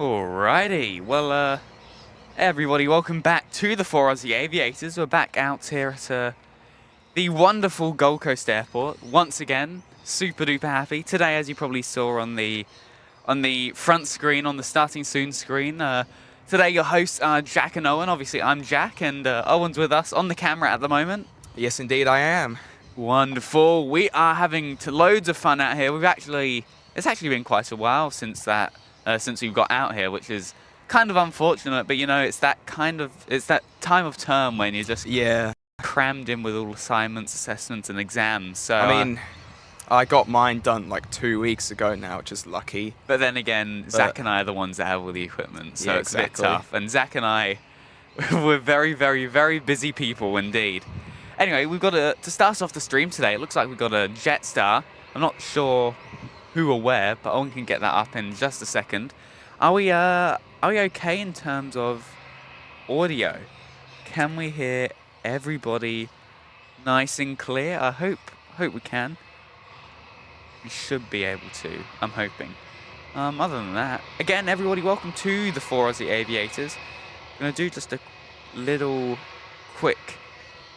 Alrighty, well, everybody, welcome back to the 4Aussie Aviators. We're back out here at the wonderful Gold Coast Airport once again. Super duper happy today, as you probably saw on the front screen, on the starting soon screen. Today, your hosts are Jack and Owen. Obviously, I'm Jack, and Owen's with us on the camera at the moment. Yes, indeed, I am. Wonderful. We are having loads of fun out here. It's actually been quite a while since we've got out here, which is kind of unfortunate. But you know, it's that time of term when you're just crammed in with all assignments, assessments, and exams. So I mean, I got mine done like 2 weeks ago now, which is lucky. But then again, Zach and I are the ones that have all the equipment, so it's a bit tough. And Zach and I, we're very, very, very busy people indeed. Anyway, we've got to start off the stream today. It looks like we've got a Jetstar. I'm not sure who or where, but Owen can get that up in just a second. Are we okay in terms of audio? Can we hear everybody nice and clear? I hope we can. We should be able to, I'm hoping. Other than that, again, everybody, welcome to the 4Aussie Aviators. I'm going to do just a little quick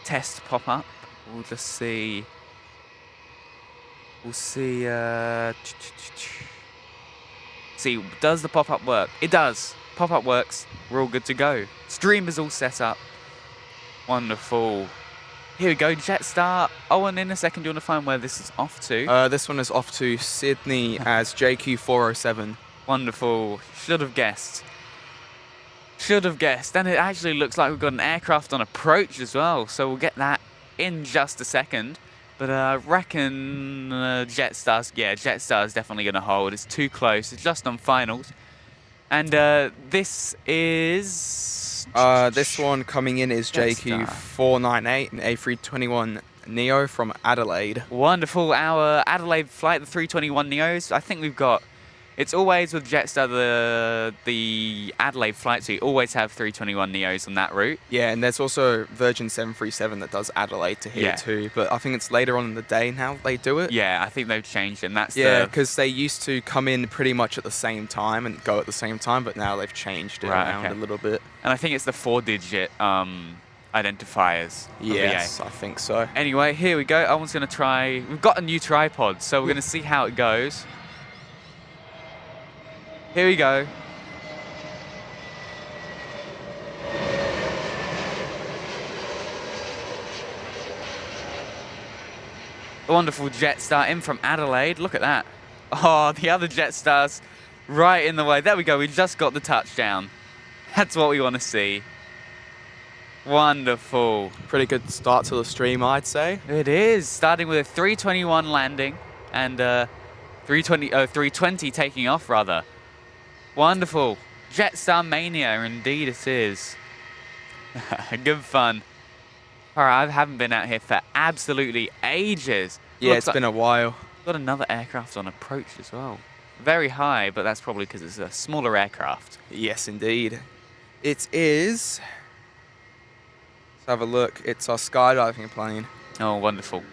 test pop-up. We'll just see. We'll see. See, does the pop-up work? It does. Pop-up works. We're all good to go. Stream is all set up. Wonderful. Here we go, Jetstar. Owen, in a second, do you want to find where this is off to? This one is off to Sydney as JQ407. Wonderful. Should have guessed. Should have guessed. And it actually looks like we've got an aircraft on approach as well, so we'll get that in just a second. But I reckon Jetstar's definitely going to hold. It's too close. It's just on finals. And this is... this one coming in is JQ498, an A321 Neo from Adelaide. Wonderful. Our Adelaide flight, the 321 Neos. I think we've got... It's always with Jetstar, the Adelaide flight, so you always have 321 Neos on that route. Yeah, and there's also Virgin 737 that does Adelaide to here too, but I think it's later on in the day now they do it. Yeah, I think they've changed it, and that's because they used to come in pretty much at the same time and go at the same time, but now they've changed it around a little bit. And I think it's the 4-digit identifiers. Yes, I think so. Anyway, here we go. Owen's going to try... We've got a new tripod, so we're going to see how it goes. Here we go. A wonderful Jetstar in from Adelaide. Look at that. Oh, the other Jetstar's right in the way. There we go. We just got the touchdown. That's what we want to see. Wonderful. Pretty good start to the stream, I'd say. It is. Starting with a 321 landing and 320 taking off, rather. Wonderful. Jetstar Mania, indeed it is. Good fun. Alright, I haven't been out here for absolutely ages. Yeah, it's been a while. Got another aircraft on approach as well. Very high, but that's probably because it's a smaller aircraft. Yes, indeed. It is... Let's have a look. It's our skydiving plane. Oh, wonderful.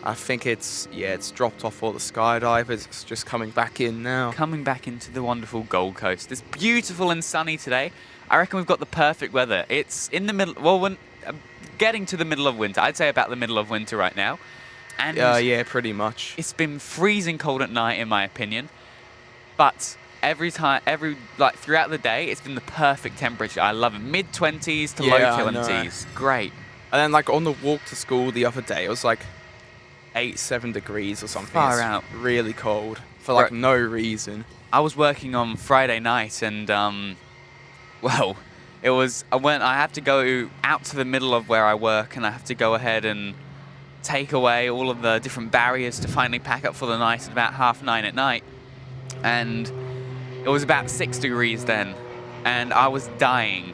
I think it's dropped off all the skydivers. It's just coming back in now. Coming back into the wonderful Gold Coast. It's beautiful and sunny today. I reckon we've got the perfect weather. It's in the middle, well, getting to the middle of winter. I'd say about the middle of winter right now. And yeah, pretty much. It's been freezing cold at night, in my opinion. But throughout the day, it's been the perfect temperature. I love it. Mid-20s to low 20s. Great. And then like on the walk to school the other day, it was like 7 degrees or something. Far out. Really cold for like no reason. I was working on Friday night and well, I have to go out to the middle of where I work and I have to go ahead and take away all of the different barriers to finally pack up for the night at about 9:30 at night. And it was about 6 degrees then and I was dying.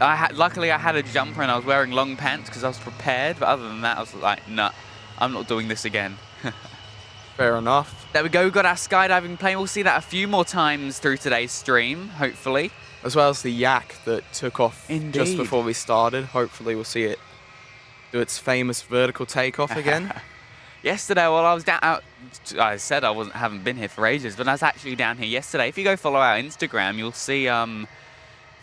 Luckily I had a jumper and I was wearing long pants because I was prepared, but other than that I was like, nah. I'm not doing this again. Fair enough. There we go, we've got our skydiving plane. We'll see that a few more times through today's stream, hopefully. As well as the yak that took off just before we started. Hopefully we'll see it do its famous vertical takeoff again. Yesterday, while I was I said I haven't been here for ages, but I was actually down here yesterday. If you go follow our Instagram, you'll see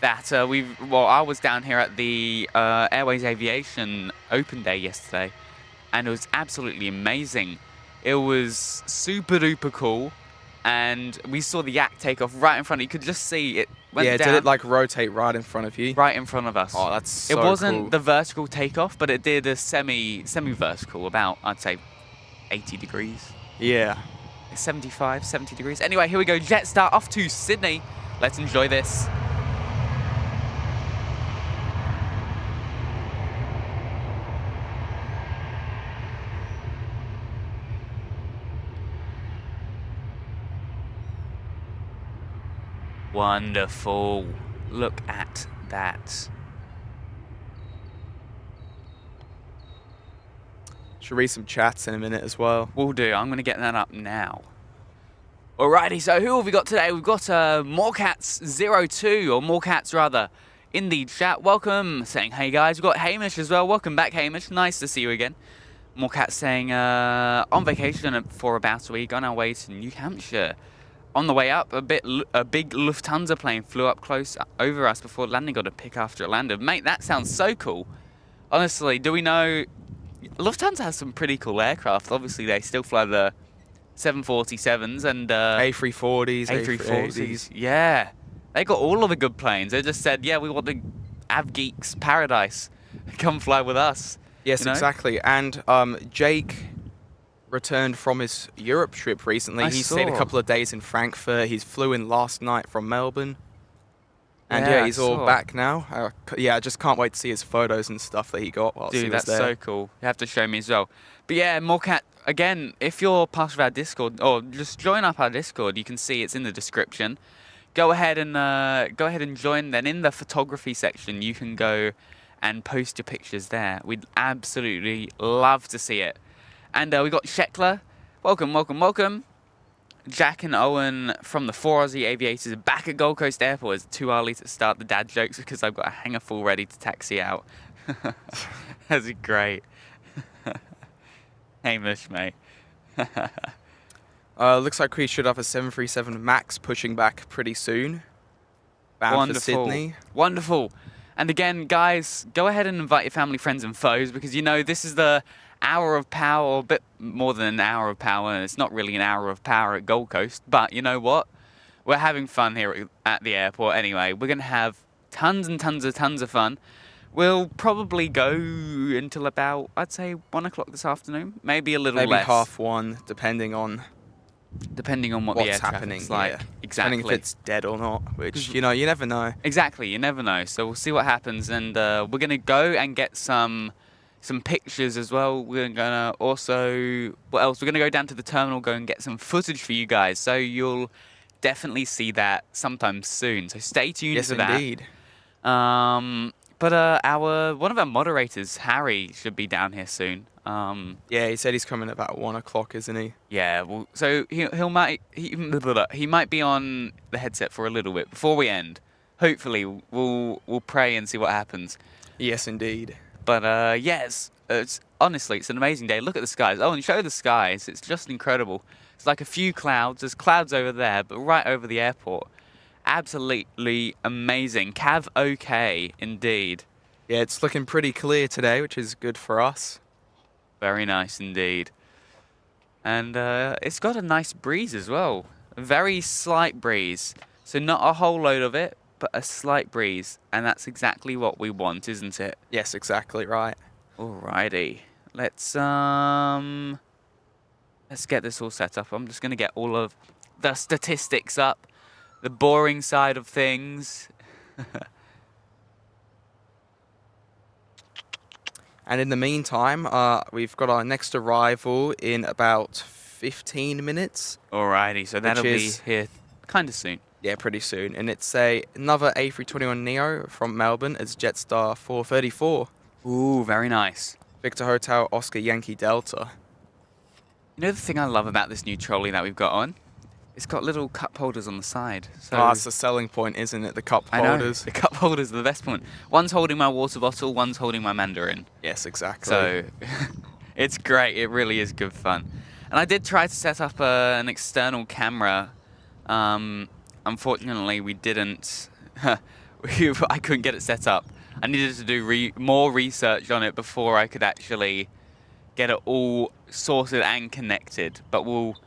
that I was down here at the Airways Aviation Open Day yesterday, and it was absolutely amazing. It was super duper cool, and we saw the yak take off right in front. You could just see it went down. Did it like rotate right in front of you? Right in front of us. Oh, that's so It wasn't cool. the vertical takeoff, but it did a semi-vertical, about, I'd say, 80 degrees. Yeah. 75, 70 degrees. Anyway, here we go. Jetstar off to Sydney. Let's enjoy this. Wonderful. Look at that. Should read some chats in a minute as well. Will do. I'm going to get that up now. Alrighty, so who have we got today? We've got Morecats02, or Morecats rather, in the chat. Welcome, saying hey guys. We've got Hamish as well. Welcome back, Hamish. Nice to see you again. Morecats saying on vacation for about a week, on our way to New Hampshire. On the way up, a big Lufthansa plane flew up close over us before landing. Got a pic after it landed. Mate, that sounds so cool. Honestly, do we know... Lufthansa has some pretty cool aircraft. Obviously, they still fly the 747s and... A340s, A340s. Yeah. They got all of the good planes. They just said, yeah, we want the Avgeeks paradise. Come fly with us. Yes, you know? exactly. And Jake returned from his Europe trip recently. He stayed a couple of days in Frankfurt. He flew in last night from Melbourne. And yeah, he's all back now. I just can't wait to see his photos and stuff that he got whilst he was there. Dude, that's so cool. You have to show me as well. But yeah, Morecat, again, if you're part of our Discord, or just join up our Discord, you can see it's in the description. Go ahead and join. Then in the photography section, you can go and post your pictures there. We'd absolutely love to see it. And we got Sheckler. Welcome, welcome, welcome. Jack and Owen from the 4 Aussie Aviators are back at Gold Coast Airport. It's too early to start the dad jokes because I've got a hangar full ready to taxi out. That's great. Hamish, mate. Looks like we should have a 737 MAX pushing back pretty soon. Bound for Sydney. Wonderful. And again, guys, go ahead and invite your family, friends and foes, because you know this is the hour of power, or a bit more than an hour of power, and it's not really an hour of power at Gold Coast, but you know what? We're having fun here at the airport anyway. We're going to have tons and tons of fun. We'll probably go until about, I'd say, 1 o'clock this afternoon, maybe a little less. Maybe 1:30, depending on what what's the air happening. like. Yeah. Exactly. Depending if it's dead or not, which, you know, you never know. Exactly, you never know. So we'll see what happens, and we're going to go and get some pictures as well. We're gonna also, what else? We're gonna go down to the terminal, go and get some footage for you guys. So you'll definitely see that sometime soon. So stay tuned for that. Yes, indeed. But one of our moderators, Harry, should be down here soon. Yeah, he said he's coming at about 1 o'clock, isn't he? Yeah. Well, so he might be on the headset for a little bit before we end. Hopefully, we'll pray and see what happens. Yes, indeed. But yes, honestly, it's an amazing day. Look at the skies. Oh, and show the skies. It's just incredible. It's like a few clouds. There's clouds over there, but right over the airport. Absolutely amazing. Cav OK, indeed. Yeah, it's looking pretty clear today, which is good for us. Very nice indeed. And it's got a nice breeze as well. A very slight breeze. So not a whole load of it, but a slight breeze, and that's exactly what we want, isn't it? Yes, exactly right. Alrighty, let's get this all set up. I'm just gonna get all of the statistics up, the boring side of things. And in the meantime, we've got our next arrival in about 15 minutes. Alrighty, so that'll be here kind of soon. Yeah, pretty soon. And it's another A321neo from Melbourne. It's Jetstar 434. Ooh, very nice. Victor Hotel Oscar Yankee Delta. You know the thing I love about this new trolley that we've got on? It's got little cup holders on the side. So that's the selling point, isn't it? The cup holders. The cup holders are the best point. One's holding my water bottle, one's holding my Mandarin. Yes, exactly. So it's great. It really is good fun. And And I did try to set up an external camera. Unfortunately, we didn't. I couldn't get it set up. I needed to do more research on it before I could actually get it all sorted and connected. But we'll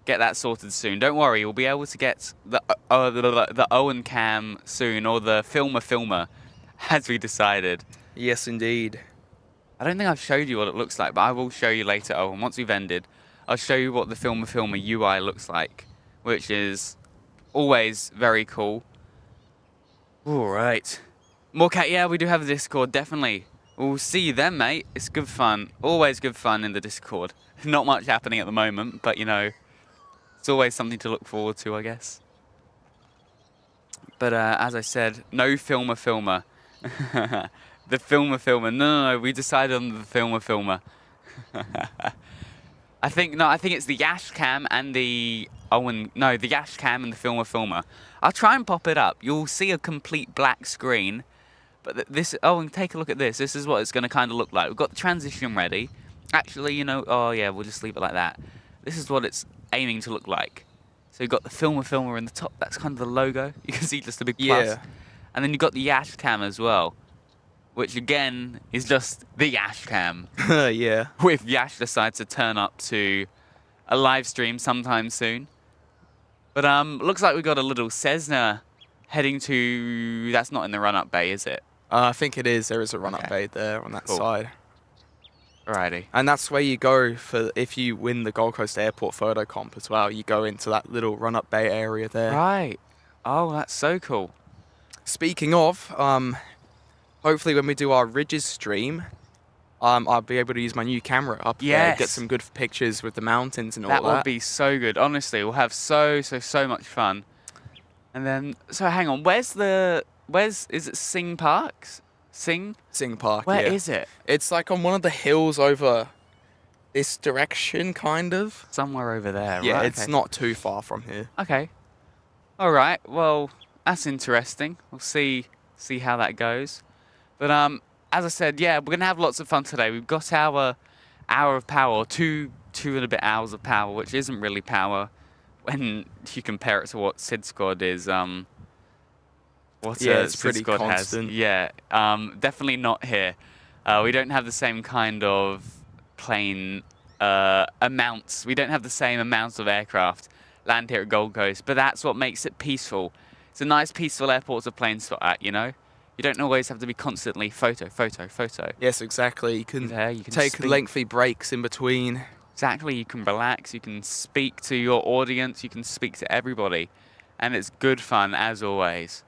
get that sorted soon. Don't worry, we'll be able to get the Owen cam soon, or the filmer, as we decided. Yes, indeed. I don't think I've showed you what it looks like, but I will show you later, Owen. Once we've ended, I'll show you what the filmer UI looks like, which is always very cool. All right. More cat, yeah, we do have a Discord, definitely. We'll see you then, mate. It's good fun. Always good fun in the Discord. Not much happening at the moment, but, you know, it's always something to look forward to, I guess. But as I said, no filmer. The filmer. No, we decided on the filmer. I think it's the Yash cam and the the Yash cam and the filmer. I'll try and pop it up. You'll see a complete black screen. But and take a look at this. This is what it's going to kind of look like. We've got the transition ready. Actually, you know, oh yeah, we'll just leave it like that. This is what it's aiming to look like. So you've got the filmer in the top. That's kind of the logo. You can see just a big plus. Yeah. And then you've got the Yash cam as well, which again is just the Yash cam. Yeah. If Yash decides to turn up to a live stream sometime soon. But looks like we've got a little Cessna heading to. That's not in the run-up bay, is it? I think it is. There is a run-up bay there on that side. Alrighty. And that's where you go for if you win the Gold Coast Airport photo comp as well. You go into that little run-up bay area there. Right. Oh, that's so cool. Speaking of, hopefully when we do our Ridges stream, I'll be able to use my new camera up there, get some good pictures with the mountains and all that. That would be so good. Honestly, we'll have so much fun. And then, so hang on, is it Sing Parks? Sing Park, Where is it? It's like on one of the hills over this direction, kind of. Somewhere over there, yeah, right? it's not too far from here. Okay. All right, well, that's interesting. We'll see how that goes. But as I said, yeah, we're going to have lots of fun today. We've got our hour of power, two and a bit hours of power, which isn't really power when you compare it to what Sid Squad is. It's pretty constant. Yeah, definitely not here. We don't have the same kind of plane amounts. We don't have the same amounts of aircraft land here at Gold Coast, but that's what makes it peaceful. It's a nice, peaceful airport to plane spot at, you know? You don't always have to be constantly photo. Yes, exactly. You can take speak. lengthy breaks in between. Exactly, you can relax, you can speak to your audience, you can speak to everybody, and it's good fun as always.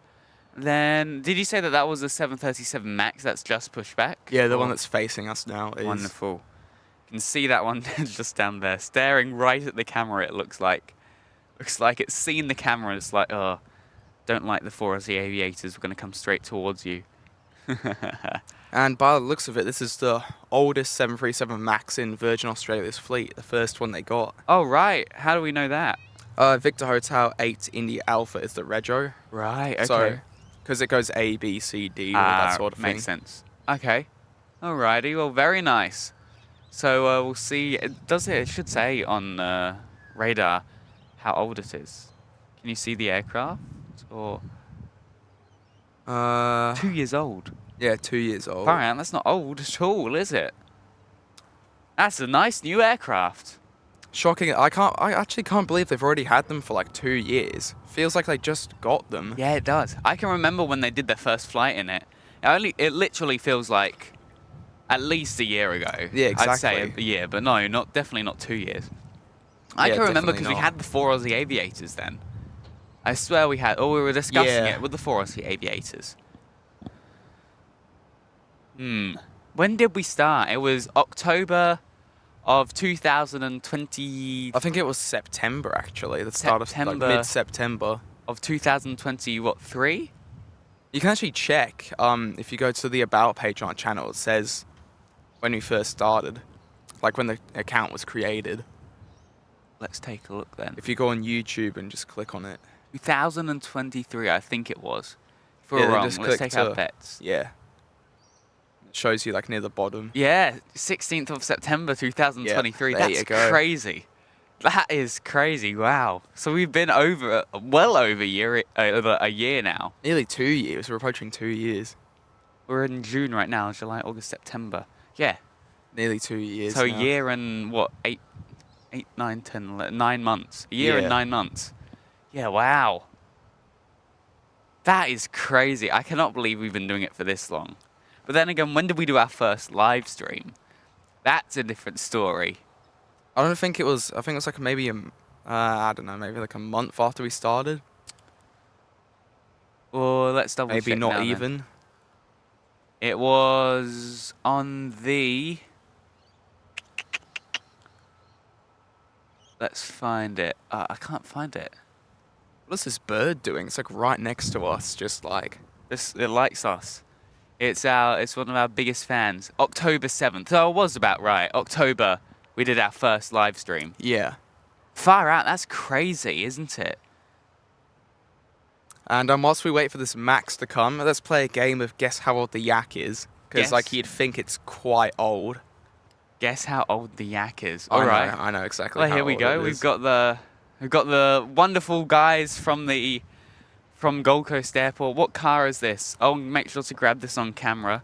Then, did you say that was a 737 MAX that's just pushed back? Yeah, the one that's facing us now is... Wonderful. You can see that one just down there, staring right at the camera, it looks like. Looks like it's seen the camera and it's like, oh, don't like the 4 Aussie Aviators, we're going to come straight towards you. And by the looks of it, this is the oldest 737 MAX in Virgin Australia's fleet, the first one they got. Oh, right. How do we know that? Victor Hotel 8 India Alpha is the rego. Right, okay. So, because it goes A, B, C, D, all that sort of thing. Makes sense. Okay. Alrighty, well, very nice. So we'll see. It should say on radar how old it is. Can you see the aircraft? Or 2 years old. Yeah, 2 years old. Alright, that's not old at all, is it? That's a nice new aircraft. Shocking. I actually can't believe they've already had them for like 2 years. Feels like they just got them. Yeah, it does. I can remember when they did their first flight in it. It literally feels like at least a year ago. Yeah, exactly. I'd say a year, but no, definitely not 2 years. I can remember because we had the 4 Aussie Aviators then. I swear we had. Oh, we were discussing it with the 4 Aussie Aviators. When did we start? It was October of 2020. I think it was September actually. The start of like, mid-September of 2020. What, 3? You can actually check. If you go to the About page on our channel, it says when we first started, like when the account was created. Let's take a look then. If you go on YouTube and just click on it. 2023, I think it was. If we're wrong, let's take our bets. Yeah. It shows you like near the bottom. Yeah, 16th of September 2023. Yeah, That's crazy. That is crazy. Wow. So we've been well over a year now. Nearly 2 years. We're approaching 2 years. We're in June right now, July, August, September. Yeah. Nearly 2 years So a now. year and what, 9 months. A year and 9 months. Yeah, wow. That is crazy. I cannot believe we've been doing it for this long. But then again, when did we do our first live stream? That's a different story. I don't think it was. I think it was like maybe I don't know, maybe like a month after we started. Well, let's double check. Maybe not now, even. Then. It was on the. Let's find it. I can't find it. What's this bird doing? It's like right next to us, just like. It likes us. It's one of our biggest fans. October 7th. So I was about right. October, we did our first live stream. Yeah. Far out. That's crazy, isn't it? And whilst we wait for this Max to come, let's play a game of guess how old the yak is. Because like you'd think it's quite old. Guess how old the yak is. All right. I know exactly. Well, here we go. We've got the wonderful guys from Gold Coast Airport. What car is this? I'll make sure to grab this on camera.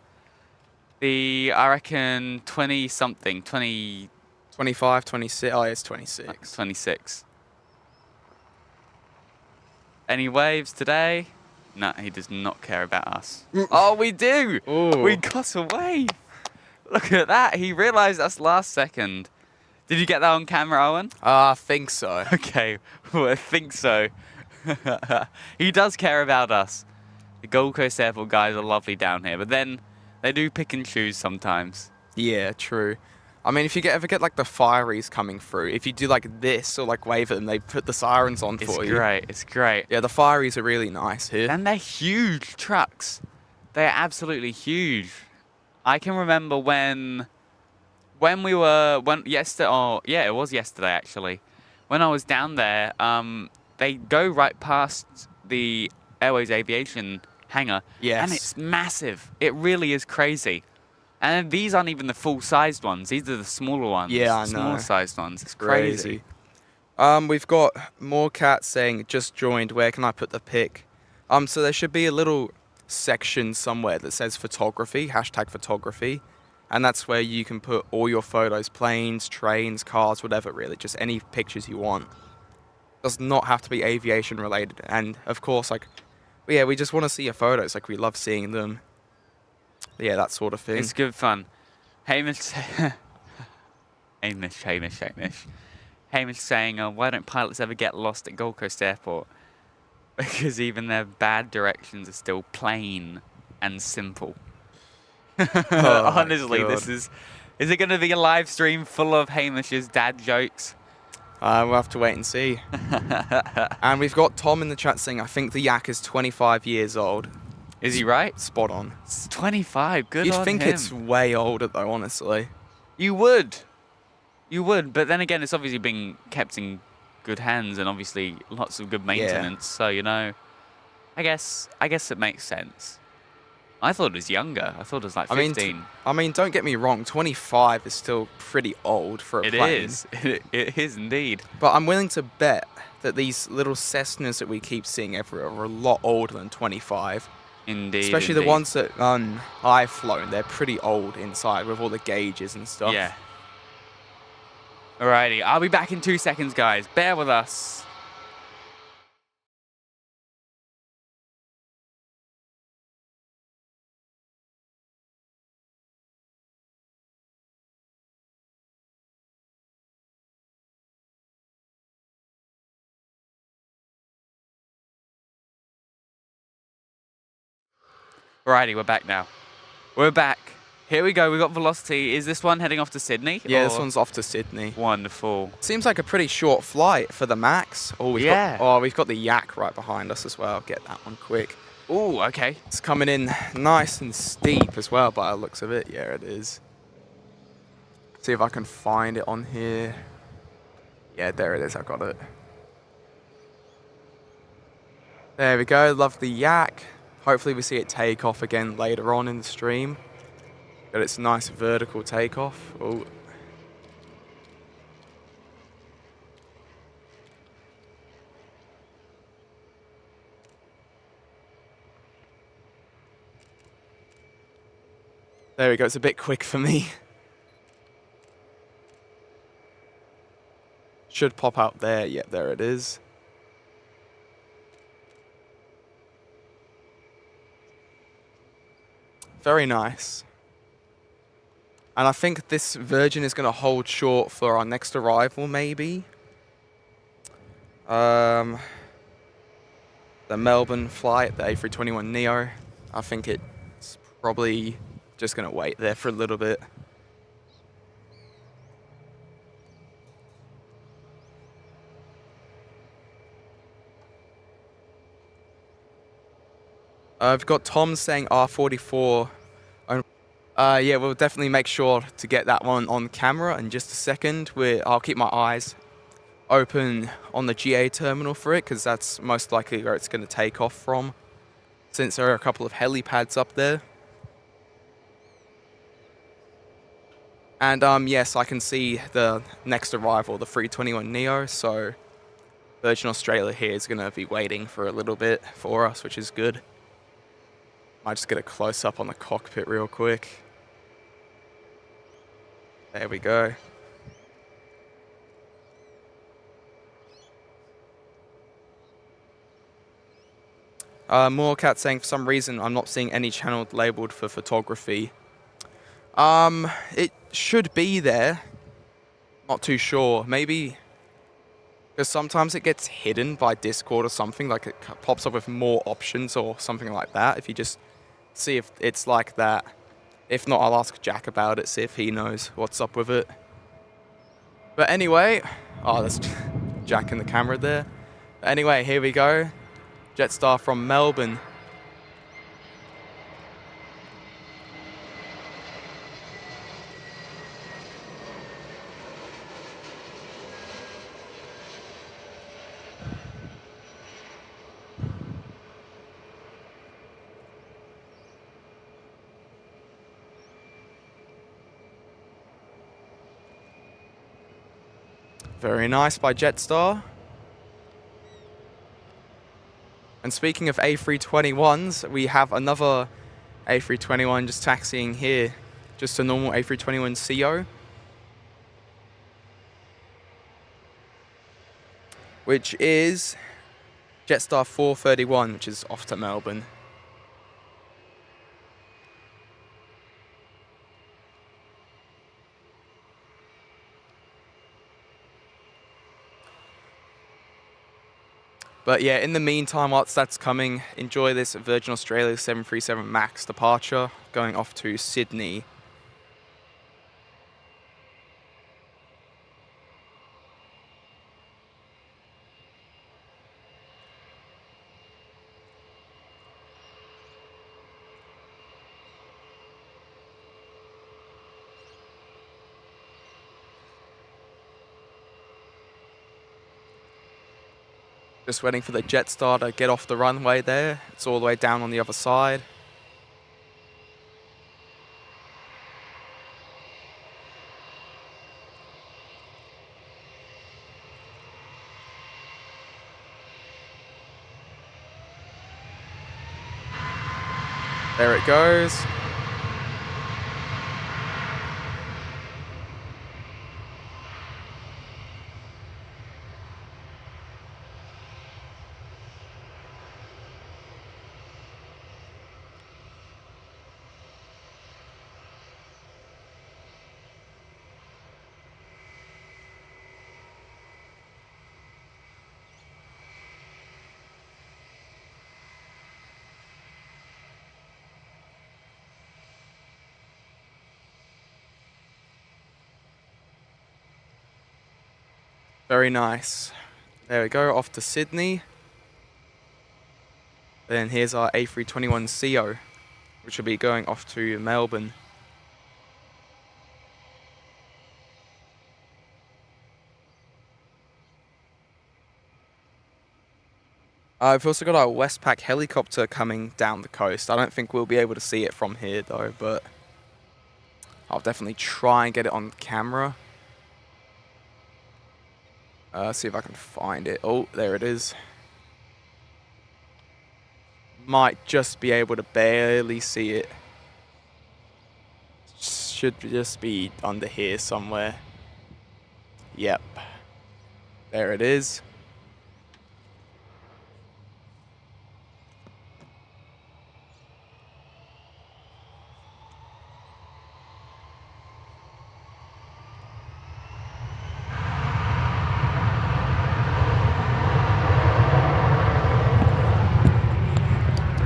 I reckon 20-something, 20... 25, 26. Oh, it's 26. 26. Any waves today? No, he does not care about us. Oh, we do! Ooh. We got a wave! Look at that. He realised us last second. Did you get that on camera, Owen? I think so. Okay, well, I think so. He does care about us. The Gold Coast Airport guys are lovely down here, but then they do pick and choose sometimes. Yeah, true. I mean, if you ever get like the fireys coming through, if you do like this or like wave at them, they put the sirens on for you. It's great. It's great. Yeah, the fireys are really nice here. And they're huge trucks. They're absolutely huge. I can remember when yesterday. Oh, yeah, it was yesterday actually. When I was down there, they go right past the Airways Aviation hangar. Yes. And it's massive. It really is crazy. And these aren't even the full-sized ones. These are the smaller ones. Yeah, I know. Smaller-sized ones. It's crazy. We've got more cats saying, just joined, where can I put the pic? So there should be a little section somewhere that says photography, #photography. And that's where you can put all your photos, planes, trains, cars, whatever really. Just any pictures you want. Does not have to be aviation related. And of course, like, yeah, we just want to see your photos. Like, we love seeing them. Yeah, that sort of thing. It's good fun. Hamish saying, why don't pilots ever get lost at Gold Coast Airport? Because even their bad directions are still plain and simple. Oh honestly, this is it going to be a live stream full of Hamish's dad jokes? We'll have to wait and see. And we've got Tom in the chat saying, I think the yak is 25 years old. Is he right? Spot on. It's 25. Good You'd on think him. it's way older though, honestly. You would. But then again, it's obviously being kept in good hands and obviously lots of good maintenance. So, you know, I guess it makes sense. I thought it was younger. I thought it was like 15. I mean, don't get me wrong. 25 is still pretty old for a plane. It is. It is indeed. But I'm willing to bet that these little Cessnas that we keep seeing everywhere are a lot older than 25. Indeed. Especially the ones that I've flown. They're pretty old inside with all the gauges and stuff. Yeah. Alrighty. I'll be back in 2 seconds, guys. Bear with us. Alrighty, we're back now. We're back. Here we go. We got Velocity. Is this one heading off to Sydney? Yeah, this one's off to Sydney. Wonderful. Seems like a pretty short flight for the Max. Oh, we've got the yak right behind us as well. Get that one quick. Oh, okay. It's coming in nice and steep as well by the looks of it. Yeah, it is. See if I can find it on here. Yeah, there it is. I got it. There we go. Love the yak. Hopefully we see it take off again later on in the stream. But it's a nice vertical takeoff. Oh. There we go. It's a bit quick for me. Should pop out there. Yep, there it is. Very nice. And I think this Virgin is going to hold short for our next arrival, maybe. The Melbourne flight, the A321neo. I think it's probably just going to wait there for a little bit. I've got Tom saying R44. Yeah, we'll definitely make sure to get that one on camera in just a second. I'll keep my eyes open on the GA terminal for it, because that's most likely where it's going to take off from, since there are a couple of helipads up there. And yes, I can see the next arrival, the 321neo, so Virgin Australia here is going to be waiting for a little bit for us, which is good. Might just get a close-up on the cockpit real quick. There we go. Moorcat saying, for some reason, I'm not seeing any channel labeled for photography. It should be there. Not too sure. Maybe because sometimes it gets hidden by Discord or something, like it pops up with more options or something like that. If you just see if it's like that. If not, I'll ask Jack about it, see if he knows what's up with it. But anyway, oh, that's Jack in the camera there. But anyway, here we go. Jetstar from Melbourne. Very nice by Jetstar. And speaking of A321s, we have another A321 just taxiing here. Just a normal A321CO. Which is Jetstar 431, which is off to Melbourne. But yeah, in the meantime, whilst that's coming, enjoy this Virgin Australia 737 MAX departure going off to Sydney. Just waiting for the Jetstar to get off the runway there. It's all the way down on the other side. There it goes. Very nice. There we go, off to Sydney. Then here's our A321CO, which will be going off to Melbourne. We've also got our Westpac helicopter coming down the coast. I don't think we'll be able to see it from here though, but I'll definitely try and get it on camera. See if I can find it. Oh, there it is. Might just be able to barely see it. should just be under here somewhere. Yep. There it is.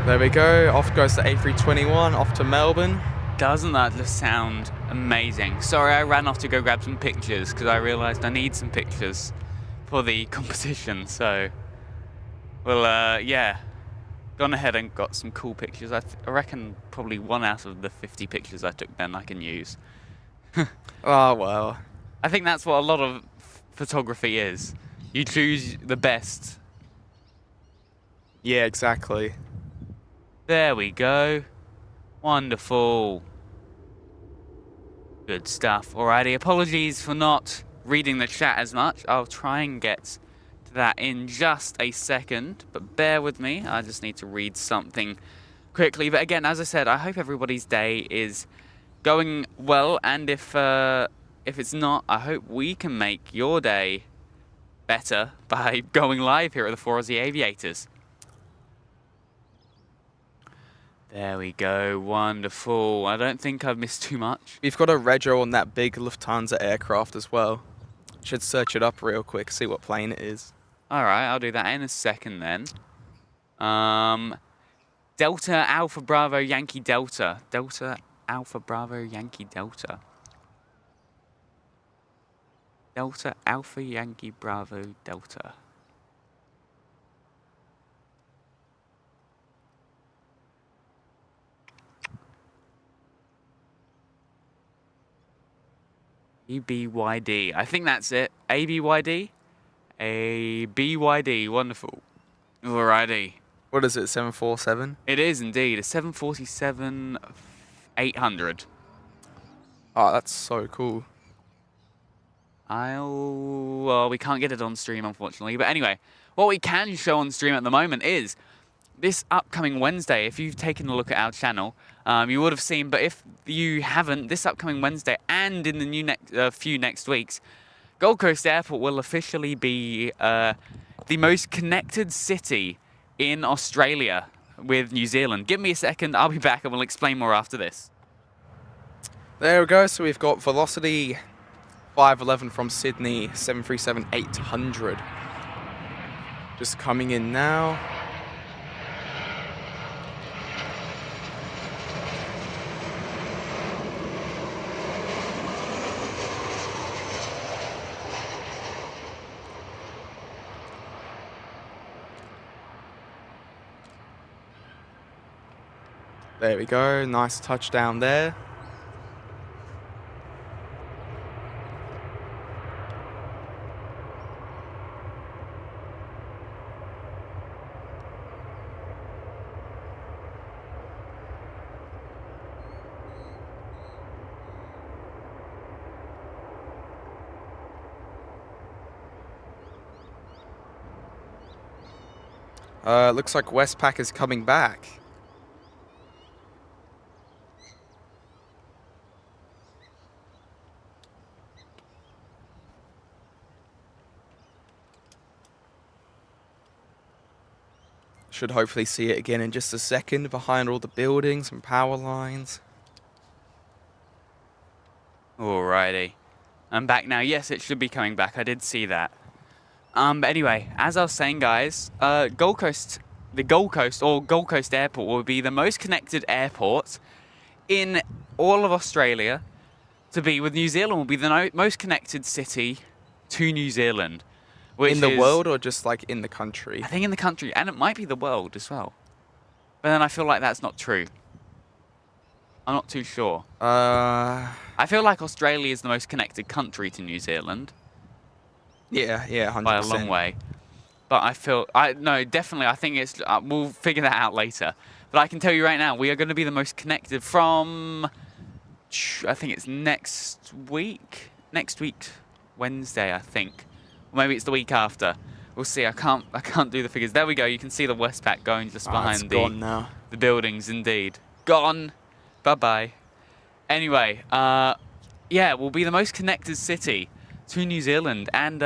There we go, off goes the A321, off to Melbourne. Doesn't that just sound amazing? Sorry, I ran off to go grab some pictures because I realised I need some pictures for the competition, so... Well, yeah, gone ahead and got some cool pictures. I reckon probably 1 out of the 50 pictures I took then I can use. Oh, well. I think that's what a lot of photography is. You choose the best. Yeah, exactly. There we go. Wonderful. Good stuff. Alrighty, apologies for not reading the chat as much. I'll try and get to that in just a second, but bear with me. I just need to read something quickly. But again, as I said, I hope everybody's day is going well, and if it's not, I hope we can make your day better by going live here at the 4 Aussie Aviators. There we go, wonderful. I don't think I've missed too much. We've got a rego on that big Lufthansa aircraft as well. Should search it up real quick, see what plane it is. Alright, I'll do that in a second then. Delta Alpha Bravo Yankee Delta. Delta Alpha Bravo Yankee Delta. Delta Alpha Yankee Bravo Delta. ABYD. I think that's it. ABYD? ABYD. Wonderful. Alrighty. What is it, 747? It is indeed. A 747-800. Oh, that's so cool. Well, we can't get it on stream, unfortunately. But anyway, what we can show on stream at the moment is this upcoming Wednesday. If you've taken a look at our channel, you would have seen, but if you haven't, this upcoming Wednesday and in the few next weeks, Gold Coast Airport will officially be the most connected city in Australia with New Zealand. Give me a second, I'll be back and we'll explain more after this. There we go, so we've got Velocity 511 from Sydney, 737-800. Just coming in now. There we go, nice touchdown there. Looks like Westpac is coming back. Should hopefully see it again in just a second behind all the buildings and power lines. Alrighty. I'm back now. Yes, it should be coming back. I did see that. But anyway, as I was saying, guys, the Gold Coast Airport will be the most connected airport in all of Australia to be with New Zealand. Will be the most connected city to New Zealand. In the world or just like in the country? I think in the country, and it might be the world as well. But then I feel like that's not true. I'm not too sure. I feel like Australia is the most connected country to New Zealand. Yeah, 100%. By a long way. But no, definitely, I think it's, we'll figure that out later. But I can tell you right now, we are going to be the most connected from, I think it's next week, Wednesday, I think. Or maybe it's the week after. We'll see, I can't do the figures. There we go, you can see the Westpac going just behind it's gone now. The buildings, indeed. Gone. Bye-bye. Anyway, yeah, we'll be the most connected city to New Zealand, and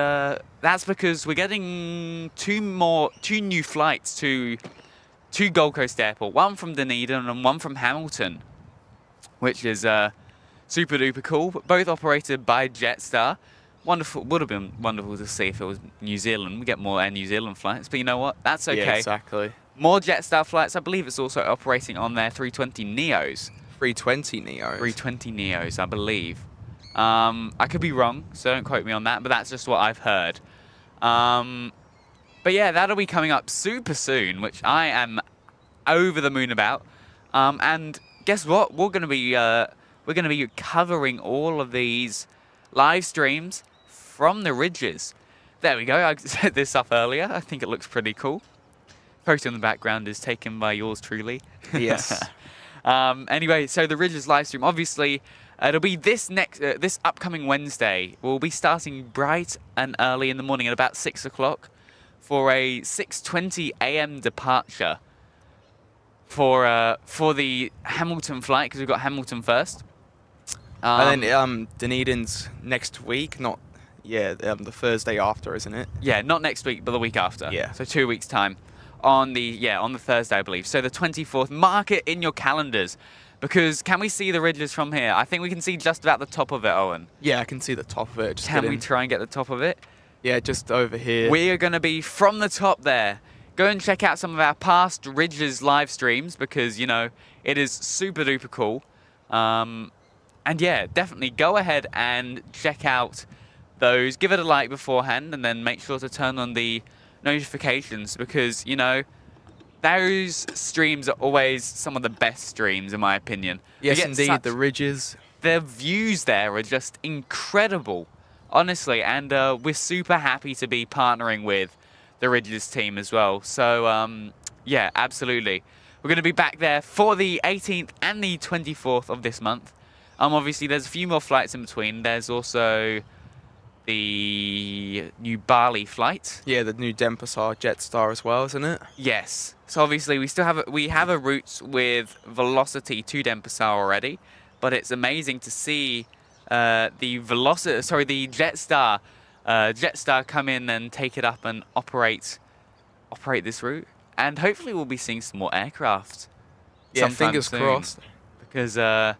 that's because we're getting two new flights to Gold Coast Airport, one from Dunedin and one from Hamilton, which is super duper cool. Both operated by Jetstar. Wonderful. Would have been wonderful to see if it was New Zealand. We get more Air New Zealand flights, but you know what? That's okay. Yeah, exactly. More Jetstar flights. I believe it's also operating on their 320 Neos. 320 Neos. 320 Neos, I believe. I could be wrong, so don't quote me on that, but that's just what I've heard. But yeah, that'll be coming up super soon, which I am over the moon about. And guess what? We're gonna be covering all of these live streams from the ridges. There we go. I set this up earlier. I think it looks pretty cool. Photo in the background is taken by yours truly. Yes. Anyway, so the ridges live stream, obviously, it'll be this upcoming Wednesday. We'll be starting bright and early in the morning at about 6 o'clock for a 6:20 a.m. departure for the Hamilton flight, because we've got Hamilton first. And then Dunedin's next week, the Thursday after, isn't it? Yeah, not next week, but the week after. Yeah. So 2 weeks' time. On the Thursday, I believe. So the 24th. Mark it in your calendars. Because can we see the ridges from here? I think we can see just about the top of it, Owen. Yeah, I can see the top of it. Can we try and get the top of it? Yeah, just over here. We are going to be from the top there. Go and check out some of our past ridges live streams, because, you know, it is super duper cool. And yeah, definitely go ahead and check out those. Give it a like beforehand, and then make sure to turn on the notifications, because, you know, those streams are always some of the best streams, in my opinion. Yes, indeed, the ridges. The views there are just incredible, honestly, and we're super happy to be partnering with the ridges team as well. So, yeah, absolutely. We're going to be back there for the 18th and the 24th of this month. Obviously, there's a few more flights in between. There's also the new Bali flight. Yeah, the new Denpasar Jetstar as well, isn't it? Yes. So obviously we have a route with Velocity to Denpasar already, but it's amazing to see the Jetstar come in and take it up and operate this route, and hopefully we'll be seeing some more aircraft. Yeah, fingers crossed. Because well,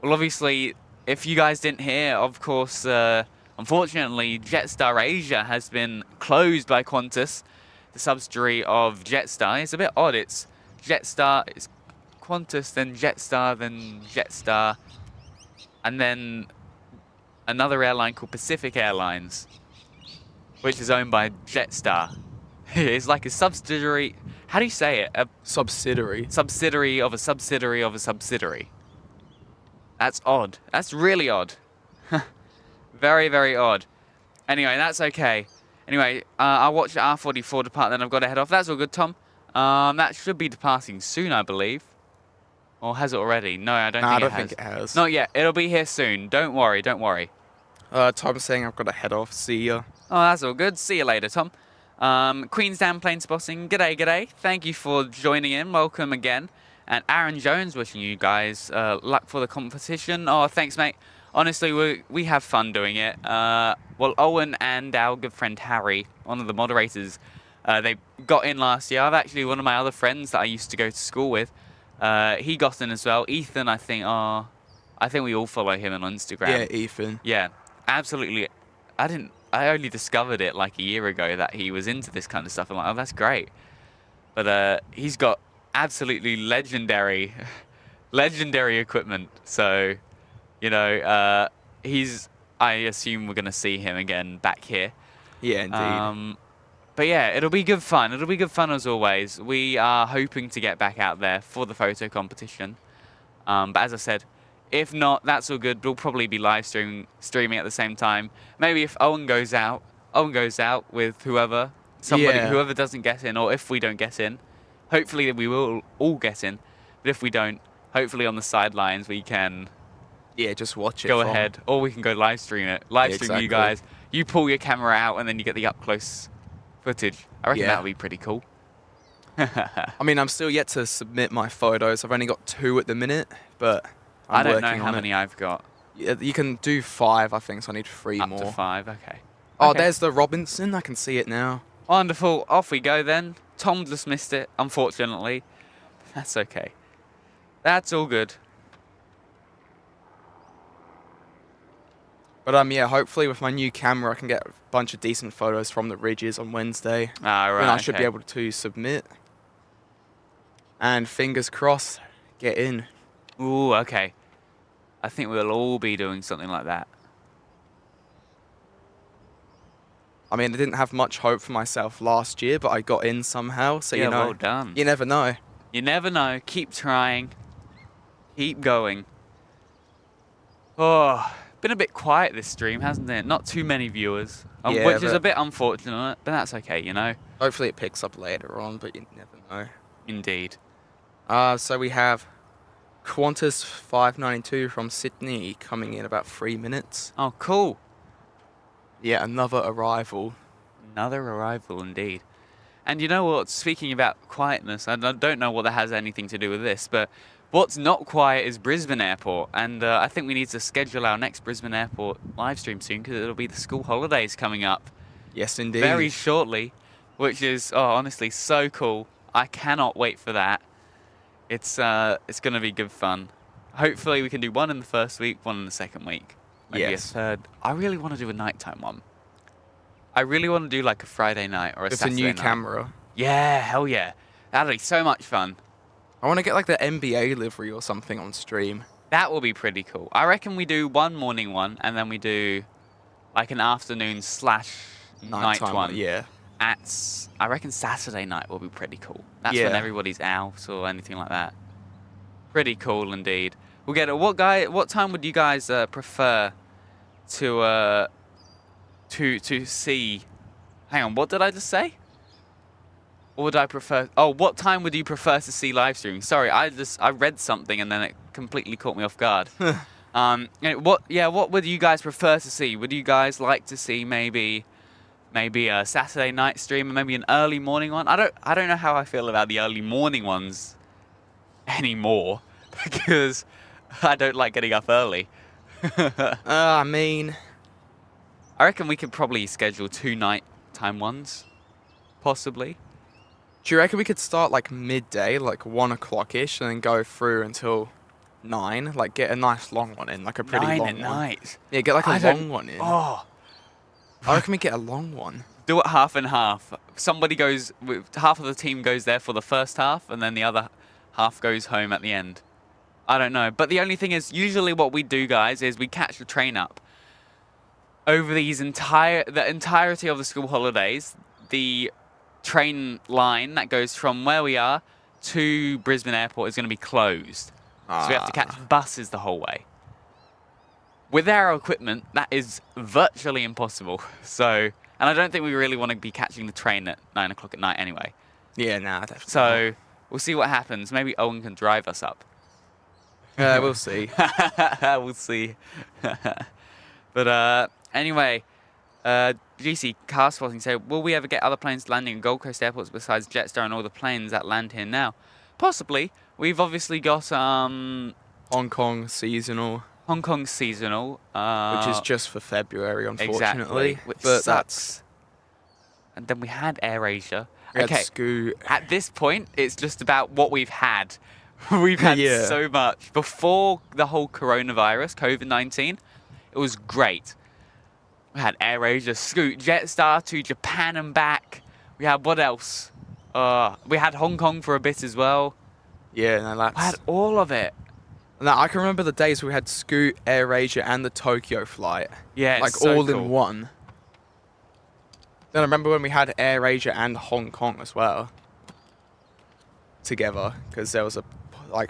obviously, if you guys didn't hear, of course, unfortunately, Jetstar Asia has been closed by Qantas, the subsidiary of Jetstar. It's a bit odd. It's Jetstar, it's Qantas, then Jetstar, and then another airline called Pacific Airlines, which is owned by Jetstar. It's like a subsidiary. How do you say it? A subsidiary. Subsidiary of a subsidiary of a subsidiary. That's odd. That's really odd. Very, very odd. Anyway, that's okay. Anyway, I'll watch the R44 depart, then I've got to head off. That's all good, Tom. That should be departing soon, I believe. Or has it already? No, I don't think it has. Not yet. It'll be here soon. Don't worry, don't worry. Tom's saying I've got to head off. See ya. Oh, that's all good. See you later, Tom. Queensland Plane Spotting. G'day, g'day. Thank you for joining in. Welcome again. And Aaron Jones wishing you guys luck for the competition. Oh, thanks, mate. Honestly, we have fun doing it. Well, Owen and our good friend Harry, one of the moderators, they got in last year. I've actually, one of my other friends that I used to go to school with, he got in as well. Ethan, I think we all follow him on Instagram. Yeah, Ethan. Yeah, absolutely. I only discovered it like a year ago that he was into this kind of stuff. I'm like, oh, that's great. But he's got absolutely legendary equipment. So, you know, I assume we're going to see him again back here. Yeah, indeed. But yeah, it'll be good fun. It'll be good fun as always. We are hoping to get back out there for the photo competition. But as I said, if not, that's all good. We'll probably be live streaming at the same time. Maybe if Owen goes out with whoever doesn't get in, or if we don't get in. Hopefully we will all get in. But if we don't, hopefully on the sidelines we can... Yeah, just watch it. Go ahead. Or we can go live stream it. Stream you guys. You pull your camera out and then you get the up-close footage. I reckon that would be pretty cool. I mean, I'm still yet to submit my photos. I've only got 2 at the minute, but I don't know how many I've got. Yeah, you can do 5, I think, so I need 3 Up more. to 5, okay. Oh, okay. there's the Robinson. I can see it now. Wonderful. Off we go then. Tom just missed it, unfortunately. That's okay. That's all good. But yeah, hopefully with my new camera, I can get a bunch of decent photos from the ridges on Wednesday. Ah, right. Then I should be able to submit. And fingers crossed, get in. Ooh, okay. I think we'll all be doing something like that. I mean, I didn't have much hope for myself last year, but I got in somehow. So, yeah, you know, well done. You never know. You never know. Keep trying. Keep going. Oh, been a bit quiet this stream, hasn't it? Not too many viewers, Yeah, which is a bit unfortunate, but that's okay, you know. Hopefully it picks up later on, but you never know. Indeed. So we have Qantas 592 from Sydney coming in about 3 minutes. Oh, cool. Yeah, another arrival. Another arrival, indeed. And you know what? Speaking about quietness, I don't know what that has anything to do with this, but what's not quiet is Brisbane Airport. And I think we need to schedule our next Brisbane Airport live stream soon because it'll be the school holidays coming up. Yes, indeed. Very shortly, which is, honestly, so cool. I cannot wait for that. It's going to be good fun. Hopefully we can do one in the first week, one in the second week. Maybe a third. I really want to do a nighttime one. I really want to do like a Friday night or a Saturday night. With a new camera. Yeah, hell yeah. That'll be so much fun. I want to get like the NBA livery or something on stream. That will be pretty cool. I reckon we do one morning one and then we do like an afternoon / night one. Yeah. I reckon Saturday night will be pretty cool. That's Yeah. when everybody's out or anything like that. Pretty cool indeed. We'll get it. What time would you guys prefer to see? Hang on, what did I just say? Or would I prefer? Oh, what time would you prefer to see live streaming? Sorry, I read something and then it completely caught me off guard. What would you guys prefer to see? Would you guys like to see maybe a Saturday night stream or maybe an early morning one? I don't know how I feel about the early morning ones anymore because I don't like getting up early. I mean, I reckon we could probably schedule 2 nighttime ones, possibly. do you reckon we could start like midday, like 1 o'clock-ish, and then go through until 9? Like get a nice long one in, like a pretty 9 long at one. night. Yeah, get like a long one in. Oh. I reckon we get a long one. Do it half and half. Half of the team goes there for the first half, and then the other half goes home at the end. I don't know. But the only thing is, usually what we do, guys, is we catch the train up. Over the entirety of the school holidays, the train line that goes from where we are to Brisbane Airport is going to be closed. So we have to catch buses the whole way. With our equipment, that is virtually impossible. So, and I don't think we really want to be catching the train at 9 o'clock at night anyway. Yeah, nah, definitely. So, we'll see what happens. Maybe Owen can drive us up. We'll see. We'll see. But anyway, GC car spotting said, will we ever get other planes landing at Gold Coast airports besides Jetstar and all the planes that land here now? Possibly. We've obviously got Hong Kong seasonal. Which is just for February, unfortunately. Exactly, which sucks. And then we had AirAsia. Okay, Scoot. At this point, it's just about what we've had. We've had so much. Before the whole coronavirus, COVID-19, it was great. We had AirAsia, Scoot, Jetstar to Japan and back. We had what else? We had Hong Kong for a bit as well. Yeah, no, that's... We had all of it. Now, I can remember the days we had Scoot, AirAsia, and the Tokyo flight. Yeah, like so all cool. in one. Then I remember when we had AirAsia and Hong Kong as well. Together, because there was a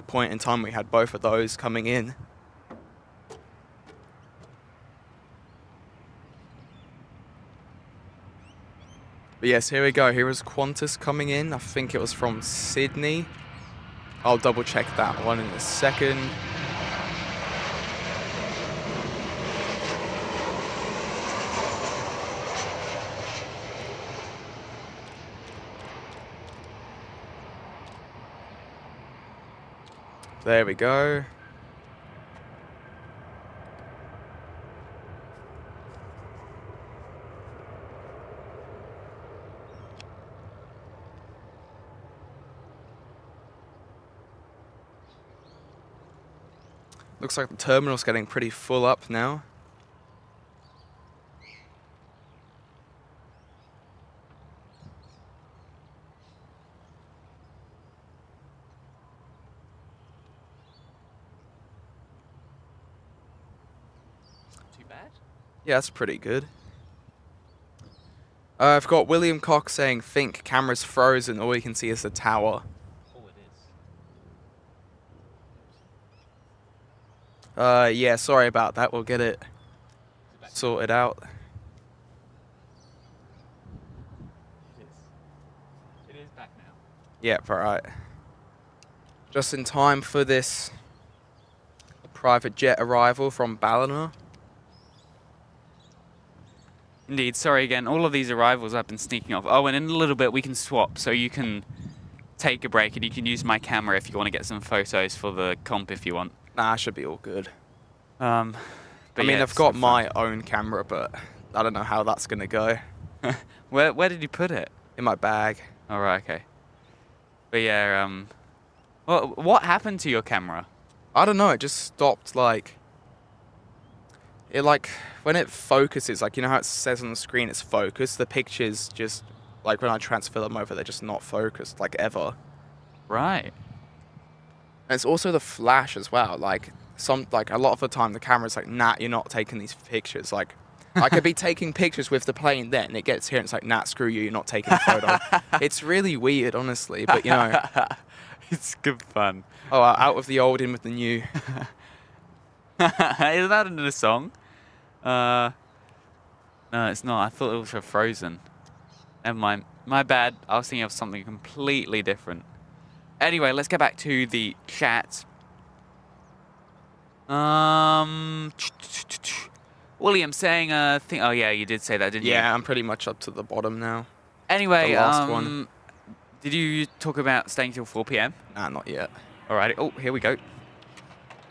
point in time we had both of those coming in. But yes, here we go. Here is Qantas coming in. I think it was from Sydney. I'll double check that one in a second. There we go. Looks like the terminal's getting pretty full up now. Too bad? Yeah, that's pretty good. I've got William Cox saying, think camera's frozen, all you can see is the tower. Oh, it is. Yeah, sorry about that. We'll get it sorted out. It is back now. Yep, alright. Just in time for this private jet arrival from Ballina. Indeed, sorry again. All of these arrivals I've been sneaking off. Oh, and in a little bit we can swap, so you can take a break and you can use my camera if you want to get some photos for the comp if you want. Nah, I should be all good. I mean, yeah, I've got my own camera, but I don't know how that's gonna go. Where did you put it? In my bag. Oh, right, okay. But yeah, what happened to your camera? I don't know, it just stopped, like... It, like, when it focuses, like, you know how it says on the screen it's focused? The pictures just, like, when I transfer them over, they're just not focused, like, ever. Right. And it's also the flash as well, like, a lot of the time the camera's like, nah, you're not taking these pictures, like... I could be taking pictures with the plane then, it gets here and it's like, nah, screw you, you're not taking a photo. It's really weird, honestly, but, you know... It's good fun. Oh, out with the old, in with the new. Is that in a song? No, it's not. I thought it was for Frozen. Never mind. My bad. I was thinking of something completely different. Anyway, let's get back to the chat. William saying, oh yeah, you did say that, didn't you? Yeah, I'm pretty much up to the bottom now. Anyway, the last one. Did you talk about staying till 4 p.m? Nah, not yet. Alrighty. Oh, here we go.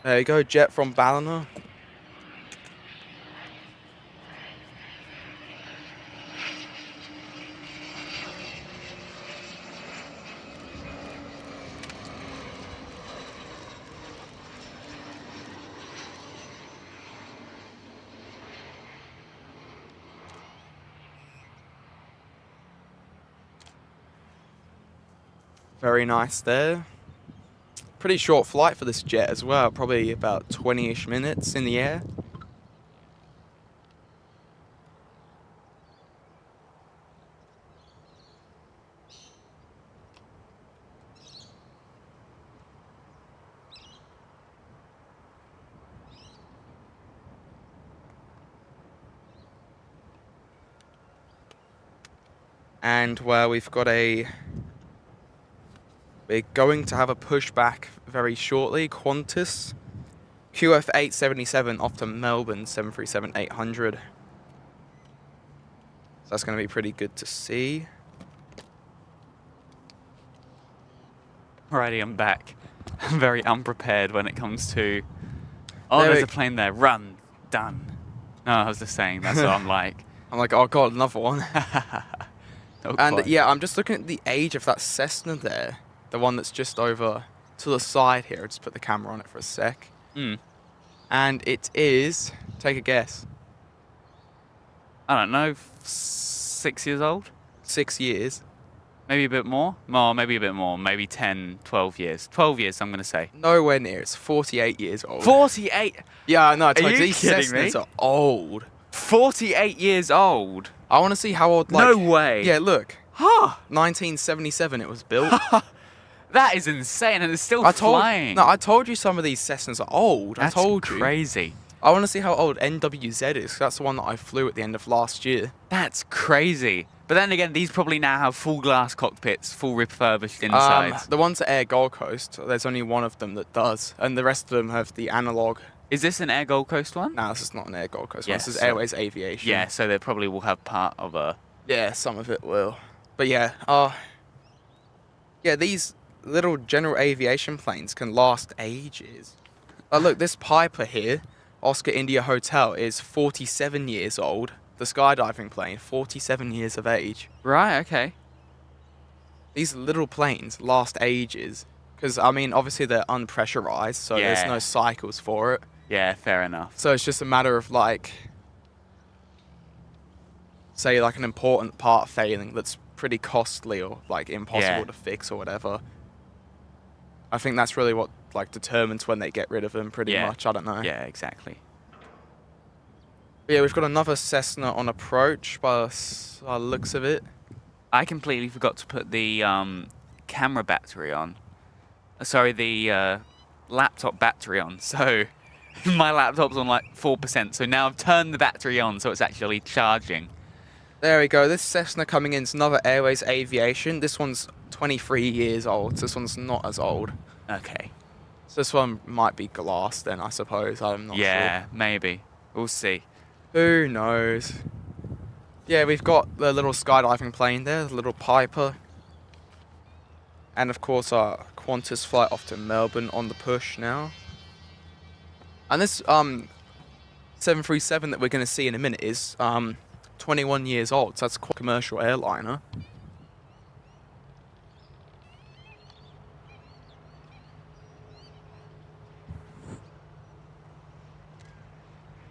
There you go, jet from Ballina. Very nice there. Pretty short flight for this jet as well, probably about 20-ish minutes in the air. And well, we're going to have a pushback very shortly. Qantas, QF 877 off to Melbourne 737-800. So that's going to be pretty good to see. Alrighty, I'm back. I'm very unprepared when it comes to... Oh, there's a plane there. Run. Done. No, I was just saying, that's what I'm like. I'm like, oh god, another one. And quite. yeah, I'm just looking at the age of that Cessna there. The one that's just over to the side here. I'll just put the camera on it for a sec. And it is, take a guess. I don't know, 6 years old? 6 years. Maybe a bit more? Maybe a bit more. Maybe 10, 12 years. 12 years, I'm going to say. Nowhere near. It's 48 years old. 48? Yeah, no, you these kidding me? Cessnas are old. 48 years old? I want to see how old, like... No way. Yeah, look. Huh. 1977 it was built. That is insane, and it's still flying. No, I told you some of these Cessnas are old. That's I told you. Crazy. I want to see how old NWZ is. That's the one that I flew at the end of last year. That's crazy. But then again, these probably now have full glass cockpits, full refurbished insides. The ones at Air Gold Coast, there's only one of them that does, and the rest of them have the analog. Is this an Air Gold Coast one? No, this is not an Air Gold Coast one. Yes, This is Airways Aviation. Yeah, so they probably will have part of a... Yeah, some of it will. But yeah, yeah, these little general aviation planes can last ages. Look, this Piper here, Oscar India Hotel, is 47 years old. The skydiving plane, 47 years of age. Right, okay. These little planes last ages. Because, I mean, obviously they're unpressurized, so there's no cycles for it. Yeah, fair enough. So it's just a matter of, like, say, like, an important part failing that's pretty costly or, like, impossible to fix or whatever. I think that's really what, like, determines when they get rid of them, pretty much. I don't know. Yeah, exactly. But yeah, we've got another Cessna on approach by the looks of it. I completely forgot to put the camera battery on. Sorry, the laptop battery on. So my laptop's on like 4%. So now I've turned the battery on so it's actually charging. There we go. This Cessna coming in is another Airways Aviation. This one's 23 years old. So this one's not as old. Okay. So this one might be glass then, I suppose. I'm not sure. Yeah, maybe. We'll see. Who knows? Yeah, we've got the little skydiving plane there, the little Piper. And of course our Qantas flight off to Melbourne on the push now. And this 737 that we're going to see in a minute is 21 years old, so that's quite a commercial airliner.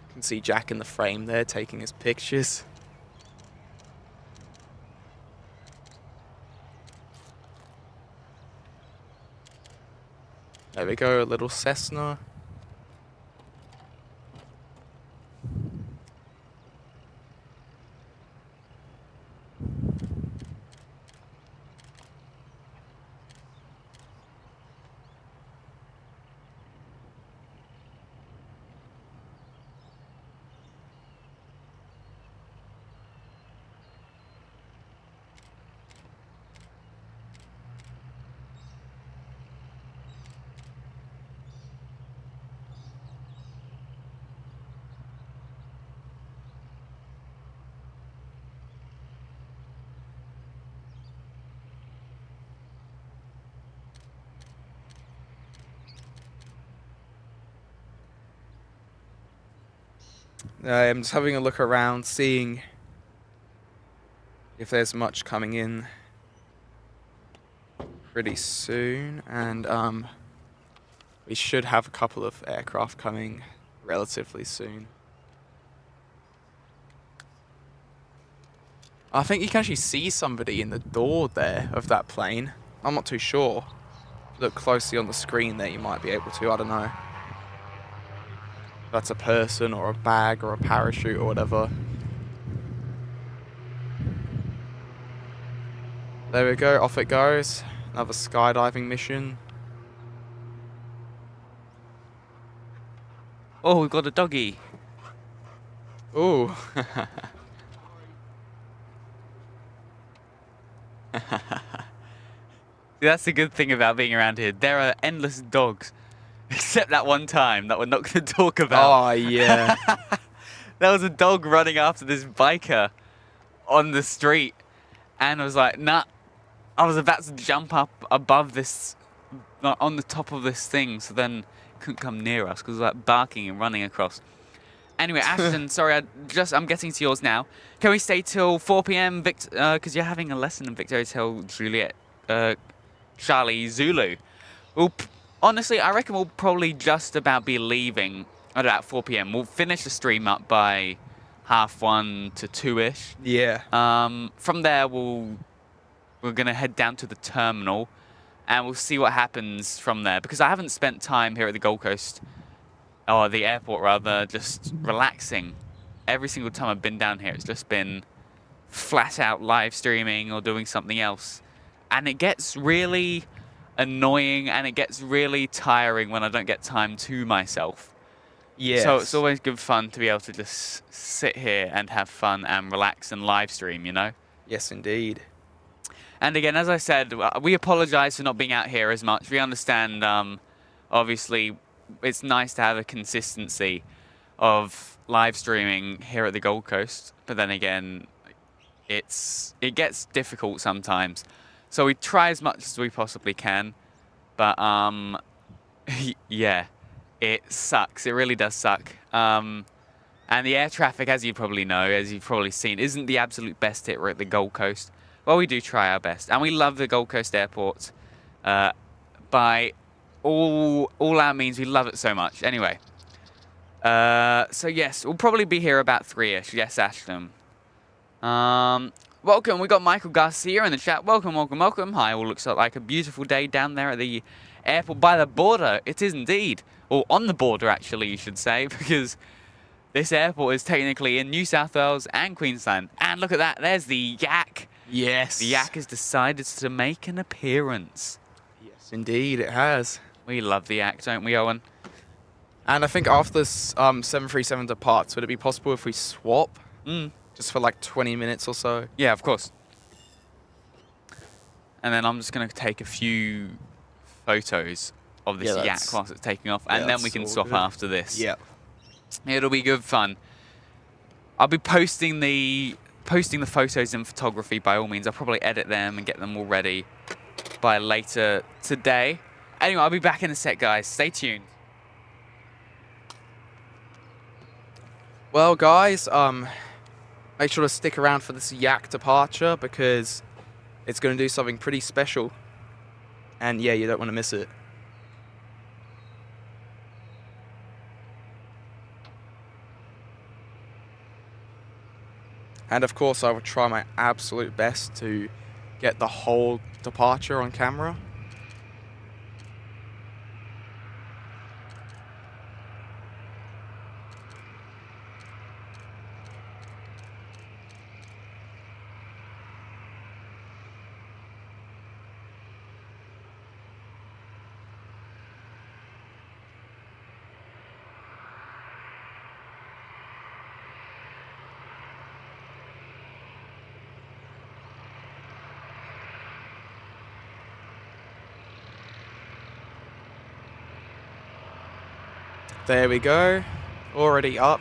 You can see Jack in the frame there taking his pictures. There we go, a little Cessna. I'm just having a look around, seeing if there's much coming in pretty soon, and we should have a couple of aircraft coming relatively soon. I think you can actually see somebody in the door there of that plane. I'm not too sure. Look closely on the screen there, you might be able to, I don't know. That's a person or a bag or a parachute or whatever. There we go, off it goes. Another skydiving mission. Oh, we've got a doggy. Ooh. That's the good thing about being around here. There are endless dogs. Except that one time that we're not going to talk about. Oh, yeah. There was a dog running after this biker on the street. And I was like, nah. I was about to jump up above this, on the top of this thing. So then it couldn't come near us because it was like barking and running across. Anyway, Ashton, sorry, I'm getting to yours now. Can we stay till 4 p.m. Because you're having a lesson in Victoria Hotel Juliet, Charlie Zulu. Honestly, I reckon we'll probably just about be leaving at about 4 p.m. We'll finish the stream up by 1:30 to 2-ish. Yeah. From there, we're going to head down to the terminal and we'll see what happens from there. Because I haven't spent time here at the Gold Coast, or the airport rather, just relaxing. Every single time I've been down here, it's just been flat out live streaming or doing something else. And it gets really annoying and it gets really tiring when I don't get time to myself. Yes. So it's always good fun to be able to just sit here and have fun and relax and live stream, you know? Yes, indeed. And again, as I said, we apologize for not being out here as much. We understand, obviously, it's nice to have a consistency of live streaming here at the Gold Coast. But then again, it gets difficult sometimes. So we try as much as we possibly can, but yeah, it sucks. It really does suck. And the air traffic, as you probably know, as you've probably seen, isn't the absolute best here at the Gold Coast. Well, we do try our best, and we love the Gold Coast Airport. by all out means. We love it so much. Anyway, so yes, we'll probably be here about 3-ish. Yes, Ashton. Welcome. We got Michael Garcia in the chat. Welcome, welcome, welcome. Hi, all looks like a beautiful day down there at the airport by the border. It is indeed. Or on the border, actually, you should say, because this airport is technically in New South Wales and Queensland. And look at that. There's the Yak. Yes. The Yak has decided to make an appearance. Yes, indeed, it has. We love the Yak, don't we, Owen? And I think after this 737 departs, would it be possible if we swap? Just for like 20 minutes or so? Yeah, of course. And then I'm just going to take a few photos of this Yak whilst it's taking off. And then we can swap after this. Yeah. It'll be good fun. I'll be posting the photos in photography by all means. I'll probably edit them and get them all ready by later today. Anyway, I'll be back in a sec, guys. Stay tuned. Well, guys, make sure to stick around for this Yak departure because it's going to do something pretty special. And yeah, you don't want to miss it. And of course, I will try my absolute best to get the whole departure on camera. There we go, already up.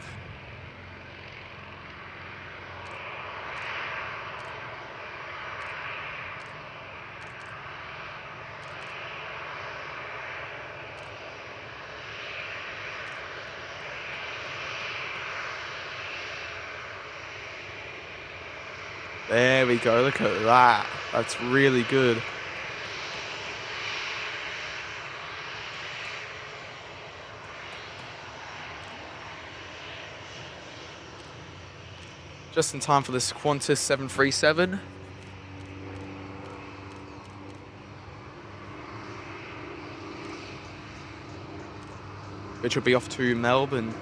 There we go, look at that. That's really good. Just in time for this Qantas 737. Which will be off to Melbourne.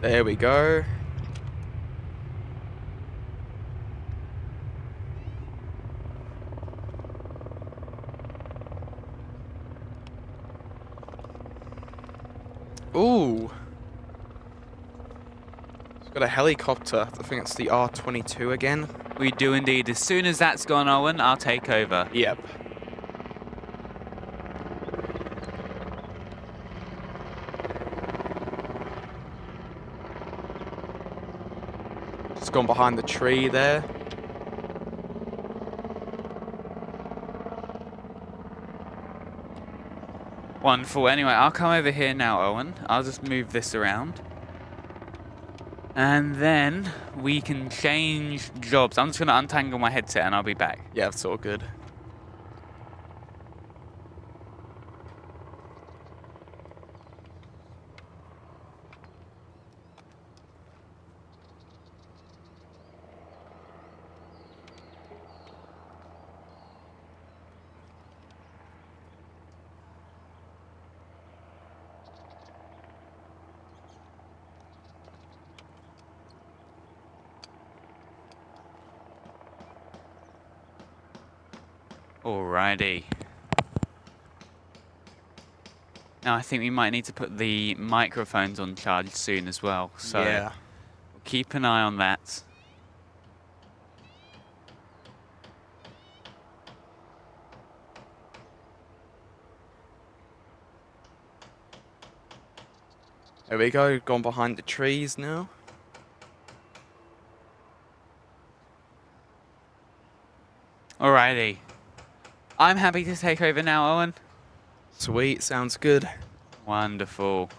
There we go. Ooh. It's got a helicopter. I think it's the R-22 again. We do indeed. As soon as that's gone, Owen, I'll take over. Yep. Just gone behind the tree there. Wonderful. Anyway, I'll come over here now, Owen. I'll just move this around. And then we can change jobs. I'm just going to untangle my headset and I'll be back. Yeah, it's all good. Alrighty. Now I think we might need to put the microphones on charge soon as well. So yeah. we'll keep an eye on that. There we go, gone behind the trees now. Alrighty. I'm happy to take over now, Owen. Sweet, sounds good. Wonderful.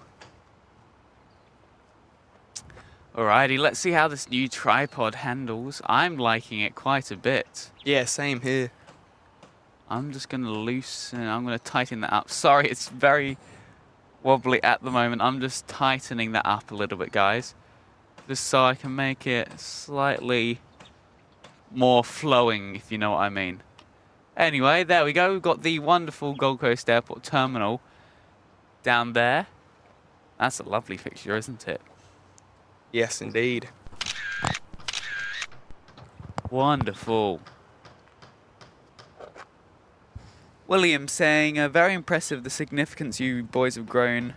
Alrighty, let's see how this new tripod handles. I'm liking it quite a bit. Yeah, same here. I'm just going to loosen, I'm going to tighten that up. Sorry, it's very wobbly at the moment. I'm just tightening that up a little bit, guys. Just so I can make it slightly more flowing, if you know what I mean. Anyway, there we go. We've got the wonderful Gold Coast Airport terminal down there. That's a lovely picture, isn't it? Yes, indeed. Wonderful. William saying, very impressive the significance you boys have grown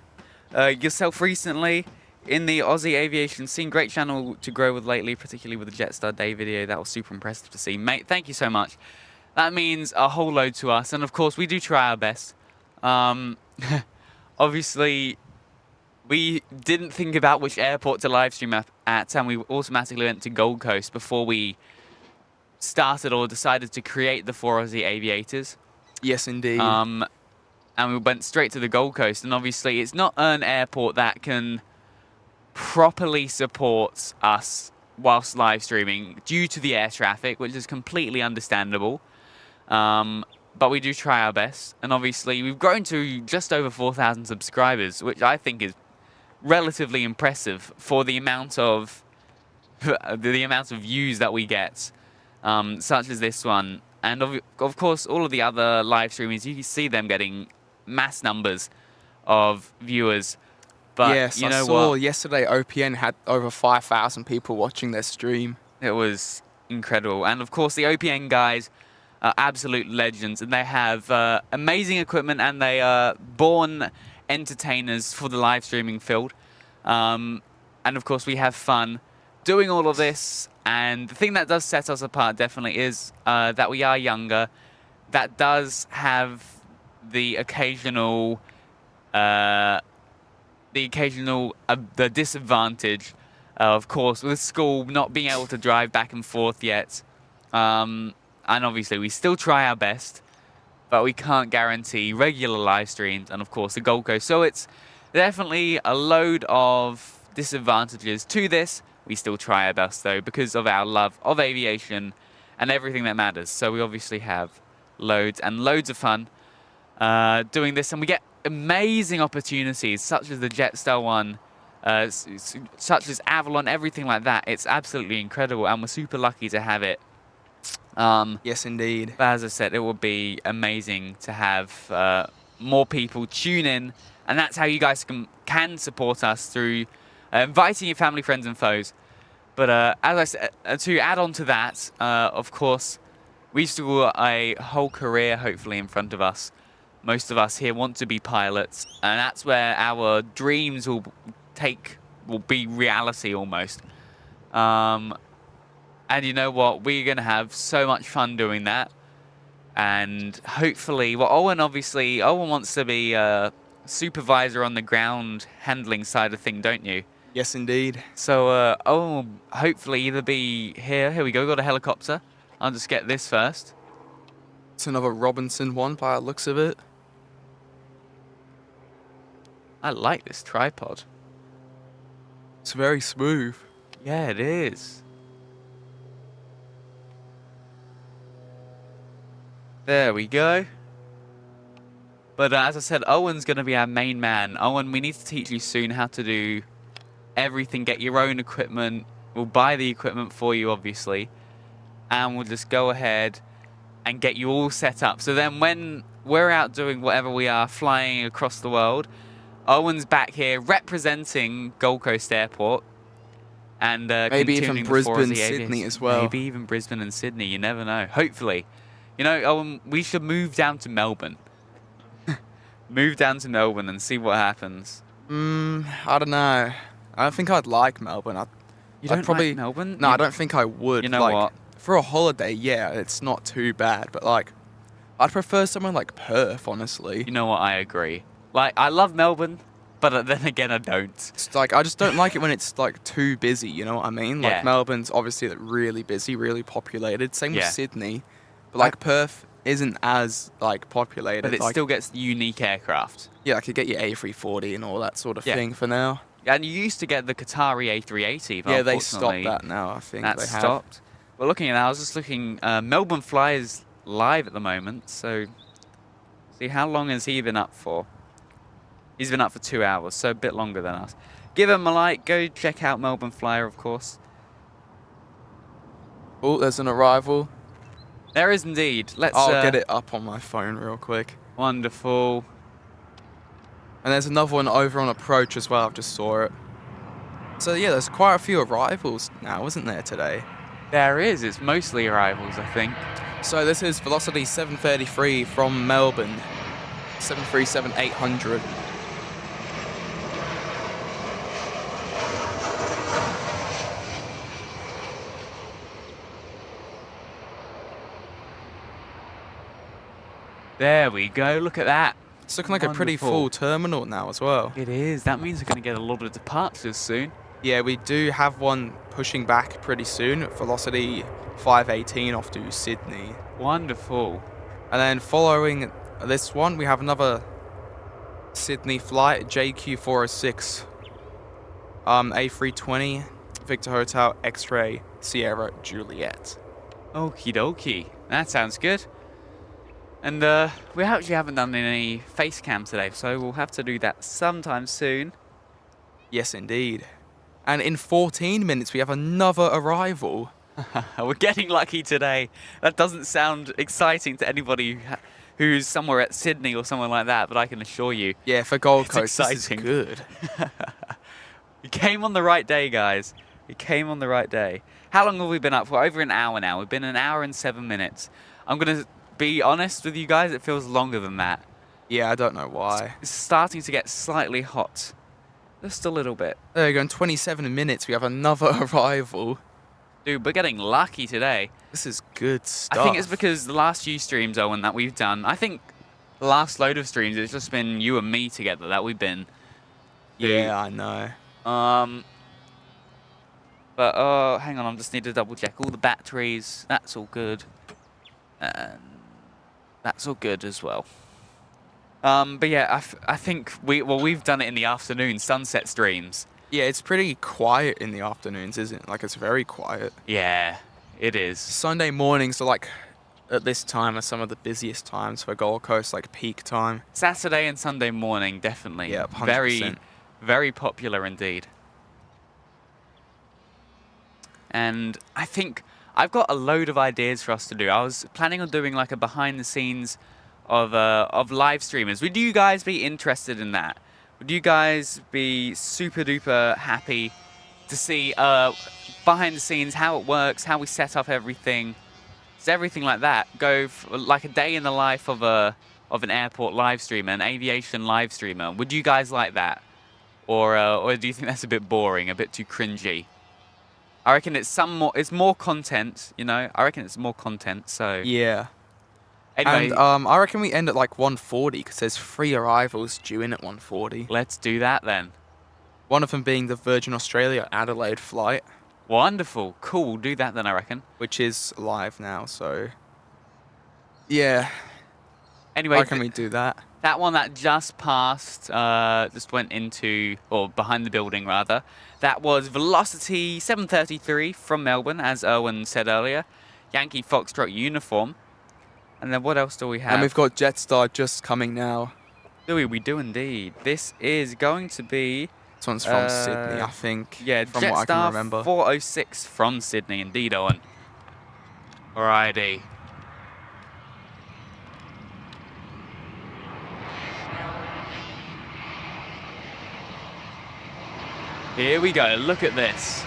yourself recently in the Aussie aviation scene. Great channel to grow with lately, particularly with the Jetstar Day video. That was super impressive to see. Mate, thank you so much. That means a whole load to us. And of course, we do try our best. Obviously, we didn't think about which airport to live stream at, and we automatically went to Gold Coast before we started or decided to create the 4 Aussie Aviators. Yes, indeed. And we went straight to the Gold Coast, and obviously it's not an airport that can properly support us whilst live streaming due to the air traffic, which is completely understandable. But we do try our best, and obviously we've grown to just over 4,000 subscribers, which I think is relatively impressive for the amount of views that we get, such as this one. And of course, all of the other live streamers, you see them getting mass numbers of viewers. But yes, you know I saw what? Yesterday OPN had over 5,000 people watching their stream. It was incredible. And of course, the OPN guys are absolute legends, and they have amazing equipment, and they are born entertainers for the live streaming field. And of course, we have fun doing all of this. And the thing that does set us apart definitely is that we are younger. That does have the occasional the disadvantage, of course, with school not being able to drive back and forth yet. And obviously, we still try our best, but we can't guarantee regular live streams and, of course, the Gold Coast. So it's definitely a load of disadvantages to this. We still try our best, though, because of our love of aviation and everything that matters. So we obviously have loads and loads of fun doing this, and we get amazing opportunities, such as the Jetstar one, such as Avalon, everything like that. It's absolutely incredible, and we're super lucky to have it. Yes, indeed. But as I said, it would be amazing to have more people tune in, and that's how you guys can support us, through inviting your family, friends, and foes. But as I said, to add on to that, of course, we've still got a whole career, hopefully, in front of us. Most of us here want to be pilots, and that's where our dreams will be reality almost. And you know what? We're going to have so much fun doing that. And hopefully, well, Owen wants to be a supervisor on the ground handling side of thing, don't you? Yes, indeed. So Owen will hopefully either be here. Here we go. Got a helicopter. I'll just get this first. It's another Robinson one by the looks of it. I like this tripod. It's very smooth. Yeah, it is. There we go. But as I said, Owen's going to be our main man. Owen, we need to teach you soon how to do everything. Get your own equipment. We'll buy the equipment for you, obviously. And we'll just go ahead and get you all set up. So then when we're out doing whatever we are, flying across the world, Owen's back here representing Gold Coast Airport. And maybe even Brisbane, Sydney as well. Maybe even Brisbane and Sydney. You never know. Hopefully. You know, Owen, we should move down to Melbourne. Move down to Melbourne and see what happens. I don't know. I don't think I'd like Melbourne. You don't like Melbourne? No, I don't think I would. You know what? For a holiday, yeah, it's not too bad. But like, I'd prefer somewhere like Perth, honestly. You know what? I agree. Like, I love Melbourne, but then again, I don't. It's like, I just don't like it when it's like too busy, you know what I mean? Yeah. Like, Melbourne's obviously like, really busy, really populated. Same with Sydney. But like, Perth isn't as like populated. But it still gets unique aircraft. Yeah, I could get your A340 and all that sort of thing for now. And you used to get the Qatari A380, but yeah, they stopped that now, I think. That's stopped. Well, looking at that, I was just looking, Melbourne Fly is live at the moment, so see, how long has he been up for? He's been up for 2 hours, so a bit longer than us. Give him a like, go check out Melbourne Flyer, of course. Oh, there's an arrival. There is indeed. I'll get it up on my phone real quick. Wonderful. And there's another one over on approach as well, I've just saw it. So yeah, there's quite a few arrivals now, isn't there, today? There is, it's mostly arrivals, I think. So this is Velocity 733 from Melbourne, 737-800. There we go, look at that. It's looking like a pretty full terminal now as well. It is. That means we're going to get a lot of departures soon. Yeah, we do have one pushing back pretty soon. Velocity 518 off to Sydney. Wonderful. And then following this one, we have another Sydney flight, JQ406, A320, Victor Hotel, X-Ray, Sierra, Juliet. Okie dokie. That sounds good. And we actually haven't done any face cam today, so we'll have to do that sometime soon. Yes, indeed. And in 14 minutes, we have another arrival. We're getting lucky today. That doesn't sound exciting to anybody who's somewhere at Sydney or somewhere like that, but I can assure you. Yeah, for Gold Coast, exciting. This is good. We came on the right day, guys. We came on the right day. How long have we been up for? Over an hour now. We've been an hour and 7 minutes. I'm going to be honest with you guys, it feels longer than that. Yeah, I don't know why. It's starting to get slightly hot. Just a little bit. There you go, in 27 minutes we have another arrival. Dude, we're getting lucky today. This is good stuff. I think it's because the last few streams, Owen, that we've done, I think the last load of streams, it's just been you and me together that we've been. Yeah, I know. But, hang on, I just need to double check. All the batteries, that's all good. And that's all good as well. But yeah, I think we've done it in the afternoon, sunset streams. Yeah, it's pretty quiet in the afternoons, isn't it? Like, it's very quiet. Yeah, it is. Sunday mornings are like, at this time, are some of the busiest times for Gold Coast, like peak time. Saturday and Sunday morning, definitely. Yeah, 100%. Very, very popular indeed. And I think I've got a load of ideas for us to do. I was planning on doing like a behind the scenes of live streamers. Would you guys be interested in that? Would you guys be super duper happy to see behind the scenes, how it works, how we set up everything, so everything like that? Go like a day in the life of an airport live streamer, an aviation live streamer. Would you guys like that, or do you think that's a bit boring, a bit too cringy? I reckon it's more content, you know. I reckon it's more content. So yeah. Anyway, and I reckon we end at like 1:40 because there's 3 arrivals due in at 1:40. Let's do that then. One of them being the Virgin Australia Adelaide flight. Wonderful, cool. We'll do that then, I reckon. Which is live now, so yeah. Anyway, why can we do that? That one that just passed, just went into, or behind the building rather. That was Velocity 733 from Melbourne, as Erwin said earlier. Yankee Foxtrot uniform. And then what else do we have? And we've got Jetstar just coming now. Do we? We do indeed. This is going to be... This one's from Sydney, I think. Yeah, from Jetstar what I can remember. 406 from Sydney, indeed, Owen. Alrighty. Here we go, look at this.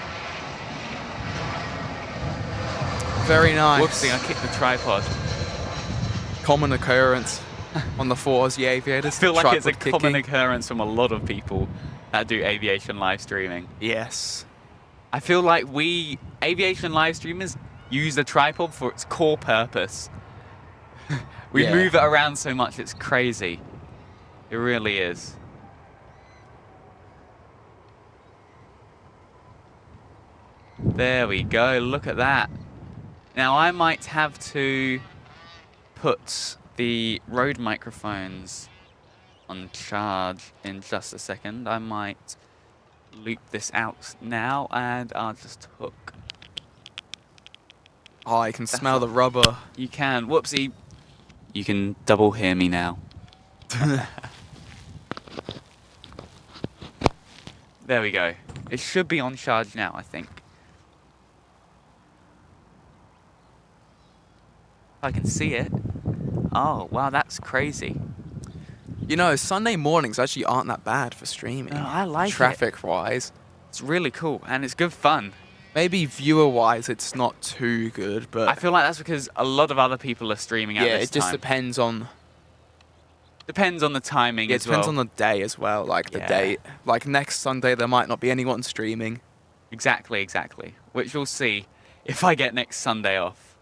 Very nice. Whoopsie, I kicked the tripod. Common occurrence on the 4 Aussie aviators. I feel like it's a common occurrence from a lot of people that do aviation live streaming. Yes. I feel like we aviation live streamers use the tripod for its core purpose. We move it around so much, it's crazy. It really is. There we go, look at that. Now I might have to put the Rode microphones on charge in just a second. I might loop this out now and I'll just hook. Oh, I can smell the rubber. You can. Whoopsie. You can double hear me now. There we go. It should be on charge now, I think. I can see it. Oh, wow, that's crazy. You know, Sunday mornings actually aren't that bad for streaming. No, I like Traffic-wise. It's really cool, and it's good fun. Maybe viewer-wise, it's not too good, but... I feel like that's because a lot of other people are streaming at this time. Yeah, it just depends on... Depends on the timing as well. It depends on the day as well, like the date. Like next Sunday, there might not be anyone streaming. Exactly, exactly. Which we'll see if I get next Sunday off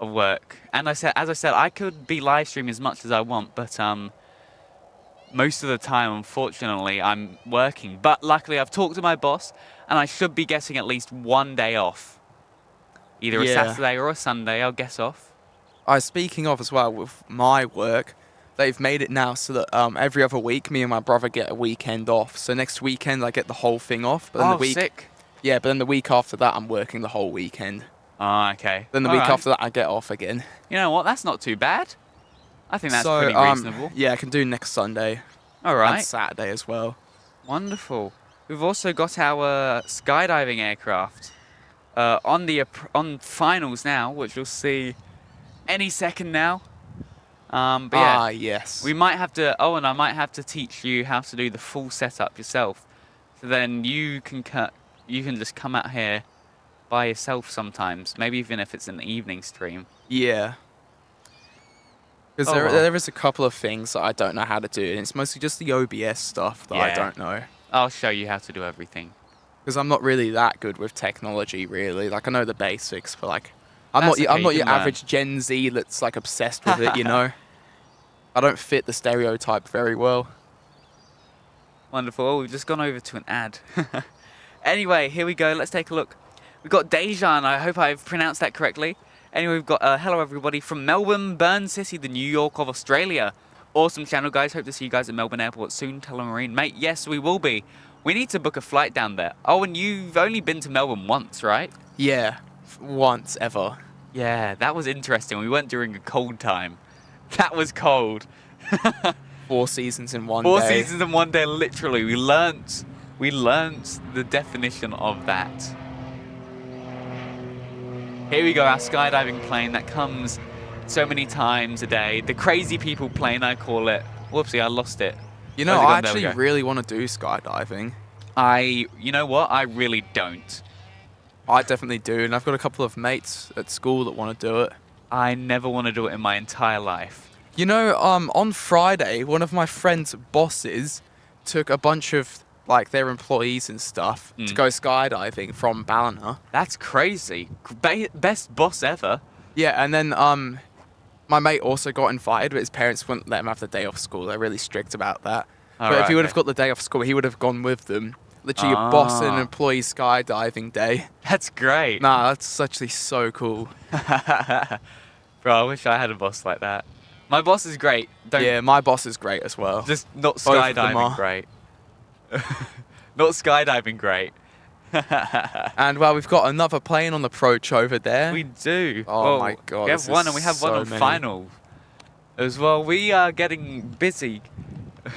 of work. And as I said, I could be live streaming as much as I want, but most of the time, unfortunately, I'm working. But luckily, I've talked to my boss, and I should be getting at least one day off. Either a Saturday or a Sunday, I'll guess off. Speaking of as well, with my work, they've made it now so that every other week, me and my brother get a weekend off. So next weekend, I get the whole thing off. But then sick. Yeah, but then the week after that, I'm working the whole weekend. Oh, okay. Then the week after that, I get off again. You know what? That's not too bad. I think that's pretty reasonable. Yeah, I can do next Sunday. All right. And Saturday as well. Wonderful. We've also got our skydiving aircraft on finals now, which we'll see any second now. But yeah, yes. we might have to. Oh, and I might have to teach you how to do the full setup yourself. So then you can just come out here by yourself sometimes. Maybe even if it's an evening stream. Yeah. Because there is a couple of things that I don't know how to do, and it's mostly just the OBS stuff that I don't know. I'll show you how to do everything. Because I'm not really that good with technology, really. Like, I know the basics, but like, I'm not your average Gen Z that's like obsessed with it, you know? I don't fit the stereotype very well. Wonderful. Oh, we've just gone over to an ad. Anyway, here we go. Let's take a look. We've got Dejan. I hope I've pronounced that correctly. Anyway, we've got hello everybody from Melbourne, Burn City, the New York of Australia. Awesome channel, guys. Hope to see you guys at Melbourne Airport soon. Telemarine. Mate, yes, we will be. We need to book a flight down there. Oh, and you've only been to Melbourne once, right? Yeah, once ever. Yeah, that was interesting. We went during a cold time. That was cold. 4 seasons in one day. 4 seasons in one day, literally. We learnt the definition of that. Here we go, our skydiving plane that comes so many times a day. The crazy people plane, I call it. Whoopsie, I lost it. You know, I actually really want to do skydiving. You know what? I really don't. I definitely do, and I've got a couple of mates at school that want to do it. I never want to do it in my entire life. You know, on Friday, one of my friend's bosses took a bunch of like their employees and stuff to go skydiving from Ballina. That's crazy. Best boss ever. Yeah, and then my mate also got invited, but his parents wouldn't let him have the day off school. They're really strict about that. But if he would have got the day off school, he would have gone with them. Literally a boss and employee skydiving day. That's great. Nah, that's actually so cool. Bro, I wish I had a boss like that. My boss is great. Yeah, my boss is great as well. Just not skydiving great. Not skydiving great. And well, we've got another plane on the approach over there. We do. Oh my god. We have one, and we have one on final as well. We are getting busy.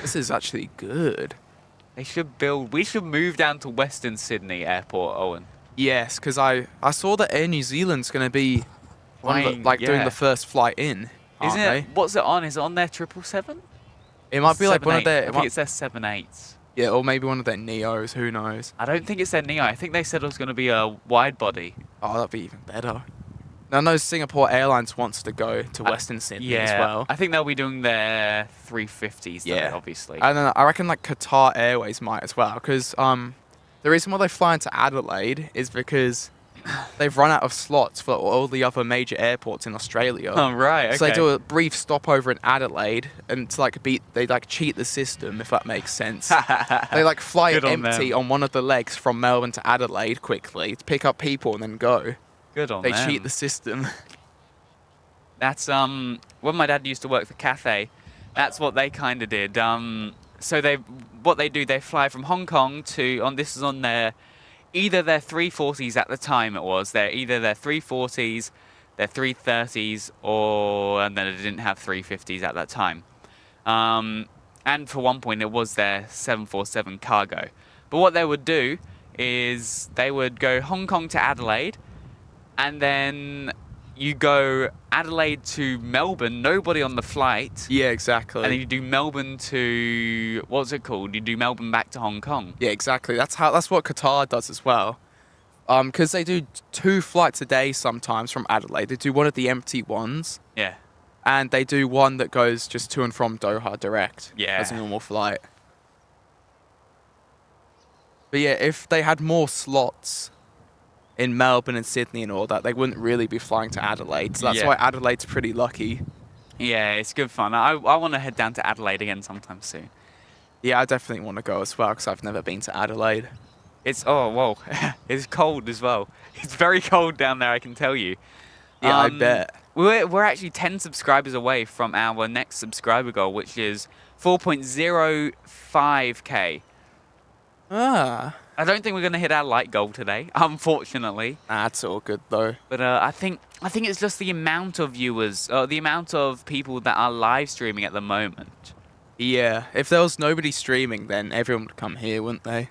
This is actually good. We should move down to Western Sydney Airport, Owen. Yes, because I saw that Air New Zealand's going to be doing the first flight in. Isn't it? What's it on? Is it on their 777? It might be like one of their... I think it's their 78s. Yeah, or maybe one of their Neos, who knows. I don't think it's their Neo. I think they said it was going to be a wide body. Oh, that'd be even better. Now, I know Singapore Airlines wants to go to Western Sydney as well. I think they'll be doing their 350s though, obviously. And then I reckon like Qatar Airways might as well, because The reason why they fly into Adelaide is because they've run out of slots for all the other major airports in Australia. Oh, right, okay. So they do a brief stopover in Adelaide and to like they like cheat the system, if that makes sense. They like fly empty on one of the legs from Melbourne to Adelaide quickly to pick up people and then go. Good on them. them. They cheat the system. That's when my dad used to work for Cathay, that's what they kind of did. So they fly from Hong Kong to this is on either their 340s at the time they're either their 340s, their 330s, and then they didn't have 350s at that time. And for one point it was their 747 cargo. But what they would do is they would go Hong Kong to Adelaide, and then you go Adelaide to Melbourne, nobody on the flight. Yeah, exactly. And then you do Melbourne to, what's it called? You do Melbourne back to Hong Kong. Yeah, exactly. That's what Qatar does as well. Because they do 2 flights a day sometimes from Adelaide. They do one of the empty ones. Yeah. And they do one that goes just to and from Doha direct. Yeah. As a normal flight. But yeah, if they had more slots in Melbourne and Sydney and all that, they wouldn't really be flying to Adelaide. So that's why Adelaide's pretty lucky. Yeah, it's good fun. I want to head down to Adelaide again sometime soon. Yeah, I definitely want to go as well because I've never been to Adelaide. It's, it's cold as well. It's very cold down there, I can tell you. Yeah, I bet. We're actually 10 subscribers away from our next subscriber goal, which is 4.05k. I don't think we're going to hit our light goal today, unfortunately. That's all good though. But I think it's just the amount of viewers, the amount of people that are live streaming at the moment. Yeah, if there was nobody streaming, then everyone would come here, wouldn't they?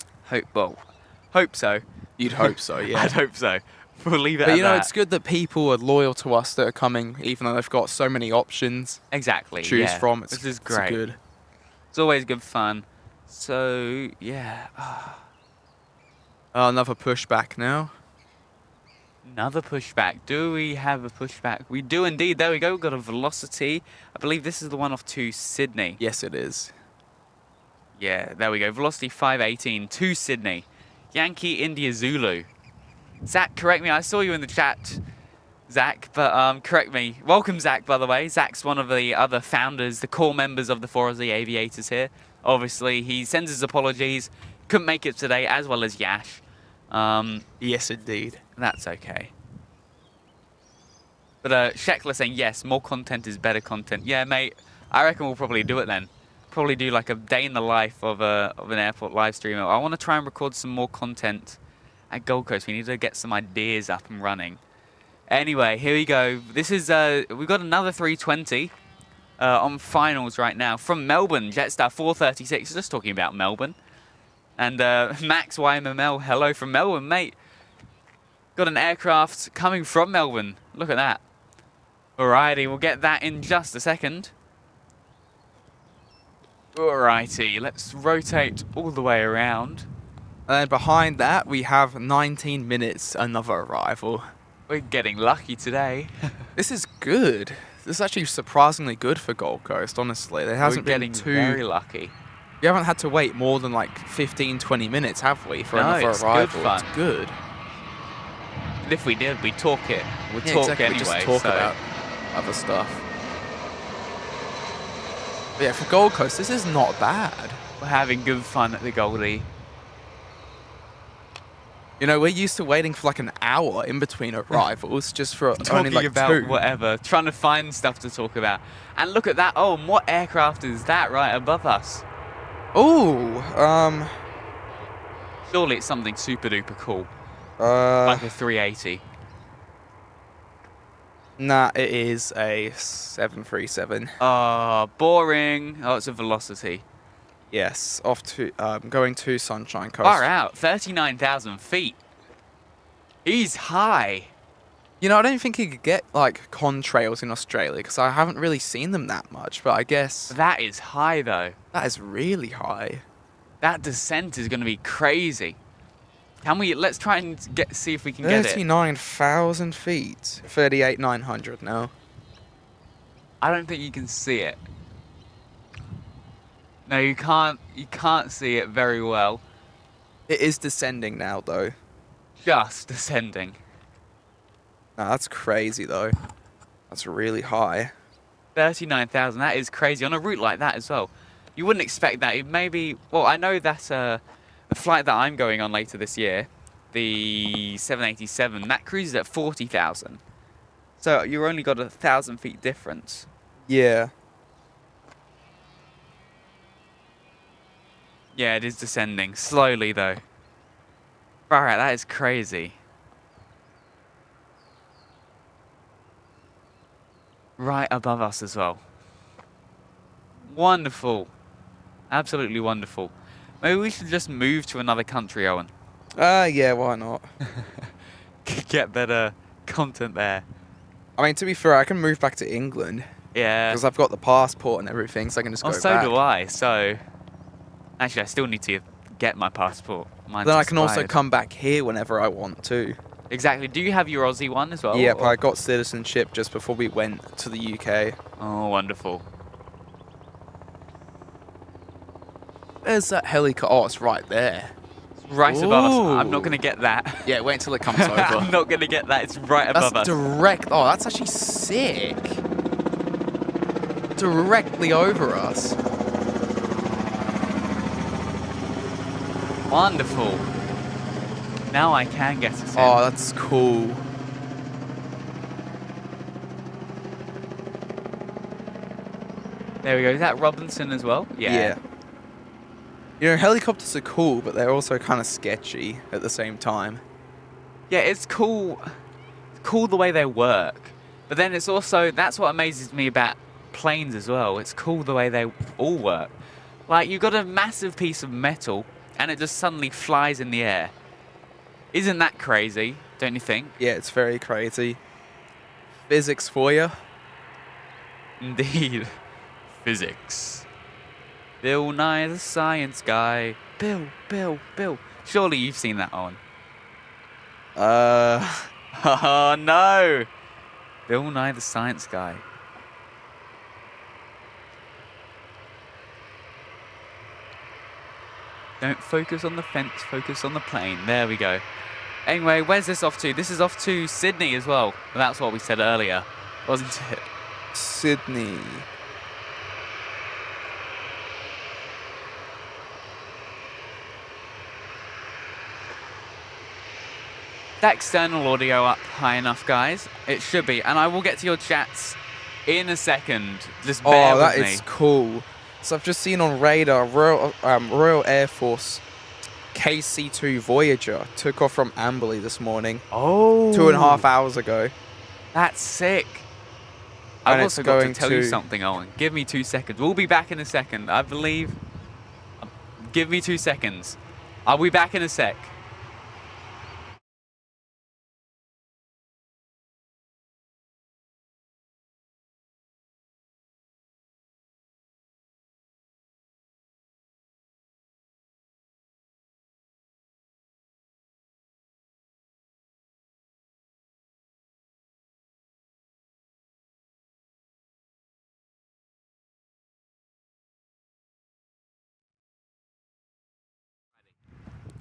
Hope so. You'd hope so, yeah. I'd hope so. We'll leave it but at you know, that. it's good that people are loyal to us that are coming, even though they've got so many options. Exactly. To choose from. This is great. It's good. It's always good fun. So yeah. Another pushback now. Another pushback. Do we have a pushback? We do indeed. There we go. We've got a Velocity. I believe this is the one off to Sydney. Yes, it is. Yeah, there we go. Velocity 518 to Sydney. Yankee India Zulu. Zach, correct me. I saw you in the chat, Zach, but correct me. Welcome, Zach, by the way. Zach's one of the other founders, the core members of the 4 Aussie Aviators here. Obviously, he sends his apologies. Couldn't make it today, as well as Yash. Yes, indeed. That's okay. But Sheckler saying, yes, more content is better content. Yeah, mate, I reckon we'll probably do it then. Probably do like a day in the life of an airport live stream. I want to try and record some more content at Gold Coast. We need to get some ideas up and running. Anyway, here we go. This is, we've got another 320 on finals right now from Melbourne. Jetstar 436, just talking about Melbourne. And Max YMML, hello from Melbourne, mate. Got an aircraft coming from Melbourne. Look at that. Alrighty, we'll get that in just a second. Alrighty, let's rotate all the way around. And behind that, we have 19 minutes, another arrival. We're getting lucky today. This is good. This is actually surprisingly good for Gold Coast, honestly. There hasn't been too... very lucky. We haven't had to wait more than like 15, 20 minutes, have we, for another arrival? Good fun. It's good. But if we did, we'd talk it. We'd talk exactly. anyway. We just talk about other stuff. But yeah, for Gold Coast, this is not bad. We're having good fun at the Goldie. You know, we're used to waiting for like an hour in between arrivals just for only like about 2. Whatever, trying to find stuff to talk about. And look at that. Oh, and what aircraft is that right above us? Oh, Surely it's something super duper cool. Like a 380. Nah, it is a 737. Boring. Oh, it's a Velocity. Yes, off to going to Sunshine Coast. Far out, 39,000 feet. He's high. You know, I don't think you could get like contrails in Australia because I haven't really seen them that much. But I guess that is high though. That is really high. That descent is going to be crazy. Can we? Let's try and see if we can get it. 39,000 feet. 38,900 now. I don't think you can see it. No, you can't. You can't see it very well. It is descending now, though. Just descending. No, that's crazy, though. That's really high. 39,000, that is crazy. On a route like that as well. You wouldn't expect that. It maybe, well, I know that the flight that I'm going on later this year, the 787, that cruises at 40,000. So you've only got 1,000 feet difference. Yeah. Yeah, it is descending. Slowly, though. Alright, that is crazy. Right above us as well. Wonderful. Absolutely wonderful. Maybe we should just move to another country, Owen. Yeah, why not? Get better content there. I mean, to be fair, I can move back to England. Yeah. Because I've got the passport and everything, so I can just go back. So do I, so... Actually, I still need to get my passport. Mine's then I expired. can also come back here whenever I want to. Exactly. Do you have your Aussie one as well? Yeah, but I got citizenship just before we went to the UK. Oh, wonderful. There's that helicopter. Oh, it's right there. It's right above us. I'm not going to get that. Yeah, wait until it comes over. I'm not going to get that. It's right above us. Direct. Oh, that's actually sick. Directly over us. Wonderful. Now I can get us in. Oh, that's cool. There we go. Is that Robinson as well? Yeah. You know, helicopters are cool, but they're also kind of sketchy at the same time. Yeah, it's cool. It's cool the way they work. But then it's also, that's what amazes me about planes as well. It's cool the way they all work. Like, you've got a massive piece of metal, and it just suddenly flies in the air. Isn't that crazy, don't you think? Yeah, it's very crazy. Physics for you. Indeed. Physics. Bill Nye the Science Guy. Bill. Surely you've seen that, Owen. Oh, no. Bill Nye the Science Guy. Don't focus on the fence, focus on the plane. There we go. Anyway, where's this off to? This is off to Sydney as well. That's what we said earlier, wasn't it? Sydney. That external audio up high enough, guys? It should be. And I will get to your chats in a second. Just bear with me. Oh, that is cool. So I've just seen on radar, Royal Air Force KC-2 Voyager took off from Amberley this morning. Oh. 2.5 hours ago. That's sick. I've also got to tell you something, Owen. Give me 2 seconds. We'll be back in a second, I believe. Give me 2 seconds. I'll be back in a sec.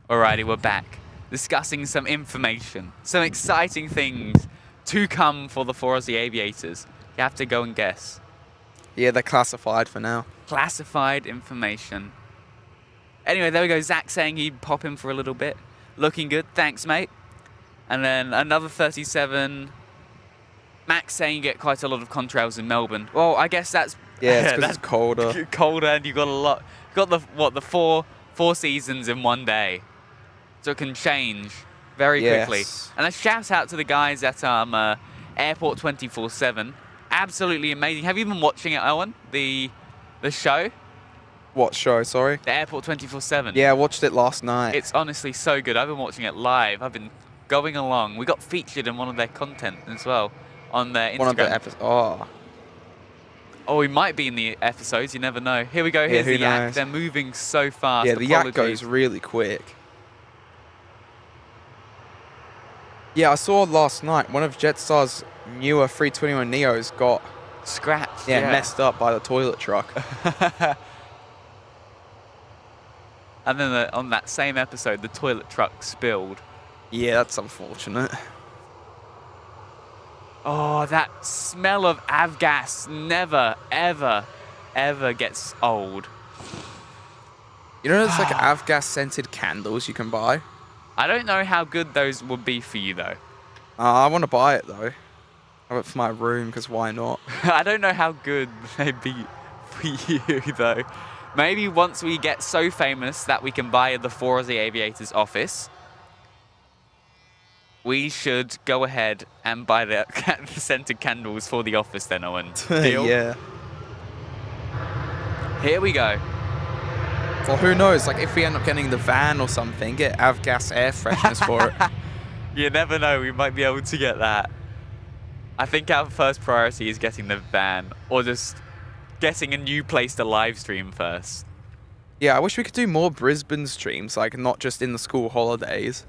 Alrighty, we're back. Discussing some information. Some exciting things to come for the 4 Aussie aviators. You have to go and guess. Yeah, they're classified for now. Classified information. Anyway, there we go. Zach saying he'd pop in for a little bit. Looking good. Thanks, mate. And then another 37. Max saying you get quite a lot of contrails in Melbourne. Well, I guess that's... Yeah, it's because it's colder. Colder, and you got a lot... Got the four seasons in one day. So it can change very quickly. And a shout out to the guys at Airport 24/7. Absolutely amazing. Have you been watching it, Owen? The show? What show, sorry? The Airport 24/7. Yeah, I watched it last night. It's honestly so good. I've been watching it live. I've been going along. We got featured in one of their content as well on their Instagram. One of the episodes. Oh, we might be in the episodes. You never know. Here we go. Here's the yak. They're moving so fast. Yeah, the yak goes really quick. Yeah, I saw last night one of Jetstar's newer 321neos got scratched. Yeah, messed up by the toilet truck. And then on that same episode, the toilet truck spilled. Yeah, that's unfortunate. Oh, that smell of avgas never, ever, ever gets old. You know, there's like avgas scented candles you can buy. I don't know how good those would be for you, though. I want to buy it, though. I have it for my room, because why not? I don't know how good they'd be for you, though. Maybe once we get so famous that we can buy the 4 Aussie Aviators office, we should go ahead and buy the scented candles for the office then, Owen. Deal? Yeah. Here we go. Well, who knows? Like, if we end up getting the van or something, get avgas air fresheners for it. You never know. We might be able to get that. I think our first priority is getting the van, or just getting a new place to live stream first. Yeah, I wish we could do more Brisbane streams, like not just in the school holidays.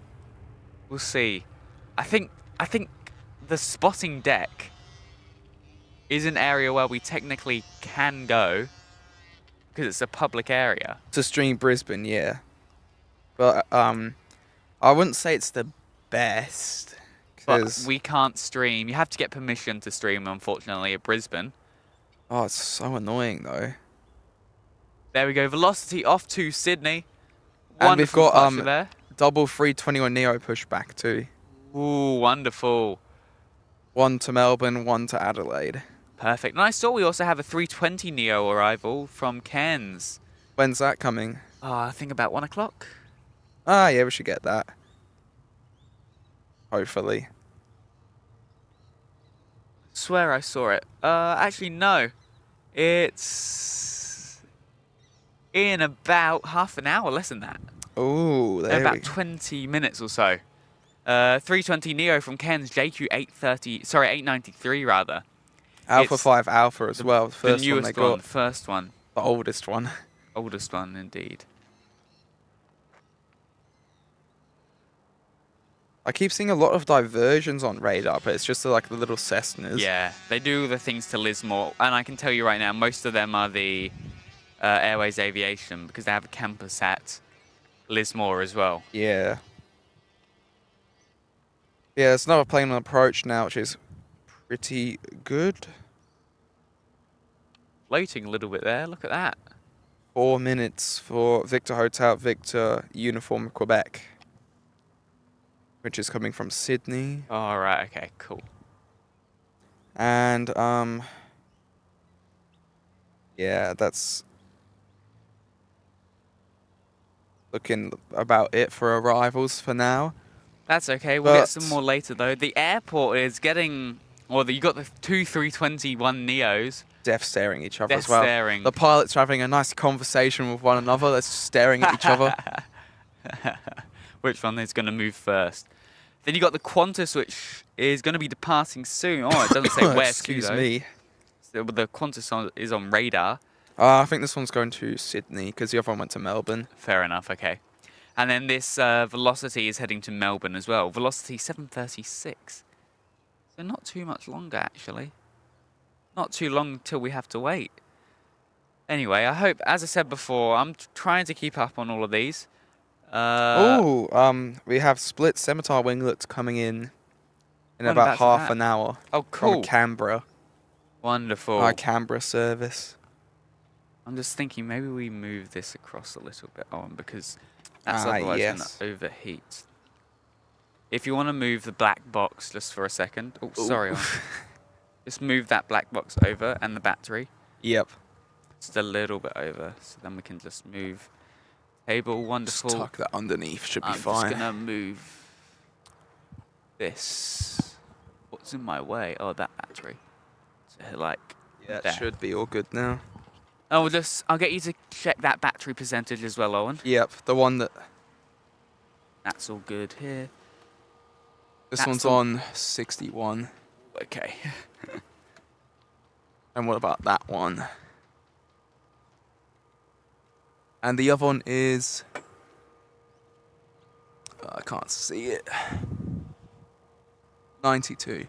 We'll see. I think the spotting deck is an area where we technically can go because it's a public area. To stream Brisbane, yeah. But I wouldn't say it's the best. But we can't stream. You have to get permission to stream, unfortunately, at Brisbane. Oh, it's so annoying, though. There we go. Velocity off to Sydney. And we've got there. double 321neo pushback, too. Ooh, wonderful. 1 to Melbourne, 1 to Adelaide. Perfect. And I saw we also have a 320neo arrival from Cairns. When's that coming? I think about 1 o'clock. Ah, yeah, we should get that. Hopefully. Swear I saw it. Actually, no. It's in about half an hour, less than that. Oh, there about 20 minutes or so. 320neo from Cairns, JQ 893 rather. Alpha 5 Alpha as well. The first the newest one they got. The first one. The oldest one. Oldest one, indeed. I keep seeing a lot of diversions on radar, but it's just like the little Cessnas. Yeah, they do the things to Lismore, and I can tell you right now, most of them are the Airways Aviation because they have a campus at Lismore as well. Yeah. Yeah, there's another plane on approach now, which is pretty good. Floating a little bit there, look at that. 4 minutes for Victor Hotel, Victor Uniform Quebec. Which is coming from Sydney. All right, okay, cool. And, yeah, that's looking about it for arrivals for now. That's okay, we'll get some more later though. The airport is getting, you got the 2 321neos. Death staring each other Death as well. Staring. The pilots are having a nice conversation with one another. They're just staring at each other. Which one is going to move first? Then you got the Qantas, which is going to be departing soon. Oh, it doesn't say where to, Excuse me. So the Qantas is on radar. I think this one's going to Sydney because the other one went to Melbourne. Fair enough, okay. And then this Velocity is heading to Melbourne as well. Velocity 736. So not too much longer, actually. Not too long until we have to wait. Anyway, I hope, as I said before, I'm trying to keep up on all of these. We have split Scimitar winglets coming in about half an hour. Oh, cool. From Canberra. Wonderful. Our Canberra service. I'm just thinking maybe we move this across a little bit on because that's otherwise going to overheat. If you want to move the black box just for a second. Oh, sorry. Just move that black box over and the battery. Yep. Just a little bit over, so then we can just move. Table, wonderful. Just tuck that underneath, should be fine. I'm just going to move this. What's in my way? Oh, that battery. So like, yeah, it should be all good now. Oh, I'll get you to check that battery percentage as well, Owen. Yep, the one that... That's all good here. This one's on 61. Okay. And what about that one? And the other one is... I can't see it. 92.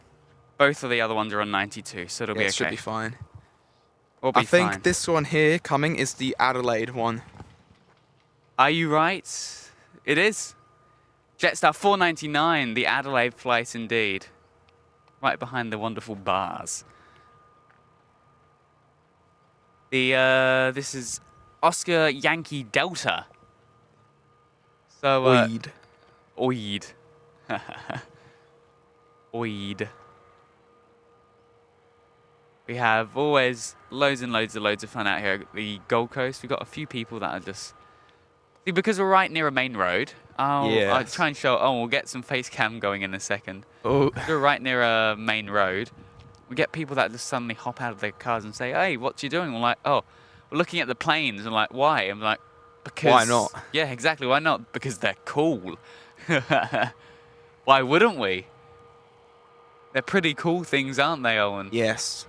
Both of the other ones are on 92, so it'll be okay. It should be fine. I think this one here coming is the Adelaide one. Are you right? It is. Jetstar 499, the Adelaide flight indeed. Right behind the wonderful bars. This is Oscar Yankee Delta. So, Oid. Oid. Oid. We have always loads and loads of fun out here at the Gold Coast. We've got a few people that are just... See, because we're right near a main road, I'll try and show... Oh, we'll get some face cam going in a second. Oh. We're right near a main road. We get people that just suddenly hop out of their cars and say, hey, what you doing? We're like, oh, we're looking at the planes. And like, why? I'm like, because... Why not? Yeah, exactly. Why not? Because they're cool. Why wouldn't we? They're pretty cool things, aren't they, Owen? Yes.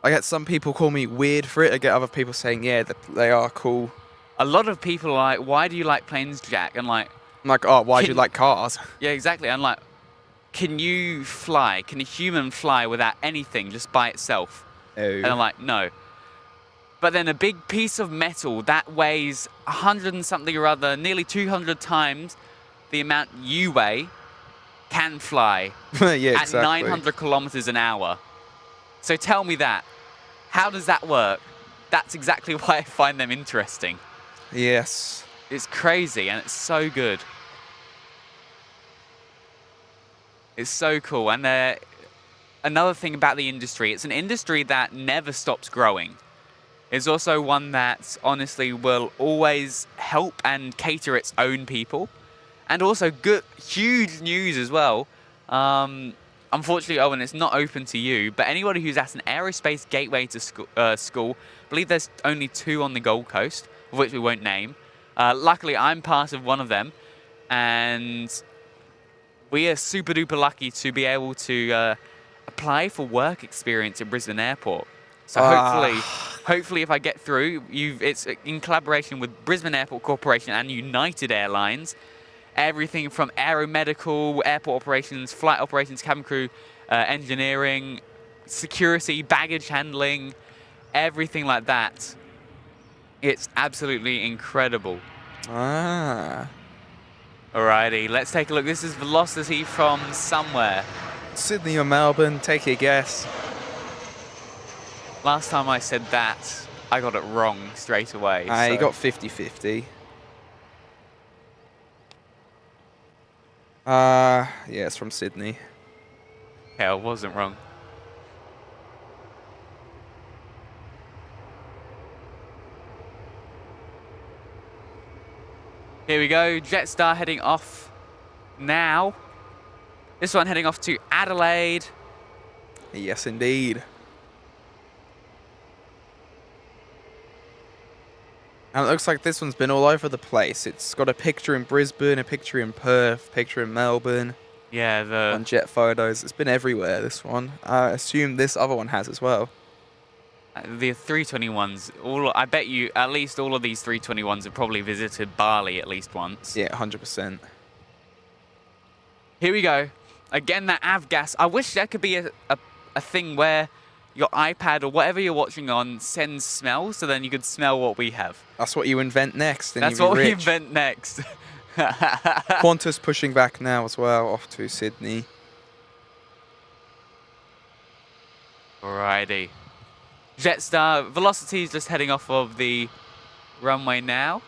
I get some people call me weird for it. I get other people saying, yeah, they are cool. A lot of people are like, why do you like planes, Jack? And like... I'm like, oh, why do you like cars? Yeah, exactly. I'm like, can you fly? Can a human fly without anything, just by itself? Oh. And I'm like, no. But then a big piece of metal that weighs 100 and something or other, nearly 200 times the amount you weigh, can fly yeah, at 900 kilometers an hour. So tell me that. How does that work? That's exactly why I find them interesting. Yes. It's crazy and it's so good. It's so cool. And another thing about the industry, it's an industry that never stops growing. It's also one that honestly will always help and cater its own people. And also good, huge news as well. Unfortunately, Owen, it's not open to you, but anybody who's at an aerospace gateway to school, I believe there's only 2 on the Gold Coast, of which we won't name. Luckily, I'm part of one of them, and we are super duper lucky to be able to apply for work experience at Brisbane Airport. So hopefully, if I get through, it's in collaboration with Brisbane Airport Corporation and United Airlines. Everything from aeromedical, airport operations, flight operations, cabin crew, engineering, security, baggage handling, everything like that. It's absolutely incredible. Ah. Alrighty, let's take a look. This is velocity from somewhere. Sydney or Melbourne, take a guess. Last time I said that, I got it wrong straight away. You got 50-50. Yeah, it's from Sydney. Yeah, I wasn't wrong. Here we go, Jetstar heading off now. This one heading off to Adelaide. Yes, indeed. And it looks like this one's been all over the place. It's got a picture in Brisbane, a picture in Perth, a picture in Melbourne. Yeah, on jet photos. It's been everywhere, this one. I assume this other one has as well. The 321s, I bet you at least all of these 321s have probably visited Bali at least once. Yeah, 100%. Here we go. Again, that avgas. I wish there could be a thing where your iPad or whatever you're watching on sends smells, so then you could smell what we have. That's what you invent next. And that's what we invent next. Qantas pushing back now as well, off to Sydney. Alrighty. Jetstar, velocity is just heading off of the runway now.